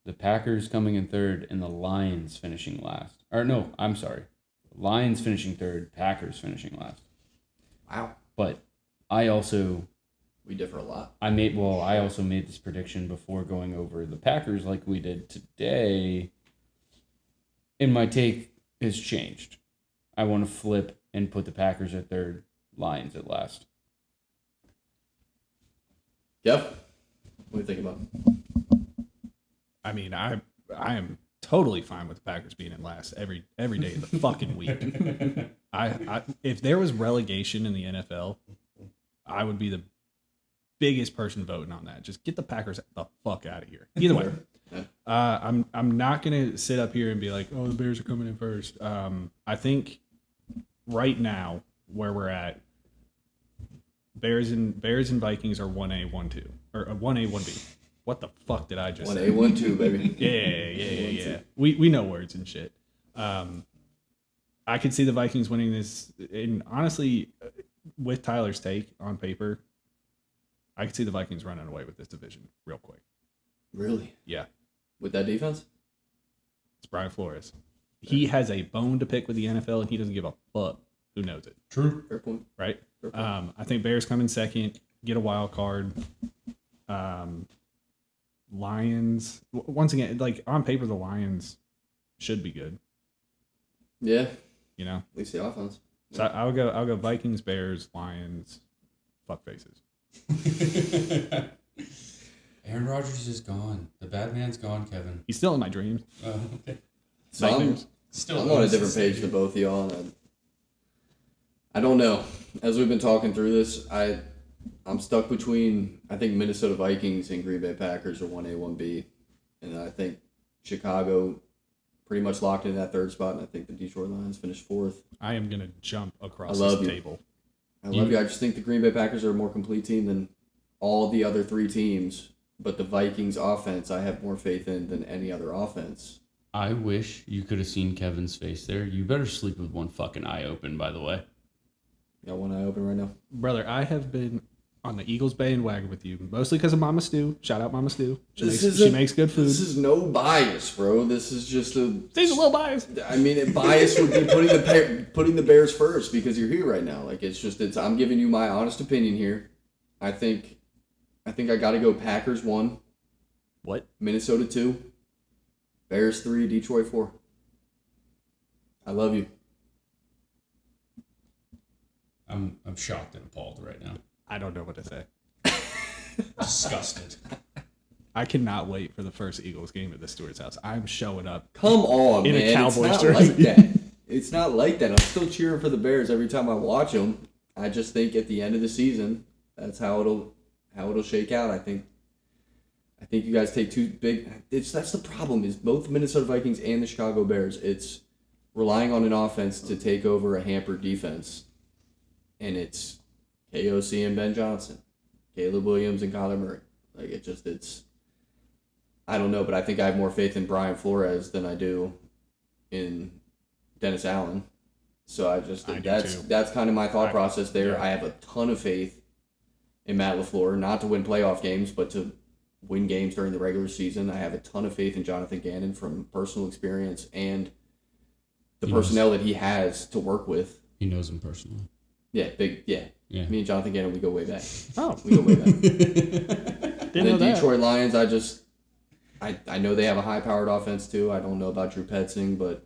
Speaker 2: The Packers coming in third, and the Lions finishing last. Or no, I'm sorry. Lions finishing third, Packers finishing last.
Speaker 1: Wow.
Speaker 2: But I also
Speaker 1: We differ a lot.
Speaker 2: I also made this prediction before going over the Packers like we did today. And my take has changed. I want to flip and put the Packers at third, Lions at last.
Speaker 1: Jeff, what do you think about?
Speaker 3: I mean, I am totally fine with the Packers being in last every day of the fucking week. I if there was relegation in the NFL, I would be the biggest person voting on that. Just get the Packers the fuck out of here. Either way, I'm not gonna sit up here and be like, oh, the Bears are coming in first. I think right now where we're at, Bears and Vikings are 1A, 1-2, or 1A, 1B.
Speaker 4: What the fuck did I just
Speaker 1: 1A,
Speaker 4: say?
Speaker 1: 1-2, baby.
Speaker 4: Yeah. We know words and shit. I could see the Vikings winning this, and honestly, with Tyler's take on paper, I could see the Vikings running away with this division real quick.
Speaker 1: Really?
Speaker 4: Yeah,
Speaker 1: With that defense?
Speaker 4: it's Brian Flores. He has a bone to pick with the NFL, and he doesn't give a fuck who knows it.
Speaker 5: True.
Speaker 1: Fair point.
Speaker 4: Right?
Speaker 1: Fair point.
Speaker 4: I think Bears come in second, get a wild card. Lions, once again, like on paper, the Lions should be good.
Speaker 1: Yeah,
Speaker 4: You know,
Speaker 1: at least the offense.
Speaker 4: so I'll go Vikings, Bears, Lions, fuck faces.
Speaker 5: Aaron Rodgers is gone. The bad man's gone, Kevin.
Speaker 4: He's still in my dreams.
Speaker 5: Okay.
Speaker 1: So I'm
Speaker 4: Nightmares.
Speaker 5: Still
Speaker 1: on a different page than both of y'all. And I don't know. As we've been talking through this, I'm stuck between, I think Minnesota Vikings and Green Bay Packers are 1A, 1B. And I think Chicago pretty much locked in that third spot. And I think the Detroit Lions finished fourth.
Speaker 4: I am gonna jump across
Speaker 1: I love
Speaker 4: this
Speaker 1: you.
Speaker 4: table.
Speaker 1: I love you. I just think the Green Bay Packers are a more complete team than all the other three teams. But the Vikings offense, I have more faith in than any other offense.
Speaker 5: I wish you could have seen Kevin's face there. You better sleep with one fucking eye open, by the way.
Speaker 1: Got one eye open right now.
Speaker 4: Brother, I have been on the Eagles bandwagon with you, mostly because of Mama Stu. Shout out Mama Stu. She makes good food.
Speaker 1: This is no bias, bro. This is just a.
Speaker 4: She's a little biased.
Speaker 1: I mean, bias would be putting the Bears first because you're here right now. Like it's. I'm giving you my honest opinion here. I think I got to go Packers 1,
Speaker 4: What?
Speaker 1: Minnesota 2, Bears 3, Detroit 4. I love you.
Speaker 5: I'm shocked and appalled right now.
Speaker 4: I don't know what to say.
Speaker 5: Disgusted.
Speaker 4: I cannot wait for the first Eagles game at the Stewart's house. I'm showing up.
Speaker 1: Come on,
Speaker 4: In a
Speaker 1: man.
Speaker 4: Cowboys
Speaker 1: it's not
Speaker 4: jersey.
Speaker 1: like that. It's not like that. I'm still cheering for the Bears every time I watch them. I just think at the end of the season, that's how it'll shake out. I think you guys take two big. That's the problem. Is both Minnesota Vikings and the Chicago Bears. It's relying on an offense to take over a hampered defense, and it's KOC and Ben Johnson, Caleb Williams and Kyler Murray. Like it's. I don't know, but I think I have more faith in Brian Flores than I do in Dennis Allen. So I do that's kind of my thought process there.
Speaker 4: Yeah.
Speaker 1: I have a ton of faith in Matt LaFleur, not to win playoff games, but to win games during the regular season. I have a ton of faith in Jonathan Gannon from personal experience and the personnel that he has to work with.
Speaker 5: He knows him personally.
Speaker 1: Yeah.
Speaker 5: Yeah.
Speaker 1: Me and Jonathan Gannon, we go way back.
Speaker 4: Oh,
Speaker 1: We go way back.
Speaker 4: didn't know
Speaker 1: the
Speaker 4: that.
Speaker 1: Detroit Lions, I know they have a high-powered offense too. I don't know about Drew Petzing, but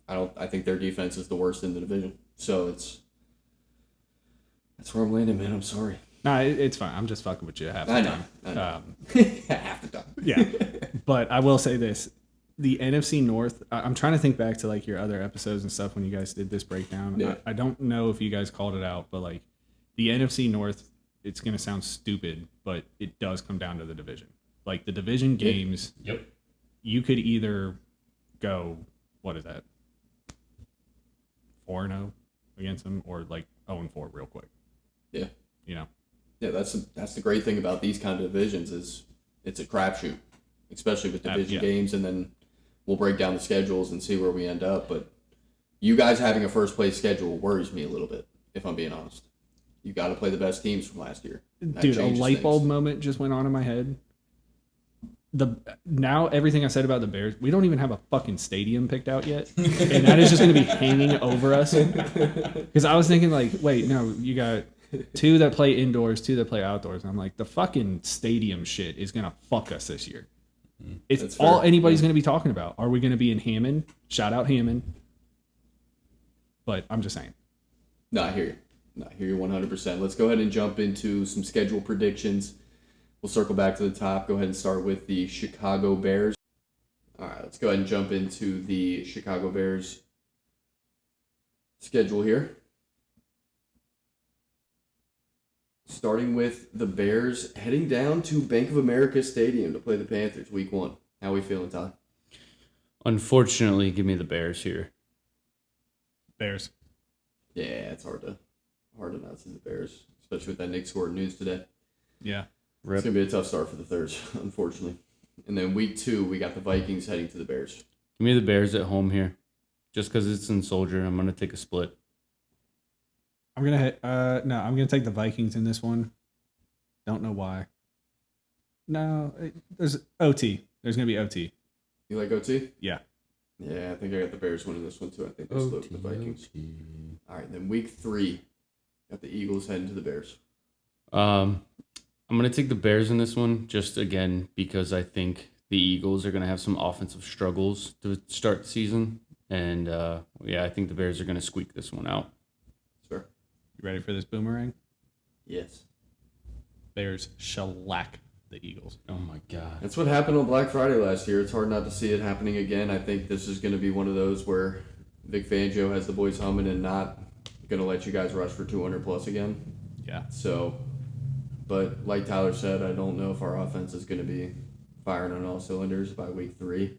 Speaker 1: I think their defense is the worst in the division. So that's where I'm landing, man. I'm sorry.
Speaker 4: No, it's fine. I'm just fucking with you half the
Speaker 1: I know.
Speaker 4: time.
Speaker 1: Half the time.
Speaker 4: Yeah, but I will say this: the NFC North. I'm trying to think back to like your other episodes and stuff when you guys did this breakdown.
Speaker 1: Yeah.
Speaker 4: I don't know if you guys called it out, but like the NFC North, it's gonna sound stupid, but it does come down to the division. Like the division games,
Speaker 5: Yep.
Speaker 4: you could either go, what is that, 4-0 against them, or like 0-4 real quick.
Speaker 1: Yeah.
Speaker 4: You know.
Speaker 1: Yeah, that's the great thing about these kind of divisions is it's a crapshoot, especially with division games, and then we'll break down the schedules and see where we end up. But you guys having a first place schedule worries me a little bit, if I'm being honest. You got to play the best teams from last year. That
Speaker 4: Dude, a
Speaker 1: changes
Speaker 4: light bulb
Speaker 1: things.
Speaker 4: moment just went on in my head. Now everything I said about the Bears, we don't even have a fucking stadium picked out yet, and that is just going to be hanging over us. Because I was thinking like, wait, no, you got 2 that play indoors, 2 that play outdoors. And I'm like, the fucking stadium shit is going to fuck us this year. It's
Speaker 1: That's
Speaker 4: all
Speaker 1: fair.
Speaker 4: anybody's going to be talking about. Are we going to be in Hammond? Shout out Hammond. But I'm just saying.
Speaker 1: No, I hear you. No, I hear you 100%. Let's go ahead and jump into some schedule predictions. We'll circle back to the top. Go ahead and start with the Chicago Bears. All right, let's go ahead and jump into the Chicago Bears schedule here. Starting with the Bears heading down to Bank of America Stadium to play the Panthers week 1. How we feeling, Todd?
Speaker 2: Unfortunately, give me the Bears here.
Speaker 4: Bears.
Speaker 1: Yeah, it's hard to not see the Bears, especially with that Nick scored news today.
Speaker 4: Yeah.
Speaker 1: It's going to be a tough start for the Thurs, unfortunately. And then week 2, we got the Vikings heading to the Bears.
Speaker 2: Give me the Bears at home here. Just because it's in Soldier, I'm going to take a split.
Speaker 4: I'm gonna take the Vikings in this one. Don't know why. No, there's OT. There's gonna be OT.
Speaker 1: You like OT?
Speaker 4: Yeah.
Speaker 1: Yeah, I think I got the Bears winning this one too. I think they split with the Vikings. All right, then week 3, got the Eagles heading to the Bears.
Speaker 2: I'm going to take the Bears in this one, just again, because I think the Eagles are going to have some offensive struggles to start the season. And I think the Bears are going to squeak this one out.
Speaker 1: Sure.
Speaker 4: You ready for this boomerang?
Speaker 1: Yes.
Speaker 4: Bears shellac the Eagles.
Speaker 2: Oh my God.
Speaker 1: That's what happened on Black Friday last year. It's hard not to see it happening again. I think this is going to be one of those where Vic Fangio has the boys humming and not going to let you guys rush for 200 plus again.
Speaker 4: Yeah.
Speaker 1: So, but like Tyler said, I don't know if our offense is going to be firing on all cylinders by week 3.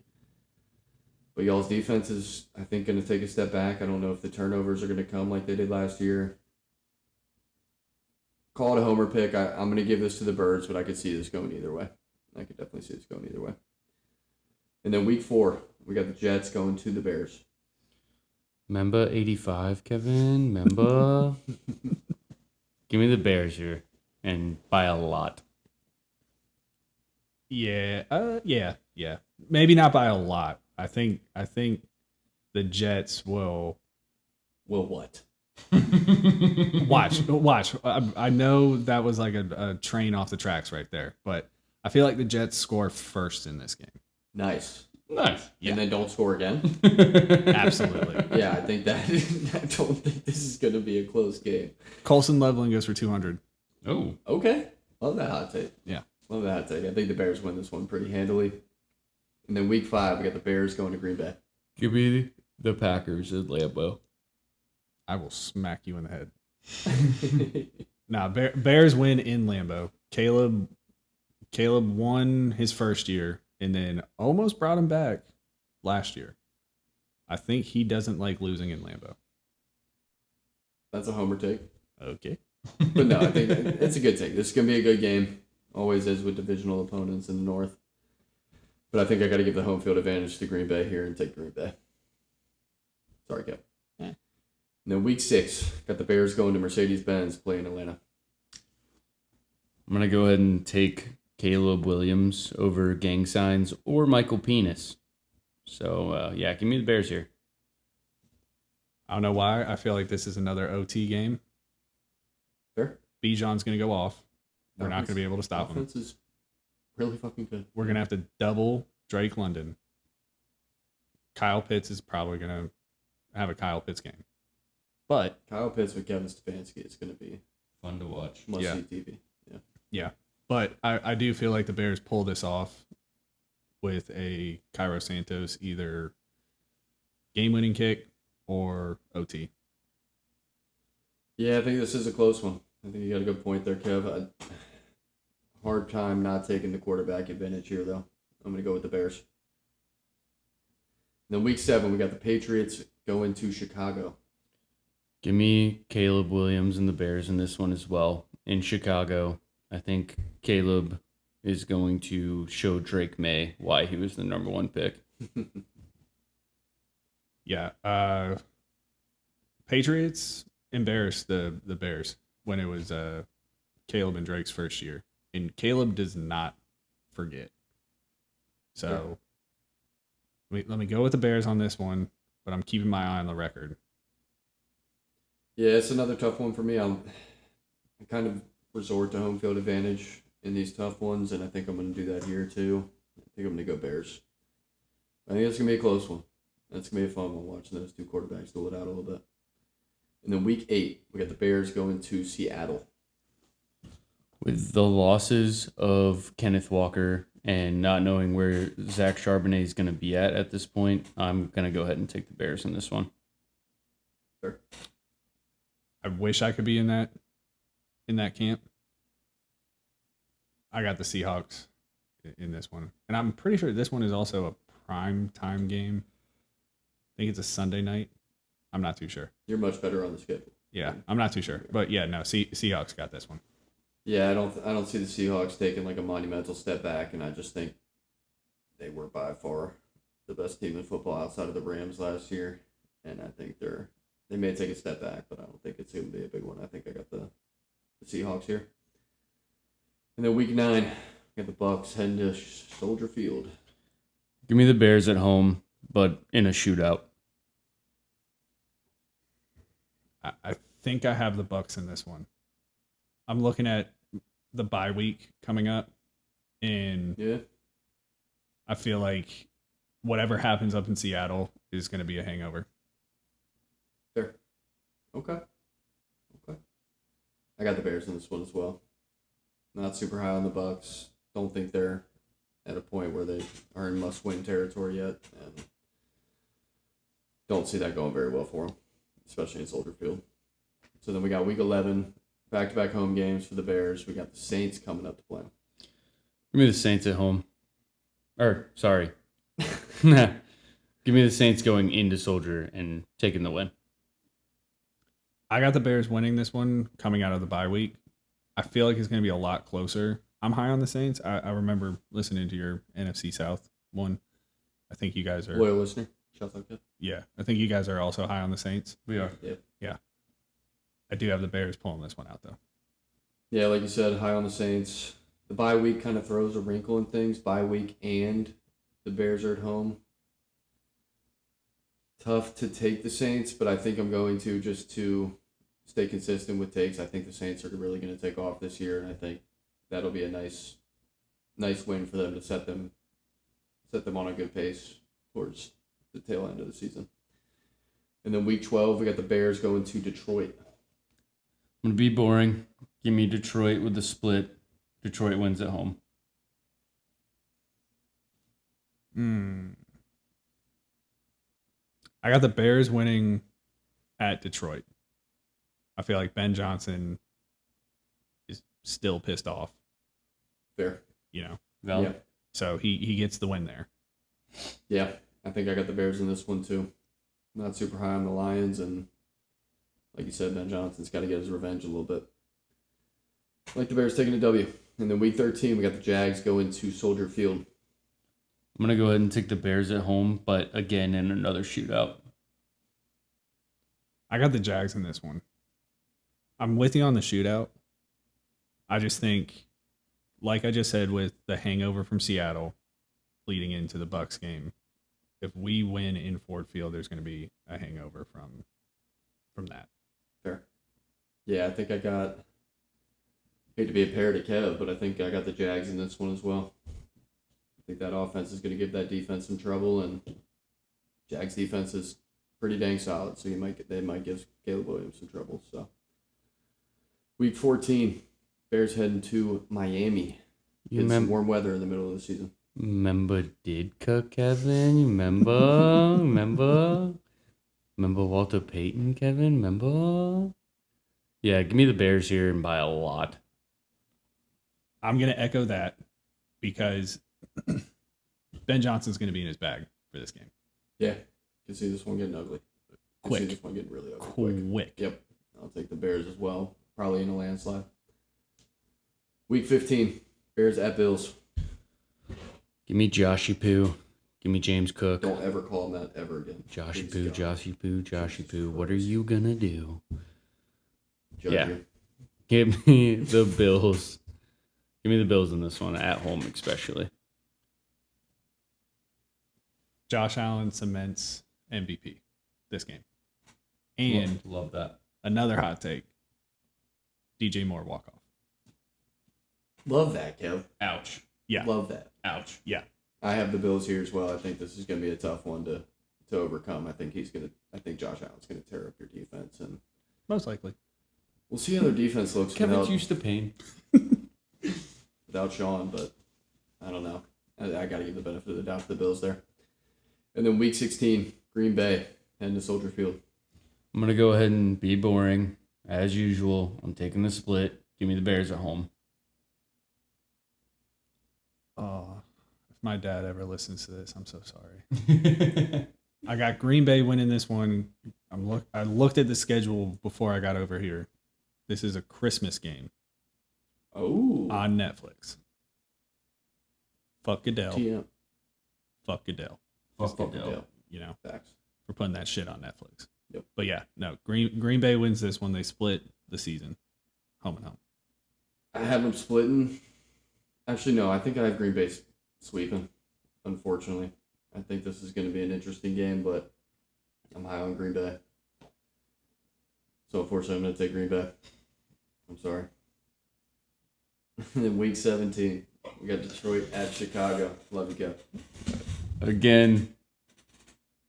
Speaker 1: But y'all's defense is, I think, going to take a step back. I don't know if the turnovers are going to come like they did last year. Call it a homer pick. I'm going to give this to the Birds, but I could see this going either way. I could definitely see this going either way. And then week 4, we got the Jets going to the Bears.
Speaker 2: Member 85, Kevin. Member. Give me the Bears here, and by a lot.
Speaker 4: Yeah. Yeah. Maybe not by a lot. I think the Jets will.
Speaker 1: Well, what?
Speaker 4: Watch. I know that was like a train off the tracks right there, but I feel like the Jets score first in this game.
Speaker 1: Nice.
Speaker 2: Nice.
Speaker 4: Yeah.
Speaker 1: And then don't score again?
Speaker 4: Absolutely.
Speaker 1: Yeah, I think that. I don't think this is going to be a close game.
Speaker 4: Colson Leveling goes for 200.
Speaker 2: Oh.
Speaker 1: Okay. Love that hot take.
Speaker 4: Yeah.
Speaker 1: Love that hot take. I think the Bears win this one pretty handily. And then week 5, we got the Bears going to Green Bay.
Speaker 2: Give me the Packers at Lambeau.
Speaker 4: I will smack you in the head. Nah, Bears win in Lambeau. Caleb won his first year and then almost brought him back last year. I think he doesn't like losing in Lambeau.
Speaker 1: That's a homer take.
Speaker 4: Okay.
Speaker 1: But no, I think it's a good take. This is going to be a good game. Always is with divisional opponents in the North. But I think I got to give the home field advantage to Green Bay here and take Green Bay. Sorry, Kev.
Speaker 4: Yeah.
Speaker 1: And then week 6, got the Bears going to Mercedes-Benz playing Atlanta.
Speaker 2: I'm going to go ahead and take Caleb Williams over Gang Signs or Michael Penis. So, give me the Bears here.
Speaker 4: I don't know why. I feel like this is another OT game.
Speaker 1: Fair.
Speaker 4: Bijan's going to go off. We're not going to be able to stop him.
Speaker 1: Offense is really fucking good.
Speaker 4: We're going to have to double Drake London. Kyle Pitts is probably going to have a Kyle Pitts game. But
Speaker 1: Kyle Pitts with Kevin Stefanski is going to be
Speaker 5: Fun to watch.
Speaker 1: must-see TV.
Speaker 4: yeah, but I do feel like the Bears pull this off with a Cairo Santos either game-winning kick or OT.
Speaker 1: Yeah, I think this is a close one. I think you got a good point there, Kev. Hard time not taking the quarterback advantage here, though. I'm going to go with the Bears. Then week 7, we got the Patriots going to Chicago.
Speaker 2: Give me Caleb Williams and the Bears in this one as well. In Chicago, I think Caleb is going to show Drake May why he was the number 1 pick.
Speaker 4: Yeah, Patriots embarrassed the Bears when it was Caleb and Drake's first year, and Caleb does not forget. So let me go with the Bears on this one, but I'm keeping my eye on the record.
Speaker 1: Yeah, it's another tough one for me. I kind of resort to home field advantage in these tough ones, and I think I'm going to do that here too. I think I'm going to go Bears. I think it's going to be a close one. That's going to be a fun one watching those two quarterbacks duel it out a little bit. And then week 8, we got the Bears going to Seattle.
Speaker 2: With the losses of Kenneth Walker and not knowing where Zach Charbonnet is going to be at this point, I'm going to go ahead and take the Bears in this one.
Speaker 1: Sure.
Speaker 4: I wish I could be in that camp. I got the Seahawks in this one, and I'm pretty sure this one is also a prime time game. I think it's a Sunday night. I'm not too sure.
Speaker 1: You're much better on the schedule.
Speaker 4: Yeah, I'm not too sure, but yeah, no, Seahawks got this one.
Speaker 1: Yeah, I don't see the Seahawks taking like a monumental step back, and I just think they were by far the best team in football outside of the Rams last year, and I think they may take a step back, but I don't think it's going to be a big one. I think I got the Seahawks here. And then week 9, I got the Bucks heading to Soldier Field.
Speaker 2: Give me the Bears at home, but in a shootout.
Speaker 3: I think I have the Bucks in this one. I'm looking at the bye week coming up, and
Speaker 1: Yeah.
Speaker 3: I feel like whatever happens up in Seattle is going to be a hangover.
Speaker 1: Fair. Okay. I got the Bears in this one as well. Not super high on the Bucks. Don't think they're at a point where they are in must-win territory yet, and don't see that going very well for them, especially in Soldier Field. So then we got Week 11, back-to-back home games for the Bears. We got the Saints coming up to play 'em.
Speaker 2: Give me the Saints at home. Sorry. Give me the Saints going into Soldier and taking the win.
Speaker 3: I got the Bears winning this one coming out of the bye week. I feel like it's going to be a lot closer. I'm high on the Saints. I remember listening to your NFC South one. I think you guys are.
Speaker 1: Loyal listener. Shout out, kid.
Speaker 3: Yeah, I think you guys are also high on the Saints.
Speaker 2: We are.
Speaker 1: Yeah.
Speaker 3: I do have the Bears pulling this one out, though.
Speaker 1: Yeah, like you said, high on the Saints. The bye week kind of throws a wrinkle in things. Bye week and the Bears are at home. Tough to take the Saints, but I think I'm going to just to stay consistent with takes. I think the Saints are really going to take off this year, and I think that'll be a nice win for them to set them on a good pace towards the tail end of the season. And then week 12, we got the Bears going to Detroit.
Speaker 2: I'm going to be boring. Give me Detroit with the split. Detroit wins at home.
Speaker 3: I got the Bears winning at Detroit. I feel like Ben Johnson is still pissed off,
Speaker 1: Fair.
Speaker 2: Valid.
Speaker 1: Yeah.
Speaker 3: So he gets the win there.
Speaker 1: Yeah, I think I got the Bears in this one too. Not super high on the Lions, and like you said, Ben Johnson's got to get his revenge a little bit. I like the Bears taking a W. And then week 13, we got the Jags going to Soldier Field.
Speaker 2: I'm going to go ahead and take the Bears at home, but again in another shootout.
Speaker 3: I got the Jags in this one. I'm with you on the shootout. I just think, like I just said with the hangover from Seattle leading into the Bucks game, if we win in Ford Field, there's going to be a hangover from that.
Speaker 1: Fair. Yeah, I think I got, hate to be a pair to Kev, but I think I got the Jags in this one as well. I think that offense is going to give that defense some trouble, and Jags defense is pretty dang solid, so they might give Caleb Williams some trouble. So week 14, Bears heading to Miami. Getting some warm weather in the middle of the season.
Speaker 2: Remember Ditka, Kevin? You remember? Remember Walter Payton, Kevin? Remember? Yeah, give me the Bears here and by a lot.
Speaker 3: I'm going to echo that because Ben Johnson's going to be in his bag for this game.
Speaker 1: Yeah, can see this one getting ugly. Can see
Speaker 3: Quick.
Speaker 1: this one getting really ugly.
Speaker 3: Quick.
Speaker 1: Yep, I'll take the Bears as well. Probably in a landslide. Week 15, Bears at Bills.
Speaker 2: Give me Joshy Poo. Give me James Cook.
Speaker 1: Don't ever call him that ever again.
Speaker 2: Joshy
Speaker 1: Please,
Speaker 2: Poo,
Speaker 1: God.
Speaker 2: Joshy Poo. What are you gonna do?
Speaker 1: Judge
Speaker 2: Yeah.
Speaker 1: you.
Speaker 2: Give me the Bills. Give me the Bills in this one, at home especially.
Speaker 3: Josh Allen cements MVP this game. And
Speaker 2: Love that.
Speaker 3: another hot take, DJ Moore walk-off.
Speaker 1: Love that, Kev.
Speaker 2: Ouch.
Speaker 3: Yeah.
Speaker 1: Love that.
Speaker 2: Ouch.
Speaker 3: Yeah.
Speaker 1: I have the Bills here as well. I think this is going to be a tough one to overcome. I think Josh Allen's going to tear up your defense, and
Speaker 3: Most likely.
Speaker 1: we'll see how their defense looks
Speaker 2: Kevin's used to pain.
Speaker 1: without Sean, but I don't know. I got to give the benefit of the doubt to the Bills there. And then week 16, Green Bay heading to Soldier Field.
Speaker 2: I'm going to go ahead and be boring. As usual, I'm taking the split. Give me the Bears at home.
Speaker 3: Oh, if my dad ever listens to this, I'm so sorry. I got Green Bay winning this one. I looked at the schedule before I got over here. This is a Christmas game.
Speaker 1: Oh.
Speaker 4: on Netflix. Fuck Goodell.
Speaker 1: TM.
Speaker 4: Fuck Goodell.
Speaker 5: Fuck
Speaker 1: Fuck
Speaker 5: Goodell.
Speaker 1: Goodell.
Speaker 4: You know,
Speaker 1: Facts.
Speaker 4: for putting that shit on Netflix.
Speaker 1: Yep.
Speaker 4: But yeah, no. Green Bay wins this one. They split the season, home and home.
Speaker 1: I have them splitting. Actually, no. I think I have Green Bay sweeping, unfortunately. I think this is going to be an interesting game, but I'm high on Green Bay. So, unfortunately, I'm going to take Green Bay. I'm sorry. And then week 17, we got Detroit at Chicago. Love you, Kev.
Speaker 2: Again,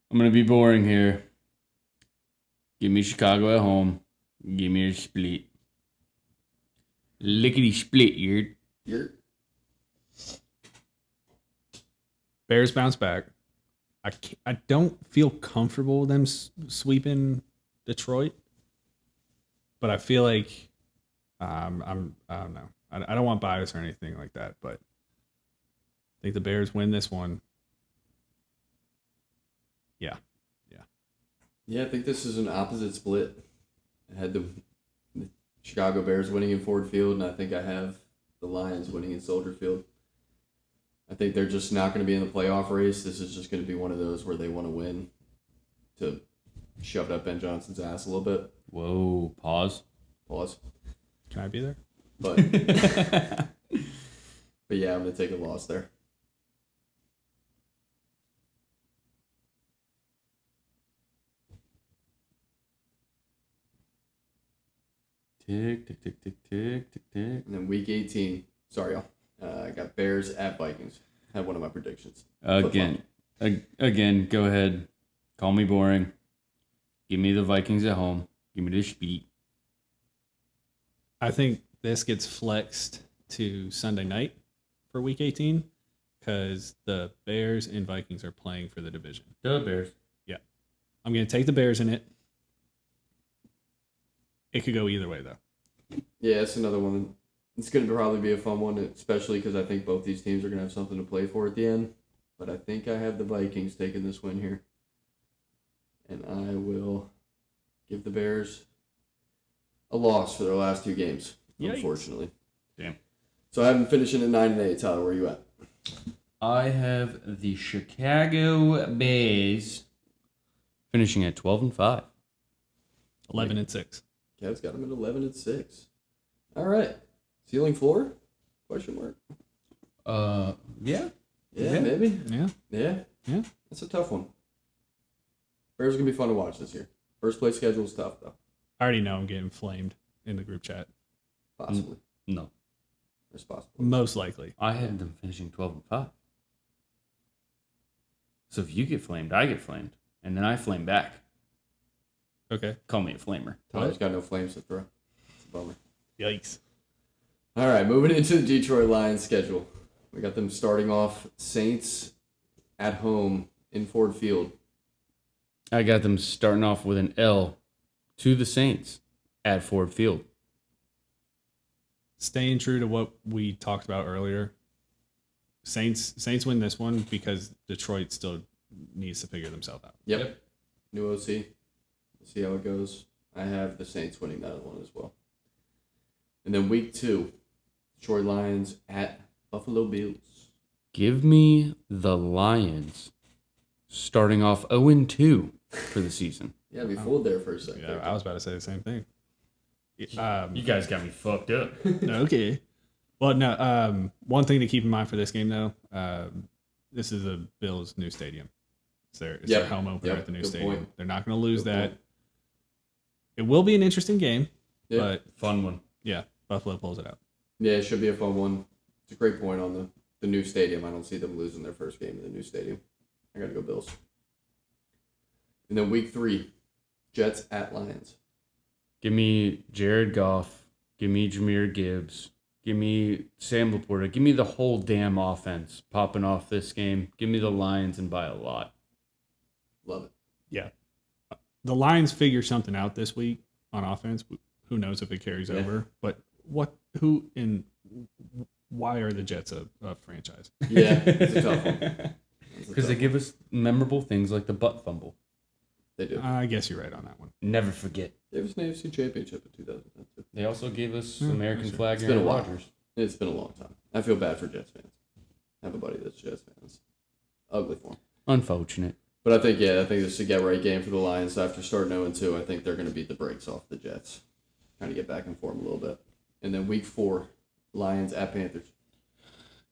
Speaker 2: I'm going to be boring here. Give me Chicago at home. Give me a split. Lickety split,
Speaker 1: You're
Speaker 4: Bears bounce back. I don't feel comfortable with them sweeping Detroit, but I feel like I don't know. I don't want bias or anything like that, but I think the Bears win this one.
Speaker 1: Yeah, I think this is an opposite split. I had the Chicago Bears winning in Ford Field, and I think I have the Lions winning in Soldier Field. I think they're just not going to be in the playoff race. This is just going to be one of those where they want to win to shove it up Ben Johnson's ass a little bit.
Speaker 2: Whoa, pause.
Speaker 1: Pause.
Speaker 4: Can I be there?
Speaker 1: But, but yeah, I'm going to take a loss there.
Speaker 2: Tick, tick, tick, tick, tick, tick, tick.
Speaker 1: And then week 18, sorry, y'all. I got Bears at Vikings. Had one of my predictions.
Speaker 2: Again, go ahead. Call me boring. Give me the Vikings at home. Give me the Speed.
Speaker 4: I think this gets flexed to Sunday night for week 18 because the Bears and Vikings are playing for the division.
Speaker 2: The Bears.
Speaker 4: I'm going to take the Bears in it. It could go either way, though.
Speaker 1: Yeah, it's another one. It's going to probably be a fun one, especially because I think both these teams are going to have something to play for at the end. But I think I have the Vikings taking this win here. And I will give the Bears a loss for their last two games,
Speaker 4: Yikes.
Speaker 1: unfortunately.
Speaker 2: Damn.
Speaker 1: So I have them finishing at 9-8. Tyler, where are you at?
Speaker 2: I have the Chicago Bears finishing at 12-5.
Speaker 4: 11-6.
Speaker 1: Kev's got them at 11-6. All right. Ceiling floor? Question mark.
Speaker 2: Yeah.
Speaker 1: Yeah, maybe.
Speaker 4: Yeah.
Speaker 1: Yeah.
Speaker 4: Yeah.
Speaker 1: That's a tough one. Bears are going to be fun to watch this year. First place schedule is tough, though.
Speaker 4: I already know I'm getting flamed in the group chat.
Speaker 1: Possibly.
Speaker 2: No.
Speaker 1: It's possible.
Speaker 4: Most likely.
Speaker 2: I had them finishing 12-5. So if you get flamed, I get flamed. And then I flame back.
Speaker 4: Okay.
Speaker 2: Call me a flamer.
Speaker 1: Tyler's got no flames to throw. It's a bummer.
Speaker 4: Yikes.
Speaker 1: All right, moving into the Detroit Lions schedule. We got them starting off Saints at home in Ford Field.
Speaker 2: I got them starting off with an L to the Saints at Ford Field.
Speaker 4: Staying true to what we talked about earlier. Saints win this one because Detroit still needs to figure themselves out.
Speaker 1: Yep. New OC. We'll see how it goes. I have the Saints winning that one as well. And then week 2, Detroit Lions at Buffalo Bills.
Speaker 2: Give me the Lions starting off 0-2 for the season.
Speaker 1: Yeah, we fooled there for a second.
Speaker 4: Yeah, I was about to say the same thing.
Speaker 2: You guys got me fucked up.
Speaker 4: Okay. Well, no. One thing to keep in mind for this game, though, this is the Bills' new stadium. It's their home opener at the new
Speaker 1: Good
Speaker 4: stadium.
Speaker 1: point.
Speaker 4: They're not going to lose
Speaker 1: Good
Speaker 4: that.
Speaker 1: point.
Speaker 4: It will be an interesting game,
Speaker 1: Yeah.
Speaker 4: but
Speaker 2: Fun one.
Speaker 4: yeah, Buffalo pulls it out.
Speaker 1: Yeah, it should be a fun one. It's a great point on the new stadium. I don't see them losing their first game in the new stadium. I got to go Bills. And then week 3, Jets at Lions.
Speaker 2: Give me Jared Goff. Give me Jahmyr Gibbs. Give me Sam Laporta. Give me the whole damn offense popping off this game. Give me the Lions and by a lot.
Speaker 1: Love it.
Speaker 4: Yeah. The Lions figure something out this week on offense. Who knows if it carries over? But why are the Jets a franchise?
Speaker 1: Yeah, it's a tough one.
Speaker 2: Because they give us memorable things like the butt fumble.
Speaker 1: They do.
Speaker 4: I guess you're right on that one.
Speaker 2: Never forget.
Speaker 1: Gave us an AFC Championship in 2010.
Speaker 2: They also gave us
Speaker 4: Yeah,
Speaker 2: American
Speaker 4: that's
Speaker 2: flag
Speaker 1: It's been a
Speaker 2: Aaron
Speaker 1: while.
Speaker 2: Rodgers.
Speaker 1: It's been a long time. I feel bad for Jets fans. I have a buddy that's Jets fans. Ugly for him.
Speaker 2: Unfortunate.
Speaker 1: But I think this is a get-right game for the Lions. After starting 0-2, I think they're going to beat the brakes off the Jets. Kind of get back in form a little bit. And then week 4, Lions at Panthers.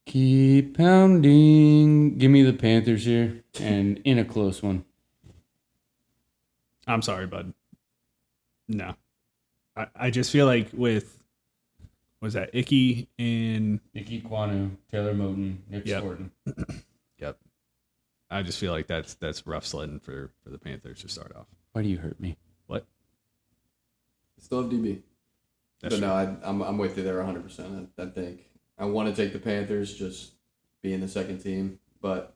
Speaker 2: Keep pounding. Give me the Panthers here, and in a close one.
Speaker 4: I'm sorry, bud. No. I just feel like with, was that Icky and...
Speaker 2: Nicky Kwanu, Taylor Moton, Nick
Speaker 4: Yep.
Speaker 2: Swarton.
Speaker 4: Yep. I just feel like that's rough sledding for the Panthers to start off.
Speaker 2: Why do you hurt me?
Speaker 4: What?
Speaker 1: Still have DB.
Speaker 4: That's
Speaker 1: But
Speaker 4: true.
Speaker 1: no, I'm with you there 100%. I think I want to take the Panthers just being the second team, but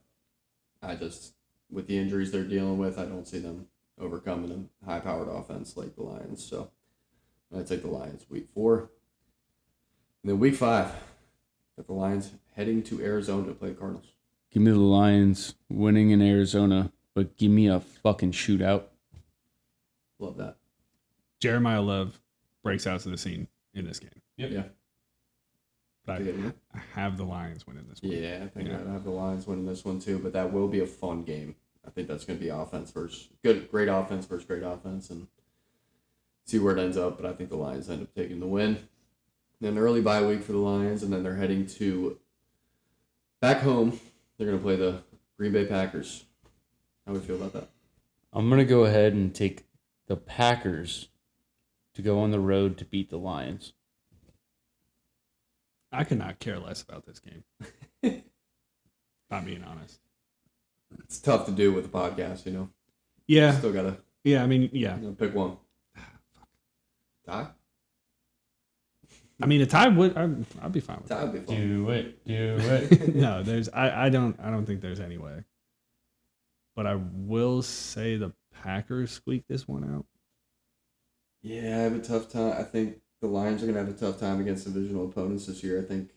Speaker 1: I just, with the injuries they're dealing with, I don't see them overcoming a high-powered offense like the Lions. So I take the Lions week 4. And then week 5, got the Lions heading to Arizona to play the Cardinals.
Speaker 2: Give me the Lions winning in Arizona, but give me a fucking shootout.
Speaker 1: Love that.
Speaker 4: Jeremiah Love breaks out to the scene in this game.
Speaker 1: Yeah.
Speaker 4: But
Speaker 1: Yeah.
Speaker 4: I have the Lions winning this one.
Speaker 1: Yeah, I think
Speaker 4: Yeah.
Speaker 1: I'd have the Lions winning this one too, but that will be a fun game. I think that's going to be great offense versus great offense, and see where it ends up. But I think the Lions end up taking the win. Then early bye week for the Lions, and then they're heading to back home. They're going to play the Green Bay Packers. How do we feel about that?
Speaker 2: I'm going to go ahead and take the Packers to go on the road to beat the Lions.
Speaker 4: I could not care less about this game. If I'm being honest.
Speaker 1: It's tough to do with a podcast, you know.
Speaker 4: Yeah.
Speaker 1: Still got to
Speaker 4: Yeah, I mean, yeah.
Speaker 1: pick one. Tie?
Speaker 4: I mean, a tie would... I'd be fine with
Speaker 1: Tie
Speaker 4: that.
Speaker 1: would be fun.
Speaker 2: Do it.
Speaker 4: No, I don't think there's any way. But I will say the Packers squeak this one out.
Speaker 1: Yeah, I have a tough time. I think the Lions are going to have a tough time against divisional opponents this year. I think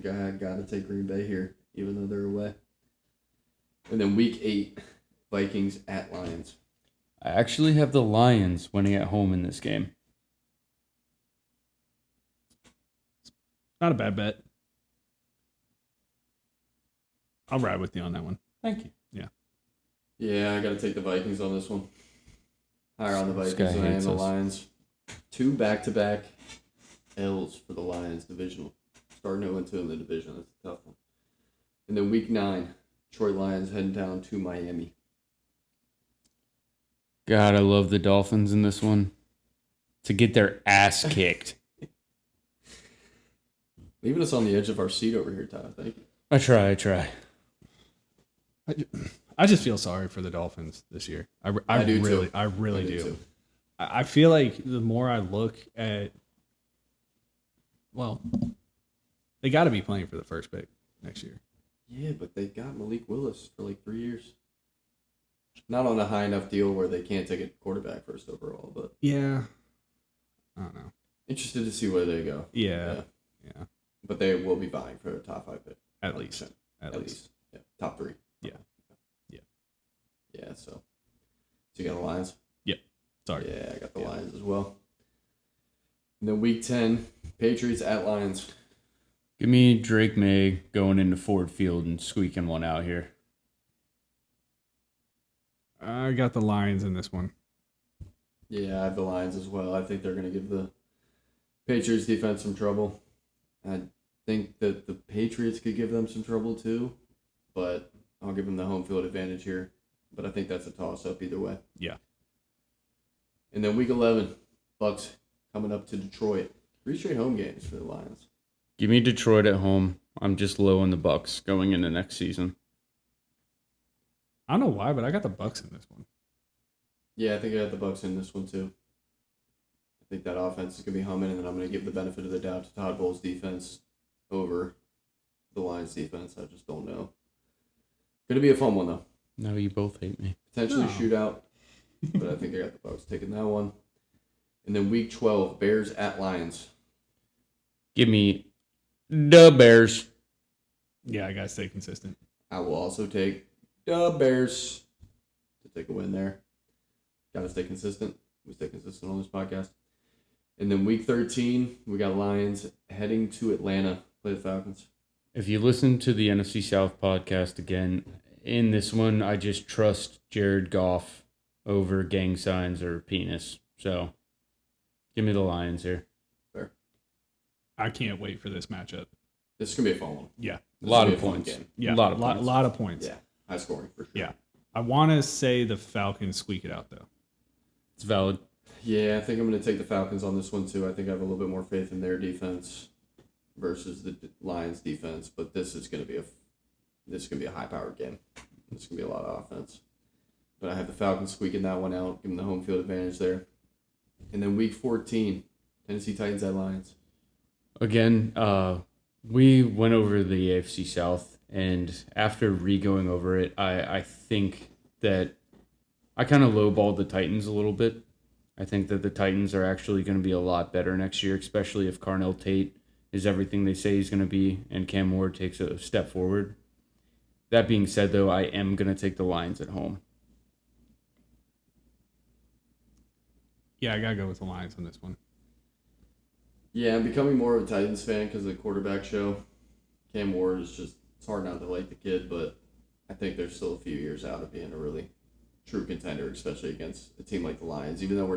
Speaker 1: I had got to take Green Bay here, even though they're away. And then week 8, Vikings at Lions.
Speaker 2: I actually have the Lions winning at home in this game.
Speaker 4: Not a bad bet. I'll ride with you on that one.
Speaker 2: Thank you.
Speaker 1: Yeah, I got to take the Vikings on this one. Higher on the
Speaker 2: This
Speaker 1: Vikings
Speaker 2: guy
Speaker 1: than I am
Speaker 2: hates
Speaker 1: the
Speaker 2: us.
Speaker 1: Lions. 2 back-to-back L's for the Lions divisional. Starting 0-2 in the division. That's a tough one. And then week 9, Detroit Lions heading down to Miami.
Speaker 2: God, I love the Dolphins in this one. To get their ass kicked.
Speaker 1: Leaving us on the edge of our seat over here, Tyler. Thank you.
Speaker 2: I try.
Speaker 4: I just feel sorry for the Dolphins this year. I
Speaker 1: do
Speaker 4: really,
Speaker 1: too.
Speaker 4: I really
Speaker 1: I do
Speaker 4: do.
Speaker 1: too.
Speaker 4: I feel like the more I look at, well, they got to be playing for the first pick next year.
Speaker 1: Yeah, but they got Malik Willis for like 3 years. Not on a high enough deal where they can't take a quarterback first overall, but
Speaker 4: Yeah, I don't know.
Speaker 1: interested to see where they go.
Speaker 4: Yeah.
Speaker 1: But they will be vying for a top 5 pick.
Speaker 4: At least.
Speaker 1: 100%.
Speaker 4: At least.
Speaker 1: Yeah. Top 3.
Speaker 4: Yeah. Yeah.
Speaker 1: Yeah, so you got the Lions?
Speaker 4: Sorry.
Speaker 1: Yeah, I got the Lions as well. And then week 10, Patriots at Lions.
Speaker 2: Give me Drake May going into Ford Field and squeaking one out here.
Speaker 4: I got the Lions in this one.
Speaker 1: Yeah, I have the Lions as well. I think they're going to give the Patriots defense some trouble. I think that the Patriots could give them some trouble too, but I'll give them the home field advantage here. But I think that's a toss-up either way.
Speaker 4: Yeah.
Speaker 1: And then week 11, Bucks coming up to Detroit. 3 straight home games for the Lions.
Speaker 2: Give me Detroit at home. I'm just low on the Bucks going into next season.
Speaker 4: I don't know why, but I got the Bucks in this one.
Speaker 1: Yeah, I think I got the Bucks in this one too. I think that offense is going to be humming, and then I'm going to give the benefit of the doubt to Todd Bowles' defense over the Lions' defense. I just don't know. Going to be a fun one, though.
Speaker 2: No, you both hate me.
Speaker 1: Potentially
Speaker 4: No.
Speaker 1: shootout, but I think I got the Bucks taking that one. And then week 12, Bears at Lions.
Speaker 2: Give me the Bears.
Speaker 4: Yeah, I got to stay consistent.
Speaker 1: I will also take the Bears to take a win there. Got to stay consistent. We stay consistent on this podcast. And then week 13, we got Lions heading to Atlanta, play the Falcons.
Speaker 2: If you listen to the NFC South podcast again, in this one, I just trust Jared Goff over gang signs or penis. So, give me the Lions here.
Speaker 1: Fair.
Speaker 3: I can't wait for this matchup.
Speaker 1: This is going to be a fun one.
Speaker 3: Yeah.
Speaker 1: This
Speaker 2: A lot
Speaker 1: is
Speaker 2: of
Speaker 1: gonna be a fun
Speaker 2: points.
Speaker 1: game.
Speaker 3: Yeah.
Speaker 2: Lot of points.
Speaker 3: lot of points.
Speaker 1: Yeah, high scoring for sure.
Speaker 3: Yeah. I want to say the Falcons squeak it out, though.
Speaker 2: It's valid.
Speaker 1: Yeah, I think I'm going to take the Falcons on this one too. I think I have a little bit more faith in their defense versus the Lions defense, but this is going to be a high-powered game. This is going to be a lot of offense. But I have the Falcons squeaking that one out, giving the home field advantage there. And then week 14, Tennessee Titans at Lions.
Speaker 2: Again, we went over the AFC South, and after re-going over it, I think that I kind of lowballed the Titans a little bit. I think that the Titans are actually going to be a lot better next year, especially if Carnell Tate is everything they say he's going to be and Cam Ward takes a step forward. That being said, though, I am going to take the Lions at home.
Speaker 3: Yeah, I got to go with the Lions on this one.
Speaker 1: Yeah, I'm becoming more of a Titans fan because of the quarterback show. Cam Ward is just, it's hard not to like the kid, but I think they're still a few years out of being a really true contender, especially against a team like the Lions. Even though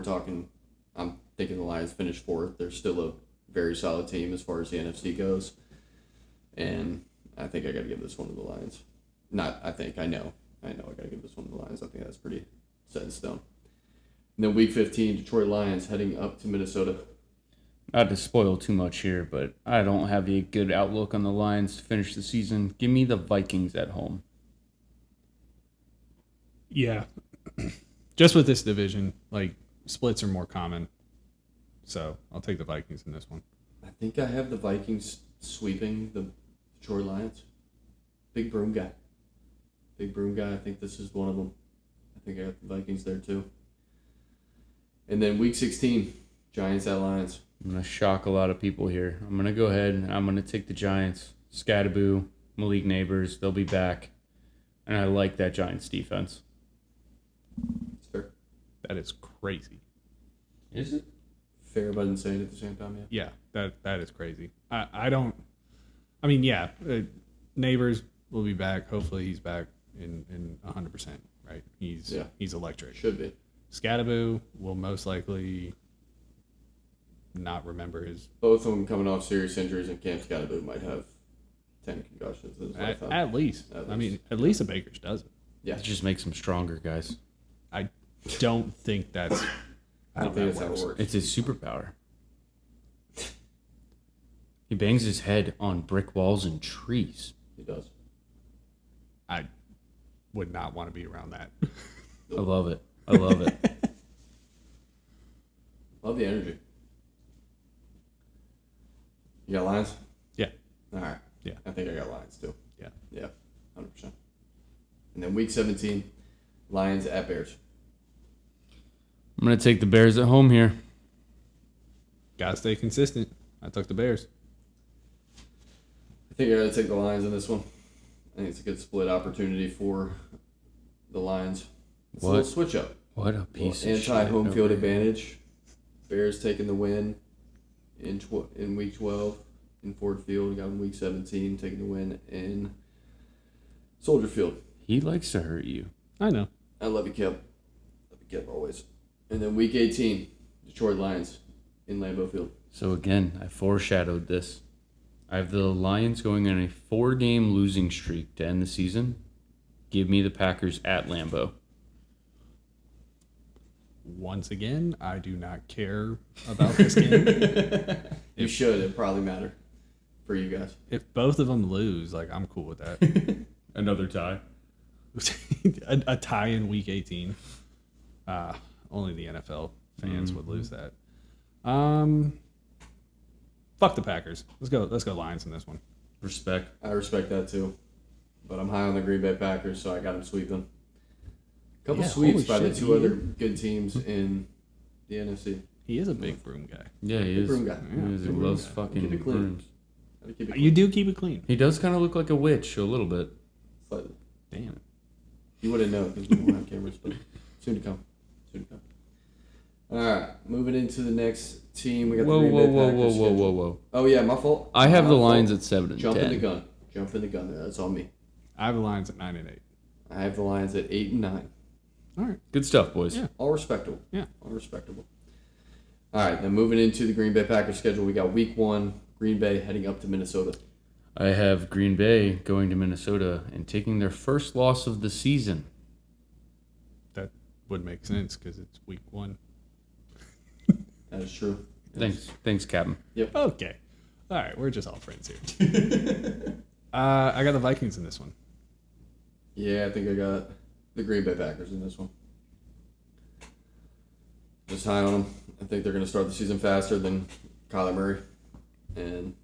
Speaker 1: I'm thinking the Lions finished fourth, they're still a very solid team as far as the NFC goes. And I think I got to give this one to the Lions. I know I got to give this one to the Lions. I think that's pretty set in stone. And then week 15, Detroit Lions heading up to Minnesota.
Speaker 2: Not to spoil too much here, but I don't have a good outlook on the Lions to finish the season. Give me the Vikings at home.
Speaker 3: Yeah. Just with this division, like, splits are more common. So I'll take the Vikings in this one.
Speaker 1: I think I have the Vikings sweeping the Detroit Lions. Big broom guy. I think this is one of them. I think I got the Vikings there too. And then week 16, Giants at Lions.
Speaker 2: I'm going to shock a lot of people here. I'm going to go ahead and I'm going to take the Giants. Scattaboo, Malik Neighbors, they'll be back. And I like that Giants defense.
Speaker 1: It's fair.
Speaker 3: That is crazy.
Speaker 2: Is it?
Speaker 1: Fair but insane at the same time, yeah.
Speaker 3: Yeah, that is crazy. Neighbors will be back. Hopefully he's back in 100%, right? He's electric.
Speaker 1: Should be.
Speaker 3: Scattaboo will most likely not remember his...
Speaker 1: Both of them coming off serious injuries, and Cam Scattaboo might have 10 concussions in his lifetime.
Speaker 3: At least. I mean, at least a Baker's does it.
Speaker 1: Yeah.
Speaker 2: It just makes them stronger, guys.
Speaker 3: I don't think that's...
Speaker 1: I don't think that's how it works.
Speaker 2: It's his superpower. He bangs his head on brick walls and trees.
Speaker 1: He does.
Speaker 3: I would not want to be around that.
Speaker 2: I love it. I love it.
Speaker 1: Love the energy. You got Lions?
Speaker 3: Yeah.
Speaker 1: All right.
Speaker 3: Yeah.
Speaker 1: I think I got Lions too.
Speaker 3: Yeah.
Speaker 1: Yeah, 100%. And then week 17, Lions at Bears.
Speaker 2: I'm going to take the Bears at home here.
Speaker 3: Gotta stay consistent. I took the Bears.
Speaker 1: I think I got to take the Lions in this one. I think it's a good split opportunity for the Lions. It's a little switch up.
Speaker 2: What a piece of shit.
Speaker 1: Anti-home field advantage. Bears taking the win in week 12 in Ford Field. Got in week 17 taking the win in Soldier Field.
Speaker 2: He likes to hurt you.
Speaker 3: I know.
Speaker 1: I love you, Kev. Love you, Kev, always. And then week 18, Detroit Lions in Lambeau Field.
Speaker 2: So again, I foreshadowed this. I have the Lions going on a 4-game losing streak to end the season. Give me the Packers at Lambeau.
Speaker 3: Once again, I do not care about this game.
Speaker 1: You should. It probably matter for you guys.
Speaker 3: If both of them lose, like, I'm cool with that.
Speaker 2: Another tie.
Speaker 3: a tie in week 18. Only the NFL fans would lose that. Fuck the Packers. Let's go Lions in this one.
Speaker 2: Respect.
Speaker 1: I respect that too. But I'm high on the Green Bay Packers, so I got them sweeping. Couple sweeps by the two other good teams in the NFC.
Speaker 3: He is a big broom guy.
Speaker 2: Yeah, he
Speaker 1: Big
Speaker 2: is.
Speaker 1: broom guy.
Speaker 2: He is. He loves fucking
Speaker 1: Keep it clean.
Speaker 2: brooms.
Speaker 1: Gotta keep it
Speaker 3: You do keep it clean.
Speaker 2: He does kind of look like a witch a little bit.
Speaker 1: slightly.
Speaker 3: Damn.
Speaker 1: You wouldn't know because we don't have cameras, but soon to come. All right, moving into the next team. We got
Speaker 2: Whoa,
Speaker 1: the Green
Speaker 2: whoa,
Speaker 1: Bay
Speaker 2: whoa,
Speaker 1: Packers
Speaker 2: whoa, whoa,
Speaker 1: schedule.
Speaker 2: whoa, whoa.
Speaker 1: Oh yeah, my fault.
Speaker 2: I have
Speaker 1: My
Speaker 2: the
Speaker 1: fault.
Speaker 2: Lions at 7 and
Speaker 1: Jump
Speaker 2: 10.
Speaker 1: in the gun. Jump in the gun there. That's on me.
Speaker 3: I have the Lions at 9 and 8.
Speaker 1: I have the Lions at 8 and 9.
Speaker 3: All right.
Speaker 2: Good stuff, boys.
Speaker 3: Yeah.
Speaker 1: All respectable.
Speaker 3: Yeah.
Speaker 1: All respectable. All right, then moving into the Green Bay Packers schedule, we got Week 1, Green Bay heading up to Minnesota.
Speaker 2: I have Green Bay going to Minnesota and taking their first loss of the season.
Speaker 3: That would make sense because it's week 1.
Speaker 1: That is true.
Speaker 2: Thanks, Captain.
Speaker 3: Okay. All right. We're just all friends here. I got the Vikings in this one.
Speaker 1: Yeah, I think I got the Green Bay Packers in this one. Just high on them. I think they're going to start the season faster than Kyler Murray, and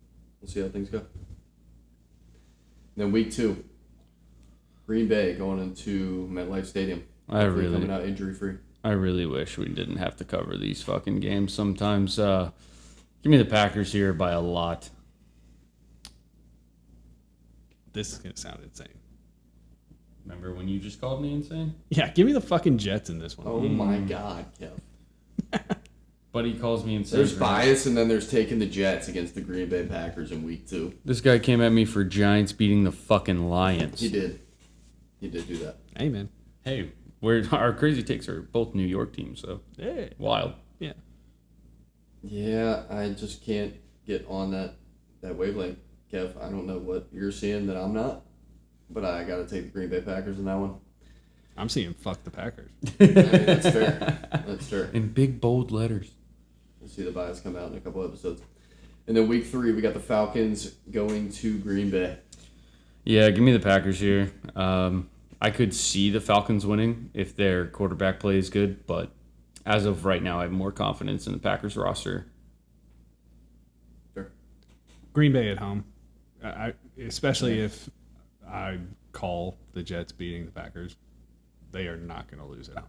Speaker 1: we'll see how things go. Then Week 2, Green Bay going into MetLife Stadium. Hopefully coming out injury free.
Speaker 2: I really wish we didn't have to cover these fucking games sometimes. Give me the Packers here by a lot.
Speaker 3: This is gonna sound insane.
Speaker 2: Remember when you just called me insane?
Speaker 3: Yeah, give me the fucking Jets in this one.
Speaker 1: Oh my God, Kev.
Speaker 2: Buddy calls me insane.
Speaker 1: There's bias, and then there's taking the Jets against the Green Bay Packers in Week 2.
Speaker 2: This guy came at me for Giants beating the fucking Lions.
Speaker 1: He did. He did do that.
Speaker 3: Hey, man.
Speaker 2: Hey, our crazy takes are both New York teams, so
Speaker 3: Hey.
Speaker 2: wild.
Speaker 3: Yeah.
Speaker 1: Yeah, I just can't get on that wavelength, Kev. I don't know what you're seeing that I'm not, but I got to take the Green Bay Packers in that one.
Speaker 3: I'm seeing fuck the Packers.
Speaker 1: I mean, that's fair. That's fair.
Speaker 2: In big, bold letters.
Speaker 1: We'll see the bias come out in a couple episodes. And then Week 3, we got the Falcons going to Green Bay.
Speaker 2: Yeah, give me the Packers here. I could see the Falcons winning if their quarterback play is good, but as of right now, I have more confidence in the Packers roster.
Speaker 1: Sure.
Speaker 3: Green Bay at home. Especially if I call the Jets beating the Packers. They are not going to lose at home.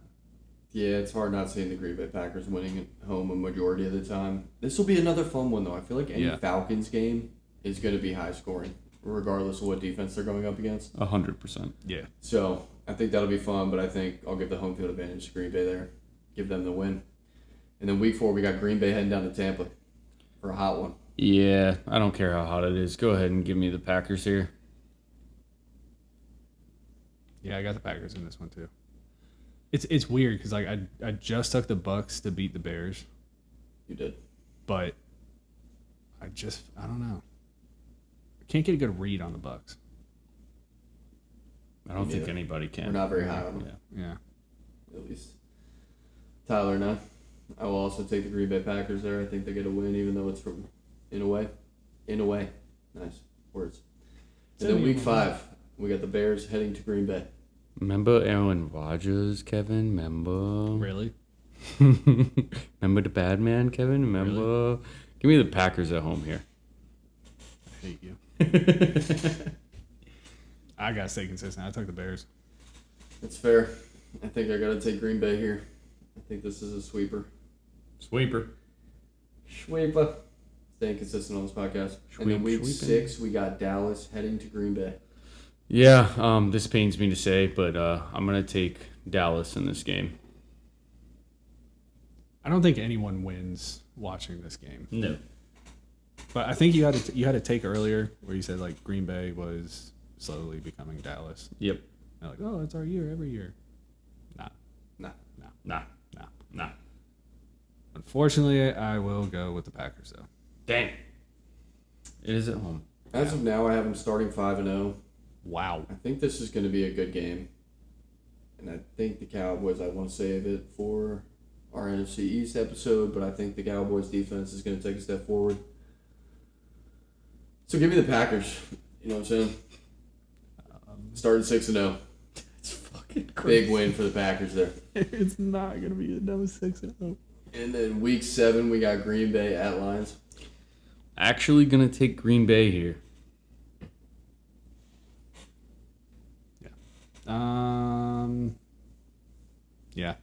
Speaker 1: Yeah, it's hard not seeing the Green Bay Packers winning at home a majority of the time. This will be another fun one, though. I feel like any Falcons game is going to be high scoring, regardless of what defense they're going up against.
Speaker 2: 100%.
Speaker 3: Yeah.
Speaker 1: So I think that'll be fun, but I think I'll give the home field advantage to Green Bay there. Give them the win. And then Week 4, we got Green Bay heading down to Tampa for a hot one.
Speaker 2: Yeah, I don't care how hot it is. Go ahead and give me the Packers here.
Speaker 3: Yeah, I got the Packers in this one too. It's weird because like I just took the Bucks to beat the Bears,
Speaker 1: You did.
Speaker 3: but I don't know. I can't get a good read on the Bucks.
Speaker 2: I don't think
Speaker 1: neither.
Speaker 2: anybody can.
Speaker 1: We're not very high on them,
Speaker 3: Yeah.
Speaker 1: at least. Tyler and I will also take the Green Bay Packers there. I think they get a win, even though it's from in a way. Nice words. And then Week 5, we got the Bears heading to Green Bay.
Speaker 2: Remember Aaron Rodgers, Kevin? Remember?
Speaker 3: Really?
Speaker 2: Remember the bad man, Kevin? Remember? Give me the Packers at home here.
Speaker 3: I hate you. I gotta stay consistent. I took the Bears.
Speaker 1: That's fair. I think I got to take Green Bay here. I think this is a sweeper.
Speaker 2: Sweeper.
Speaker 1: Sweeper. Staying consistent on this podcast. And then Week
Speaker 2: Sweeping.
Speaker 1: 6, we got Dallas heading to Green Bay.
Speaker 2: Yeah, this pains me to say, but I'm going to take Dallas in this game.
Speaker 3: I don't think anyone wins watching this game.
Speaker 2: No.
Speaker 3: But I think you had a take earlier where you said like Green Bay was slowly becoming Dallas.
Speaker 2: Yep.
Speaker 3: They're like, oh, it's our year every year. Nah.
Speaker 2: Nah.
Speaker 3: Unfortunately, I will go with the Packers though.
Speaker 2: Dang. It is at home.
Speaker 1: As of now, I have them starting 5-0.
Speaker 3: Wow.
Speaker 1: I think this is going to be a good game. And I think the Cowboys, I want to save it for our NFC East episode, but I think the Cowboys defense is going to take a step forward. So give me the Packers. You know what I'm saying? Starting 6-0.
Speaker 2: It's fucking
Speaker 1: Big win for the Packers there.
Speaker 3: It's not gonna be another 6-0.
Speaker 1: And then Week 7, we got Green Bay at Lions.
Speaker 2: Actually going to take Green Bay here.
Speaker 3: Yeah.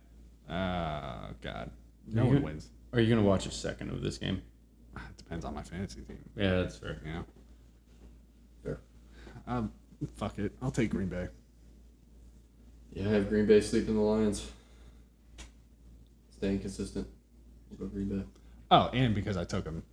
Speaker 3: God. No one wins.
Speaker 2: Are you going to watch a second of this game?
Speaker 3: It depends on my fantasy team.
Speaker 2: Yeah, that's fair.
Speaker 3: You know?
Speaker 1: Fair.
Speaker 3: Fuck it. I'll take Green Bay.
Speaker 1: Yeah, I have Green Bay sleeping the Lions. Staying consistent. We'll go Green Bay.
Speaker 4: Oh, and because I took him.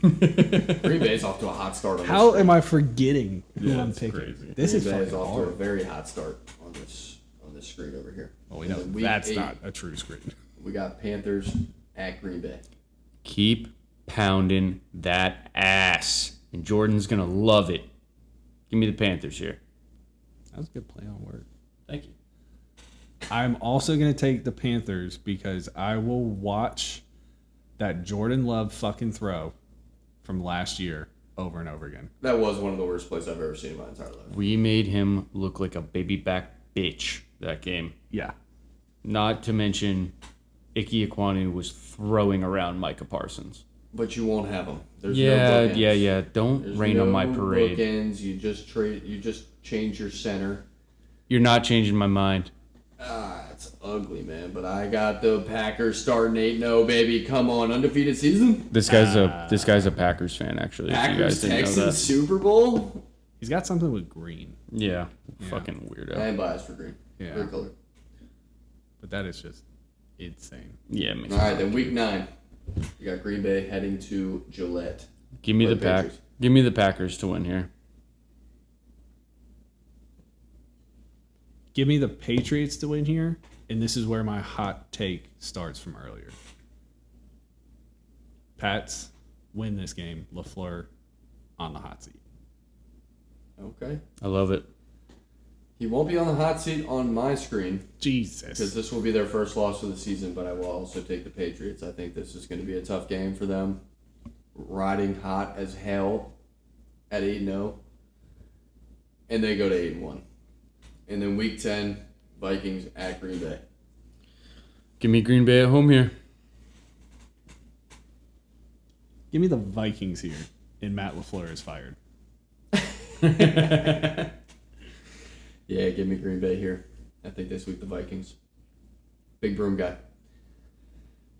Speaker 1: Green Bay's off to a hot start on this.
Speaker 4: How am I forgetting who
Speaker 2: Yeah,
Speaker 4: I'm
Speaker 2: it's
Speaker 4: picking?
Speaker 2: crazy.
Speaker 4: This is
Speaker 1: Green Bay
Speaker 4: fucking
Speaker 1: off to a
Speaker 4: hard.
Speaker 1: very hot start on this screen over here.
Speaker 4: Well, we
Speaker 1: And
Speaker 4: know
Speaker 1: then week
Speaker 4: that's
Speaker 1: 8,
Speaker 4: not a true screen.
Speaker 1: We got Panthers at Green Bay.
Speaker 2: Keep pounding that ass. And Jordan's going to love it. Give me the Panthers here.
Speaker 4: That was a good play on word.
Speaker 2: Thank you.
Speaker 4: I'm also going to take the Panthers because I will watch that Jordan Love fucking throw from last year over and over again.
Speaker 1: That was one of the worst plays I've ever seen in my entire life.
Speaker 2: We made him look like a baby back bitch that game.
Speaker 4: Yeah.
Speaker 2: Not to mention, Ike Ekwonu was throwing around Micah Parsons.
Speaker 1: But you won't have them. There's no
Speaker 2: Yeah.
Speaker 1: bookends.
Speaker 2: Don't
Speaker 1: There's
Speaker 2: rain
Speaker 1: no
Speaker 2: on my parade.
Speaker 1: Bookends. You just change your center.
Speaker 2: You're not changing my mind.
Speaker 1: It's ugly, man. But I got the Packers starting 8-0, baby. Come on, undefeated season.
Speaker 2: This guy's a Packers fan, actually. If you
Speaker 1: Packers
Speaker 2: guys didn't know
Speaker 1: Texans
Speaker 2: that.
Speaker 1: Super Bowl.
Speaker 4: He's got something with green,
Speaker 2: Yeah. Fucking weirdo.
Speaker 1: I'm biased for green.
Speaker 4: Yeah.
Speaker 1: Great color.
Speaker 4: but that is just insane.
Speaker 2: Yeah, man.
Speaker 1: All right, then week 9, we got Green Bay heading to Gillette.
Speaker 2: Give me
Speaker 1: Play
Speaker 2: the Pack.
Speaker 1: Patriots.
Speaker 2: Give me the Packers to win here.
Speaker 4: Give me the Patriots to win here, and this is where my hot take starts from earlier. Pats win this game. LaFleur on the hot seat.
Speaker 1: Okay.
Speaker 2: I love it.
Speaker 1: He won't be on the hot seat on my screen because
Speaker 4: Jesus.
Speaker 1: this will be their first loss of the season, but I will also take the Patriots. I think this is going to be a tough game for them. Riding hot as hell at 8-0. And they go to 8-1. And then week 10, Vikings at Green Bay.
Speaker 2: Give me Green Bay at home here.
Speaker 4: Give me the Vikings here, and Matt LaFleur is fired.
Speaker 1: Yeah, give me Green Bay here. I think they sweep the Vikings. Big broom guy.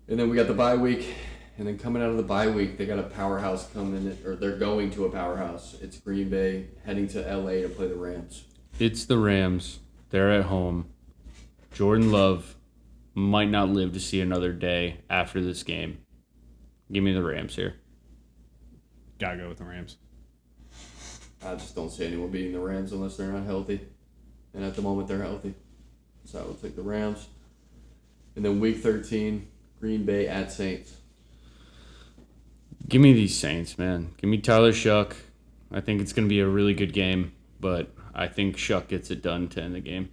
Speaker 1: And then we got the bye week. And then coming out of the bye week, they got a powerhouse coming, or they're going to a powerhouse. It's Green Bay heading to LA to play the Rams.
Speaker 2: It's the Rams. They're at home. Jordan Love might not live to see another day after this game. Give me the Rams here.
Speaker 4: Gotta go with the Rams.
Speaker 1: I just don't see anyone beating the Rams unless they're not healthy. And at the moment, they're healthy. So I will take the Rams. And then week 13, Green Bay at Saints.
Speaker 2: Give me these Saints, man. Give me Tyler Shuck. I think it's going to be a really good game, but I think Shuck gets it done to end the game.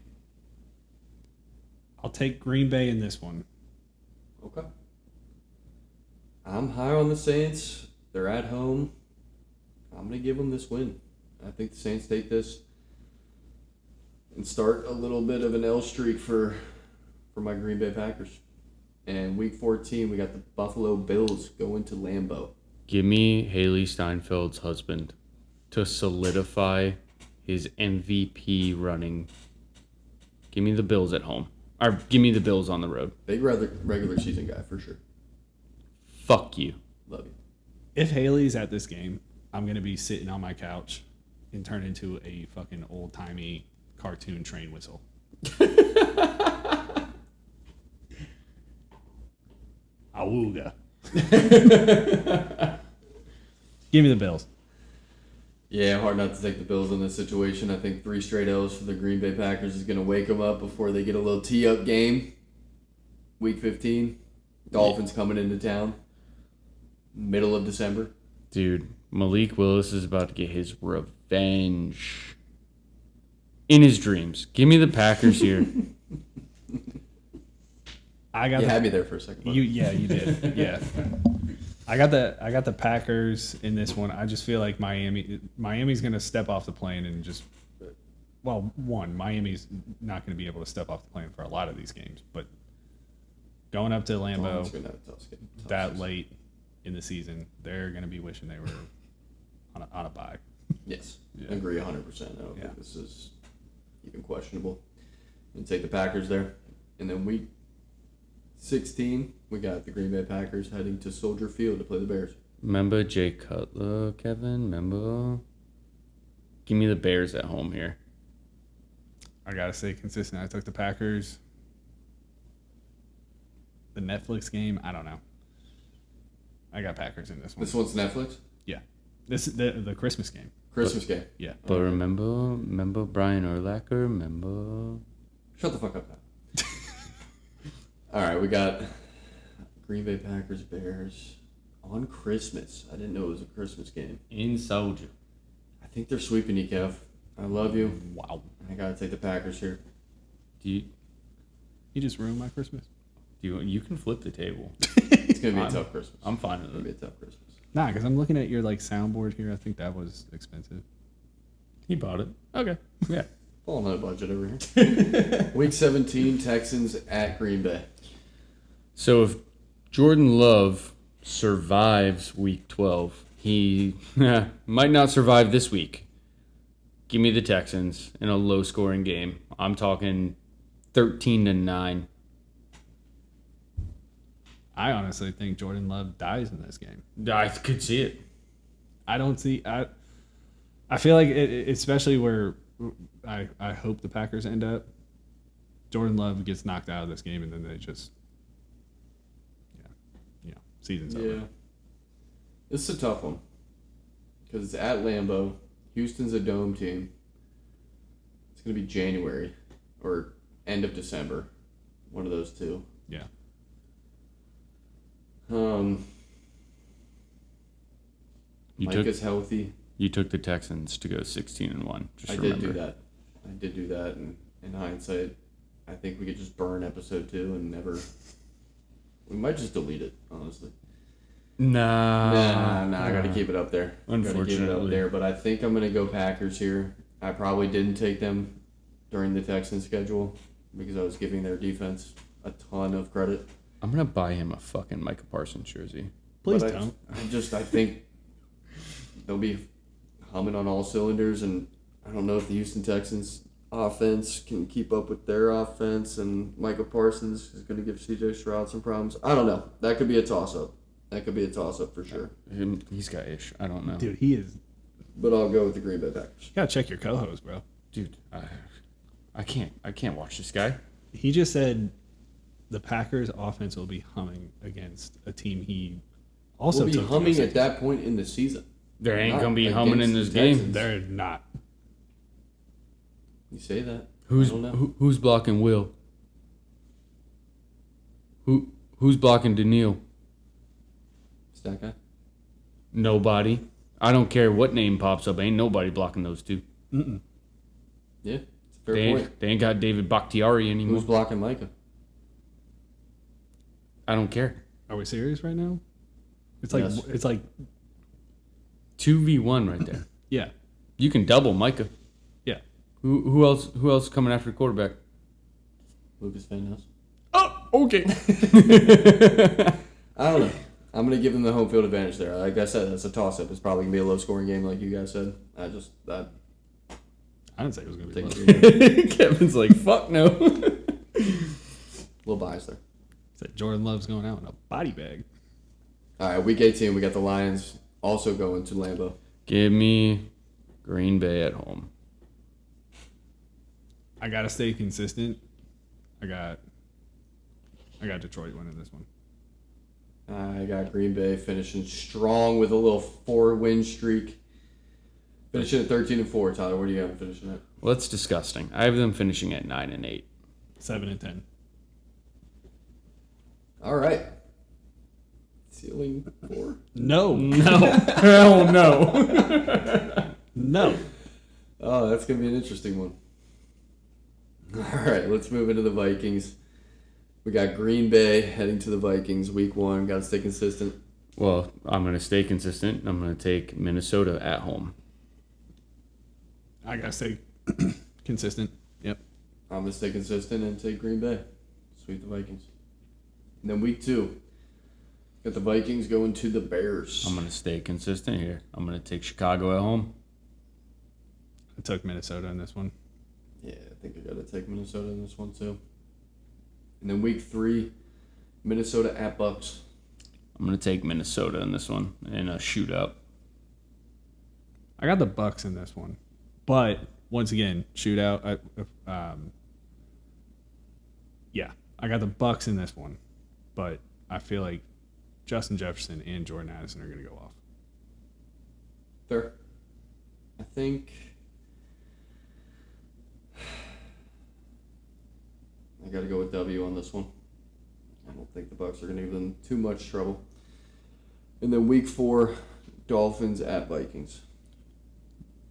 Speaker 4: I'll take Green Bay in this one.
Speaker 1: Okay. I'm high on the Saints. They're at home. I'm going to give them this win. I think the Saints take this and start a little bit of an L streak for my Green Bay Packers. And week 14, we got the Buffalo Bills going to Lambeau.
Speaker 2: Give me Haley Steinfeld's husband to solidify his MVP running. Give me the Bills at home. Or give me the Bills on the road.
Speaker 1: Big regular season guy, for sure.
Speaker 2: Fuck you.
Speaker 1: Love you.
Speaker 4: If Haley's at this game, I'm going to be sitting on my couch and turn into a fucking old-timey cartoon train whistle. Awooga. Give me the Bills.
Speaker 1: Yeah, hard not to take the Bills in this situation. I think 3 straight L's for the Green Bay Packers is going to wake them up before they get a little tee-up game. Week 15, Dolphins coming into town. Middle of December.
Speaker 2: Dude, Malik Willis is about to get his revenge. In his dreams. Give me the Packers here.
Speaker 4: I got
Speaker 1: You
Speaker 4: the,
Speaker 1: had me there for a second. bud.
Speaker 4: you did. Yeah. I got the Packers in this one. I just feel like Miami's going to step off the plane and just Miami's not going to be able to step off the plane for a lot of these games, but going up to
Speaker 1: Dolphins
Speaker 4: Lambeau
Speaker 1: gonna have a tough game. Tough
Speaker 4: that
Speaker 1: season.
Speaker 4: late in the season, they're going to be wishing they were on a bye.
Speaker 1: Yes,
Speaker 4: Yeah.
Speaker 1: agree 100%. I don't
Speaker 4: Yeah.
Speaker 1: think this is even questionable. And take the Packers there. And then week 16, we got the Green Bay Packers heading to Soldier Field to play the Bears.
Speaker 2: Remember Jay Cutler, Kevin? Remember? Give me the Bears at home here.
Speaker 4: I got to stay consistent. I took the Packers. The Netflix game, I don't know.
Speaker 3: I got Packers in this one.
Speaker 1: This one's Netflix?
Speaker 3: Yeah. This is the Christmas game.
Speaker 1: Christmas game.
Speaker 3: Yeah.
Speaker 2: But remember Brian Urlacher? Remember?
Speaker 1: Shut the fuck up now. All right, we got Green Bay Packers, Bears on Christmas. I didn't know it was a Christmas game.
Speaker 2: In Soldier.
Speaker 1: I think they're sweeping you, Kev. I love you.
Speaker 3: Wow.
Speaker 1: I got to take the Packers here.
Speaker 2: You
Speaker 3: just ruined my Christmas.
Speaker 2: you can flip the table.
Speaker 1: It's going to be a tough Christmas.
Speaker 2: I'm fine with
Speaker 1: It's going to
Speaker 2: it.
Speaker 1: be a tough Christmas.
Speaker 3: Nah, because I'm looking at your like soundboard here. I think that was expensive.
Speaker 2: He bought it.
Speaker 3: Okay.
Speaker 2: Yeah.
Speaker 1: Falling on a budget over here. Week 17, Texans at Green Bay.
Speaker 2: So if Jordan Love survives week 12, he might not survive this week. Give me the Texans in a low-scoring game. I'm talking 13-9.
Speaker 3: I honestly think Jordan Love dies in this game.
Speaker 2: I could see it.
Speaker 3: I don't see. I feel like especially where I hope the Packers end up. Jordan Love gets knocked out of this game, and then they just, season's over.
Speaker 1: This is a tough one because it's at Lambeau. Houston's a dome team. It's going to be January or end of December. One of those two.
Speaker 3: Yeah.
Speaker 1: Micah's healthy.
Speaker 2: You took the Texans to go 16-1. Just
Speaker 1: I
Speaker 2: remember.
Speaker 1: did do that. And in hindsight, I think we could just burn episode 2 and never. We might just delete it, honestly.
Speaker 2: Nah.
Speaker 1: I got to keep it up there.
Speaker 2: Unfortunately.
Speaker 1: But I think I'm going to go Packers here. I probably didn't take them during the Texans schedule because I was giving their defense a ton of credit.
Speaker 2: I'm going to buy him a fucking Micah Parsons jersey.
Speaker 3: Please
Speaker 1: But
Speaker 3: don't.
Speaker 1: I think they'll be humming on all cylinders, and I don't know if the Houston Texans offense can keep up with their offense, and Micah Parsons is going to give C.J. Stroud some problems. I don't know. That could be a toss-up. For sure.
Speaker 2: He's got ish. I don't know.
Speaker 3: Dude, he is.
Speaker 1: But I'll go with the Green Bay Packers.
Speaker 3: You gotta check your co-host, bro.
Speaker 2: Dude, I can't watch this guy.
Speaker 3: He just said the Packers' offense will be humming against a team he also
Speaker 1: We'll be
Speaker 3: took to
Speaker 1: humming
Speaker 3: go
Speaker 1: at that point in the season.
Speaker 2: There ain't
Speaker 1: Not
Speaker 2: going to be humming in
Speaker 1: against
Speaker 2: this
Speaker 1: the
Speaker 2: game.
Speaker 1: Texans.
Speaker 3: They're not.
Speaker 1: You say that.
Speaker 2: Who's
Speaker 1: I don't know.
Speaker 2: who's blocking Will? Who's blocking Daniil?
Speaker 1: Is that guy?
Speaker 2: Nobody. I don't care what name pops up. Ain't nobody blocking those two.
Speaker 3: Mm-mm.
Speaker 1: Yeah, it's a fair point.
Speaker 2: They ain't got David Bakhtiari anymore.
Speaker 1: Who's blocking Micah?
Speaker 2: I don't care.
Speaker 3: Are we serious right now? It's like
Speaker 1: Yes.
Speaker 3: it's like
Speaker 2: 2v1 right there.
Speaker 3: yeah.
Speaker 2: You can double Micah.
Speaker 3: Yeah.
Speaker 2: Who else coming after the quarterback?
Speaker 1: Lucas Van Ness?
Speaker 2: Oh, okay.
Speaker 1: I don't know. I'm going to give them the home field advantage there. Like I said, it's a toss-up. It's probably going to be a low-scoring game like you guys said. I
Speaker 3: I didn't say it was gonna be
Speaker 1: take
Speaker 3: close.
Speaker 1: Green Bay.
Speaker 2: Kevin's like, fuck no.
Speaker 1: Little bias there.
Speaker 3: Said Jordan Love's going out in a body bag.
Speaker 1: All right, week 18, we got the Lions also going to Lambeau.
Speaker 2: Give me Green Bay at home.
Speaker 3: I gotta stay consistent. I got Detroit winning this one.
Speaker 1: I got Green Bay finishing strong with a little 4-win streak. Finishing at 13-4. Tyler, where do you have them finishing at?
Speaker 2: Well, that's disgusting. I have them finishing at 9-8.
Speaker 3: 7-10.
Speaker 1: All right. Ceiling 4.
Speaker 3: No.
Speaker 2: No. Hell no.
Speaker 3: No.
Speaker 1: Oh, that's going to be an interesting one. All right, let's move into the Vikings. We got Green Bay heading to the Vikings week 1. Got to stay consistent.
Speaker 2: Well, I'm going to stay consistent. I'm going to take Minnesota at home.
Speaker 3: I gotta stay consistent. Yep.
Speaker 1: I'm going to stay consistent and take Green Bay. Sweep the Vikings. And then week 2, got the Vikings going to the Bears.
Speaker 2: I'm going to stay consistent here. I'm going to take Chicago at home.
Speaker 3: I took Minnesota in this one.
Speaker 1: Yeah, I think I got to take Minnesota in this one too. And then week 3, Minnesota at Bucks.
Speaker 2: I'm going to take Minnesota in this one in a shootout.
Speaker 3: I got the Bucks in this one, but once again, shootout. Yeah, I got the Bucks in this one, but I feel like
Speaker 4: Justin Jefferson and Jordan Addison are going to go off.
Speaker 1: Fair. I think I got to go with W on this one. I don't think the Bucs are going to give them too much trouble. And then week 4, Dolphins at Vikings.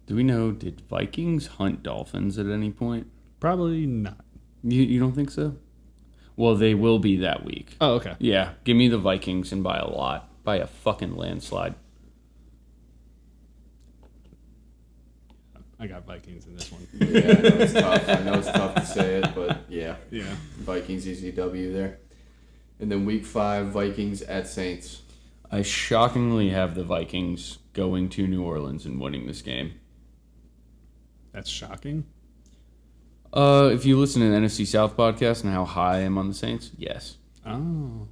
Speaker 2: Do we know, did Vikings hunt Dolphins at any point?
Speaker 4: Probably not.
Speaker 2: You don't think so? Well, they will be that week.
Speaker 4: Oh, okay.
Speaker 2: Yeah, give me the Vikings and by a lot. By a fucking landslide.
Speaker 4: I got Vikings in this one.
Speaker 1: Yeah, I know it's tough. I know it's tough to say it, but yeah.
Speaker 4: Yeah.
Speaker 1: Vikings easy W there. And then week 5, Vikings at Saints.
Speaker 2: I shockingly have the Vikings going to New Orleans and winning this game.
Speaker 4: That's shocking.
Speaker 2: If you listen to the NFC South podcast and how high I am on the Saints, yes.
Speaker 4: Oh.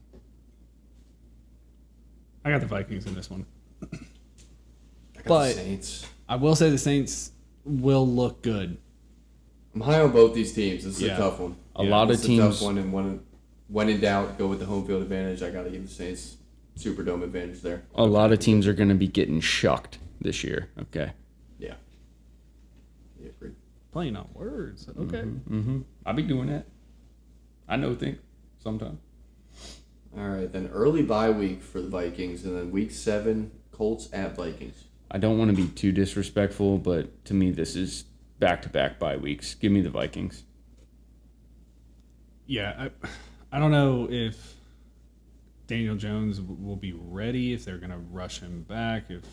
Speaker 4: I got the Vikings in this one.
Speaker 1: I got
Speaker 4: But-
Speaker 1: the Saints.
Speaker 4: I will say the Saints will look good.
Speaker 1: I'm high on both these teams. This is
Speaker 4: Yeah.
Speaker 1: a tough one.
Speaker 2: A lot of
Speaker 1: It's a
Speaker 2: teams.
Speaker 1: tough one, and when in doubt, go with the home field advantage. I got to give the Saints Superdome advantage there.
Speaker 2: A lot of teams are going to be getting shucked this year. Okay.
Speaker 1: Yeah. Yeah, agreed.
Speaker 4: Playing on words. Okay.
Speaker 2: Mm-hmm. I'll be doing that. I know things sometimes.
Speaker 1: All right, then early bye week for the Vikings, and then week 7, Colts at Vikings.
Speaker 2: I don't want to be too disrespectful, but to me, this is back-to-back bye weeks. Give me the Vikings.
Speaker 4: Yeah, I don't know if Daniel Jones will be ready, if they're going to rush him back, if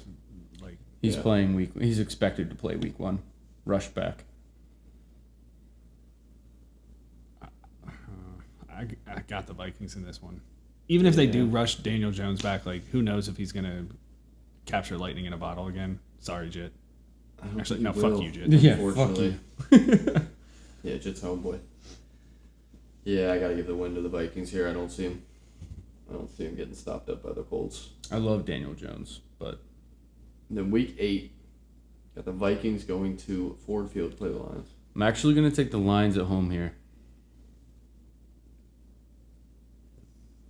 Speaker 4: like
Speaker 2: He's
Speaker 1: Yeah.
Speaker 2: playing week. He's expected to play week 1. Rush back.
Speaker 4: I got the Vikings in this one. Even if they do rush Daniel Jones back, like who knows if he's going to capture lightning in a bottle again. Sorry, Jit.
Speaker 1: I don't
Speaker 4: Actually,
Speaker 1: think
Speaker 4: no,
Speaker 1: he
Speaker 4: fuck
Speaker 1: will,
Speaker 4: you, Jit.
Speaker 2: Yeah, fuck
Speaker 1: unfortunately.
Speaker 2: you.
Speaker 1: Yeah, Jit's homeboy. Yeah, I got to give the win to the Vikings here. I don't see him getting stopped up by the Colts.
Speaker 2: I love Daniel Jones, but
Speaker 1: And then week 8, got the Vikings going to Ford Field to play the Lions.
Speaker 2: I'm actually going to take the Lions at home here.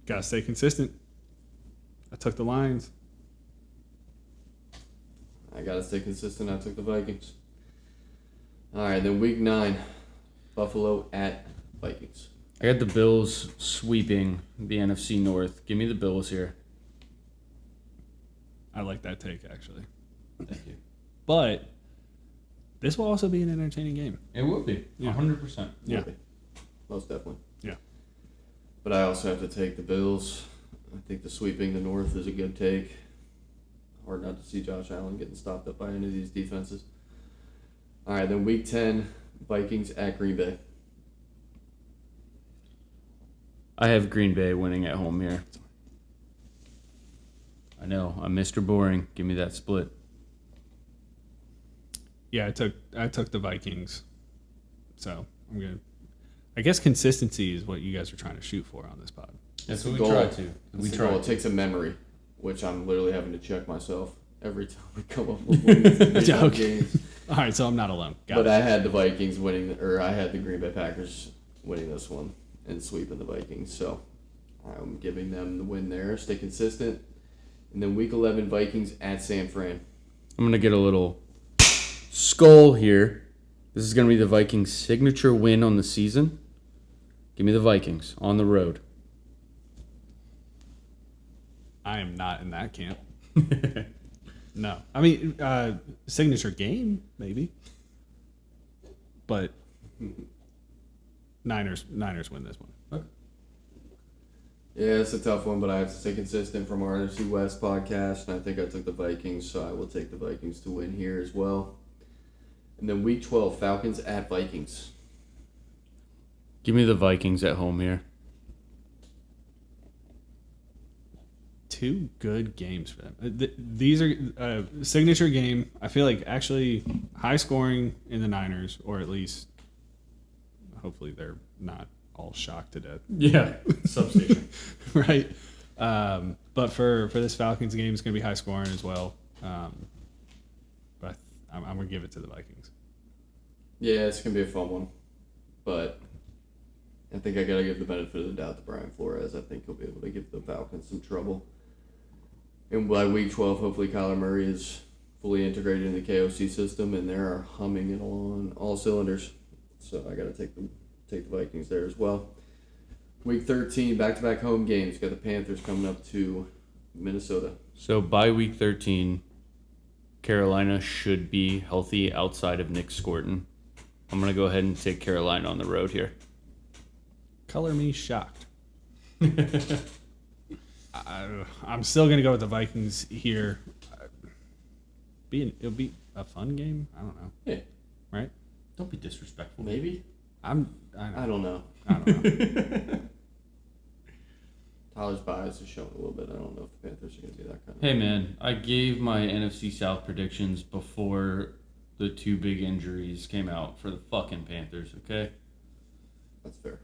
Speaker 4: Gotta stay consistent. I took the Lions.
Speaker 1: I got to stay consistent. I took the Vikings. All right, then week 9, Buffalo at Vikings.
Speaker 2: I got the Bills sweeping the NFC North. Give me the Bills here.
Speaker 4: I like that take, actually.
Speaker 2: Thank you.
Speaker 4: But this will also be an entertaining game.
Speaker 2: It will be.
Speaker 4: Yeah.
Speaker 2: 100%.
Speaker 4: Yeah.
Speaker 1: Okay. Most definitely.
Speaker 4: Yeah.
Speaker 1: But I also have to take the Bills. I think the sweeping the North is a good take. Hard not to see Josh Allen getting stopped up by any of these defenses. All right, then week 10, Vikings at Green Bay.
Speaker 2: I have Green Bay winning at home here. I know. I'm Mr. Boring. Give me that split.
Speaker 4: Yeah, I took the Vikings. So I'm gonna. I guess consistency is what you guys are trying to shoot for on this pod.
Speaker 2: That's
Speaker 1: the
Speaker 2: what we
Speaker 1: goal.
Speaker 2: try to.
Speaker 1: That's
Speaker 2: We
Speaker 1: the
Speaker 2: try.
Speaker 1: goal. It takes a memory, which I'm literally having to check myself every time we come up with one of these divisional
Speaker 4: Okay.
Speaker 1: games.
Speaker 4: All right, so I'm not alone. Got
Speaker 1: But
Speaker 4: it.
Speaker 1: I had the Vikings winning, or I had the Green Bay Packers winning this one and sweeping the Vikings. So I'm giving them the win there. Stay consistent. And then week 11, Vikings at San Fran.
Speaker 2: I'm going to get a little skull here. This is going to be the Vikings' signature win on the season. Give me the Vikings on the road.
Speaker 4: I am not in that camp. No, I mean signature game maybe, but Niners win this one.
Speaker 1: Yeah, it's a tough one, but I have to stay consistent from our NFC West podcast, and I think I took the Vikings, so I will take the Vikings to win here as well. And then week 12, Falcons at Vikings.
Speaker 2: Give me the Vikings at home here.
Speaker 4: Two good games for them. These are signature game. I feel like actually high scoring in the Niners, or at least hopefully they're not all shocked to death.
Speaker 2: Yeah, substation.
Speaker 4: Right. But for this Falcons game, it's going to be high scoring as well. But I'm going to give it to the Vikings.
Speaker 1: Yeah, it's going to be a fun one, but I think I got to give the benefit of the doubt to Brian Flores. I think he'll be able to give the Falcons some trouble. And by week 12, hopefully Kyler Murray is fully integrated in the KOC system, and they're humming it on all cylinders. So I got to take the Vikings there as well. Week 13, back-to-back home games. Got the Panthers coming up to Minnesota.
Speaker 2: So by week 13, Carolina should be healthy outside of Nick Scorton. I'm going to go ahead and take Carolina on the road here.
Speaker 3: Color me shocked. I'm still going to go with the Vikings here. It'll be a fun game. I don't know.
Speaker 1: Yeah.
Speaker 3: Right?
Speaker 5: Don't be disrespectful.
Speaker 1: Maybe?
Speaker 3: I
Speaker 1: don't know.
Speaker 3: don't know.
Speaker 1: Tyler's bias is showing a little bit. I don't know if the Panthers are going to be that kind of...
Speaker 2: Hey, man, I gave my NFC South predictions before the two big injuries came out for the fucking Panthers, okay?
Speaker 1: That's fair.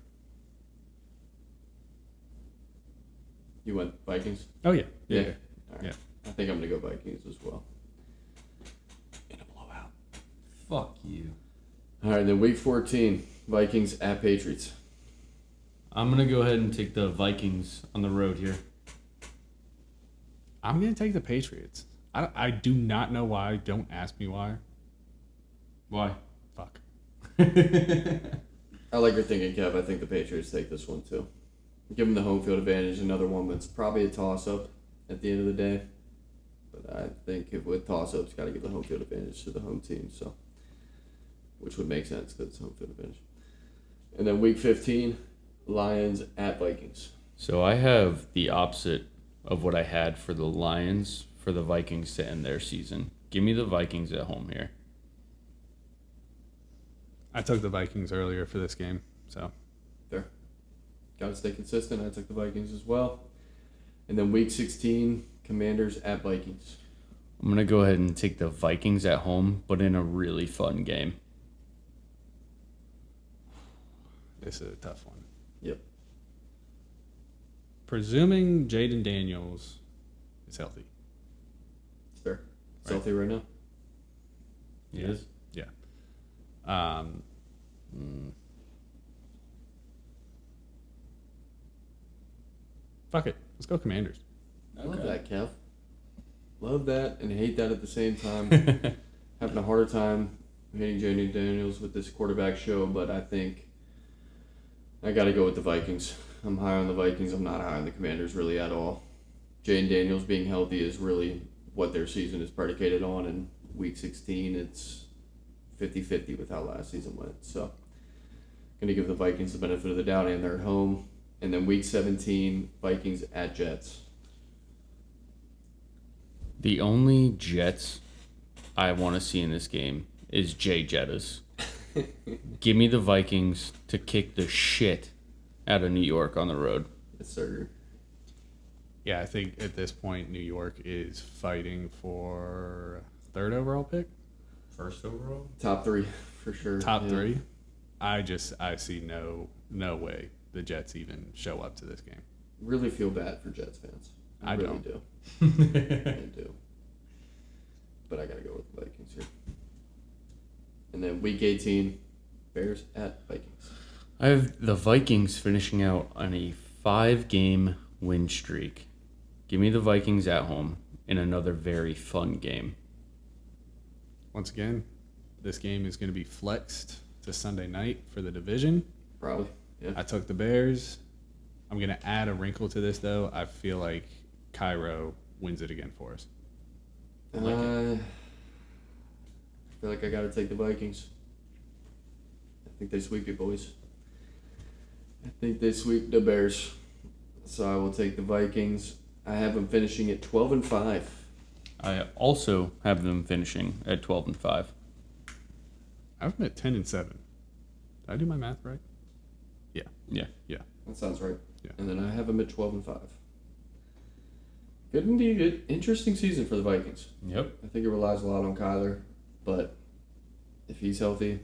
Speaker 1: You went Vikings?
Speaker 3: Oh, yeah.
Speaker 1: Yeah.
Speaker 3: Yeah.
Speaker 1: All right.
Speaker 3: Yeah.
Speaker 1: I think I'm going to go Vikings as well. In a blowout.
Speaker 2: Fuck you.
Speaker 1: All right, then week 14, Vikings at Patriots.
Speaker 2: I'm going to go ahead and take the Vikings on the road here.
Speaker 3: I'm going to take the Patriots. I do not know why. Don't ask me why.
Speaker 2: Why?
Speaker 3: Fuck.
Speaker 1: I like your thinking, Kev. I think the Patriots take this one, too. Give them the home field advantage. Another one that's probably a toss-up at the end of the day. But I think if with toss-ups, got to give the home field advantage to the home team, so which would make sense because it's home field advantage. And then week 15, Lions at Vikings.
Speaker 2: So I have the opposite of what I had for the Lions for the Vikings to end their season. Give me the Vikings at home here.
Speaker 3: I took the Vikings earlier for this game, so.
Speaker 1: Fair. Got to stay consistent. I took the Vikings as well. And then week 16, Commanders at Vikings.
Speaker 2: I'm going to go ahead and take the Vikings at home, but in a really fun game.
Speaker 3: This is a tough one.
Speaker 1: Yep.
Speaker 3: Presuming Jaden Daniels is healthy.
Speaker 1: It's fair. It's
Speaker 3: Right.
Speaker 1: healthy right now.
Speaker 2: He is?
Speaker 3: Yeah. Fuck it. Let's go Commanders.
Speaker 1: Love that, Kev. Love that and hate that at the same time. Having a harder time hitting Jaden Daniels with this quarterback show, but I think I got to go with the Vikings. I'm high on the Vikings. I'm not high on the Commanders really at all. Jaden Daniels being healthy is really what their season is predicated on, and week 16, it's 50-50 with how last season went. So, going to give the Vikings the benefit of the doubt, and they're at home. And then week 17, Vikings at Jets.
Speaker 2: The only Jets I want to see in this game is Jay Jettas. Give me the Vikings to kick the shit out of New York on the road.
Speaker 1: Yes, sir.
Speaker 3: Yeah, I think at this point, New York is fighting for third overall pick.
Speaker 5: First overall?
Speaker 1: Top three, for sure.
Speaker 3: Top
Speaker 1: Yeah.
Speaker 3: three. I see no way the Jets even show up to this game.
Speaker 1: Really feel bad for Jets fans.
Speaker 3: I
Speaker 1: really
Speaker 3: don't.
Speaker 1: do. I do. But I got to go with the Vikings here. And then week 18, Bears at Vikings.
Speaker 2: I have the Vikings finishing out on a 5-game win streak. Give me the Vikings at home in another very fun game.
Speaker 3: Once again, this game is going to be flexed to Sunday night for the division.
Speaker 1: Probably. Yeah.
Speaker 3: I took the Bears. I'm going to add a wrinkle to this, though. I feel like Cairo wins it again for us.
Speaker 1: I feel like I got to take the Vikings. I think they sweep you, boys. I think they sweep the Bears. So I will take the Vikings. I have them finishing at 12-5.
Speaker 2: I also have them finishing at 12-5.
Speaker 3: I have them at 10-7. Did I do my math right? Yeah.
Speaker 2: Yeah.
Speaker 3: Yeah.
Speaker 1: That sounds right.
Speaker 3: Yeah.
Speaker 1: And then I have them at 12-5. Could be a good, interesting season for the Vikings.
Speaker 2: Yep.
Speaker 1: I think it relies a lot on Kyler, but if he's healthy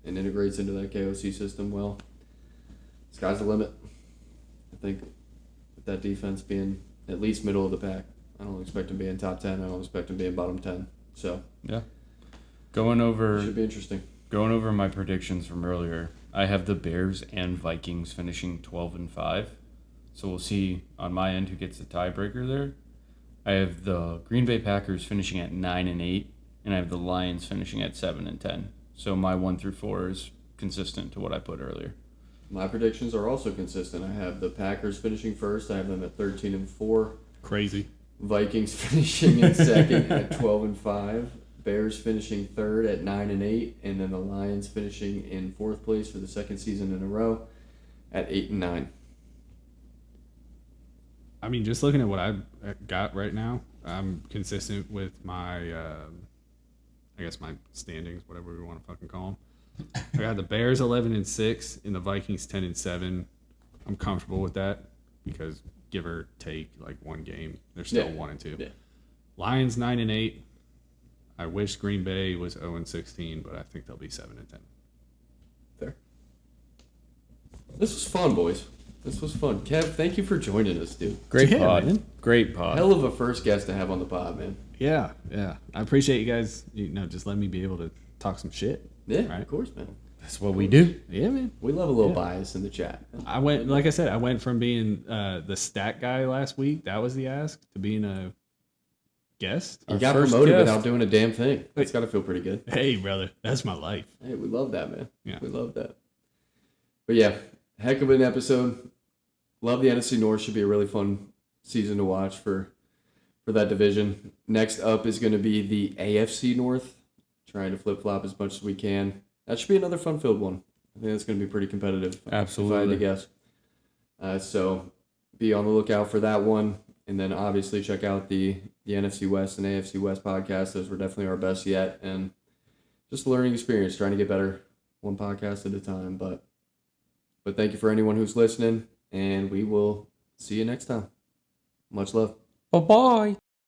Speaker 1: and integrates into that KOC system well, sky's the limit. I think with that defense being at least middle of the pack, I don't expect him being top 10. I don't expect him being bottom 10. So
Speaker 2: Yeah. Going
Speaker 1: it
Speaker 2: over
Speaker 1: should be interesting.
Speaker 2: my predictions from earlier, I have the Bears and Vikings finishing 12-5. So we'll see on my end who gets the tiebreaker there. I have the Green Bay Packers finishing at 9-8, and I have the Lions finishing at 7-10. So my 1 through 4 is consistent to what I put earlier.
Speaker 1: My predictions are also consistent. I have the Packers finishing first. I have them at 13-4.
Speaker 3: Crazy.
Speaker 1: Vikings finishing in second at 12-5. Bears finishing third at 9-8, and then the Lions finishing in fourth place for the second season in a row at 8-9.
Speaker 3: I mean, just looking at what I've got right now, I'm consistent with my, I guess my standings, whatever we want to fucking call them. I got the Bears 11-6 and the Vikings 10-7. I'm comfortable with that because give or take like one game, they're still 1-2.
Speaker 1: Yeah.
Speaker 3: Lions 9-8. I wish Green Bay was 0-16, but I think they'll be 7-10.
Speaker 1: Fair. This was fun, boys. This was fun. Kev, thank you for joining us, dude.
Speaker 2: Great
Speaker 3: Yeah,
Speaker 2: pod.
Speaker 3: man.
Speaker 2: Great pod.
Speaker 1: Hell of a first guest to have on the pod, man.
Speaker 3: Yeah. I appreciate you guys, just letting me be able to talk some shit.
Speaker 1: Yeah,
Speaker 3: Right.
Speaker 1: of course, man.
Speaker 2: That's what we do.
Speaker 3: Yeah, man.
Speaker 1: We love a little bias in the chat.
Speaker 3: I went from being the stat guy last week, that was the ask, to being a guest.
Speaker 1: You
Speaker 2: Our
Speaker 1: got
Speaker 2: first
Speaker 1: promoted
Speaker 2: guest.
Speaker 1: without doing a damn thing. That's got to feel pretty good.
Speaker 3: Hey, brother, that's my life.
Speaker 1: Hey, we love that, man.
Speaker 3: Yeah.
Speaker 1: We love that. But yeah, heck of an episode. Love the NFC North. Should be a really fun season to watch for that division. Next up is going to be the AFC North. Trying to flip-flop as much as we can. That should be another fun-filled one. I think that's going to be pretty competitive.
Speaker 2: Absolutely.
Speaker 1: If I had to guess. So be on the lookout for that one. And then obviously check out the NFC West and AFC West podcast. Those were definitely our best yet. And just a learning experience, trying to get better one podcast at a time. But thank you for anyone who's listening. And we will see you next time. Much love.
Speaker 2: Bye-bye.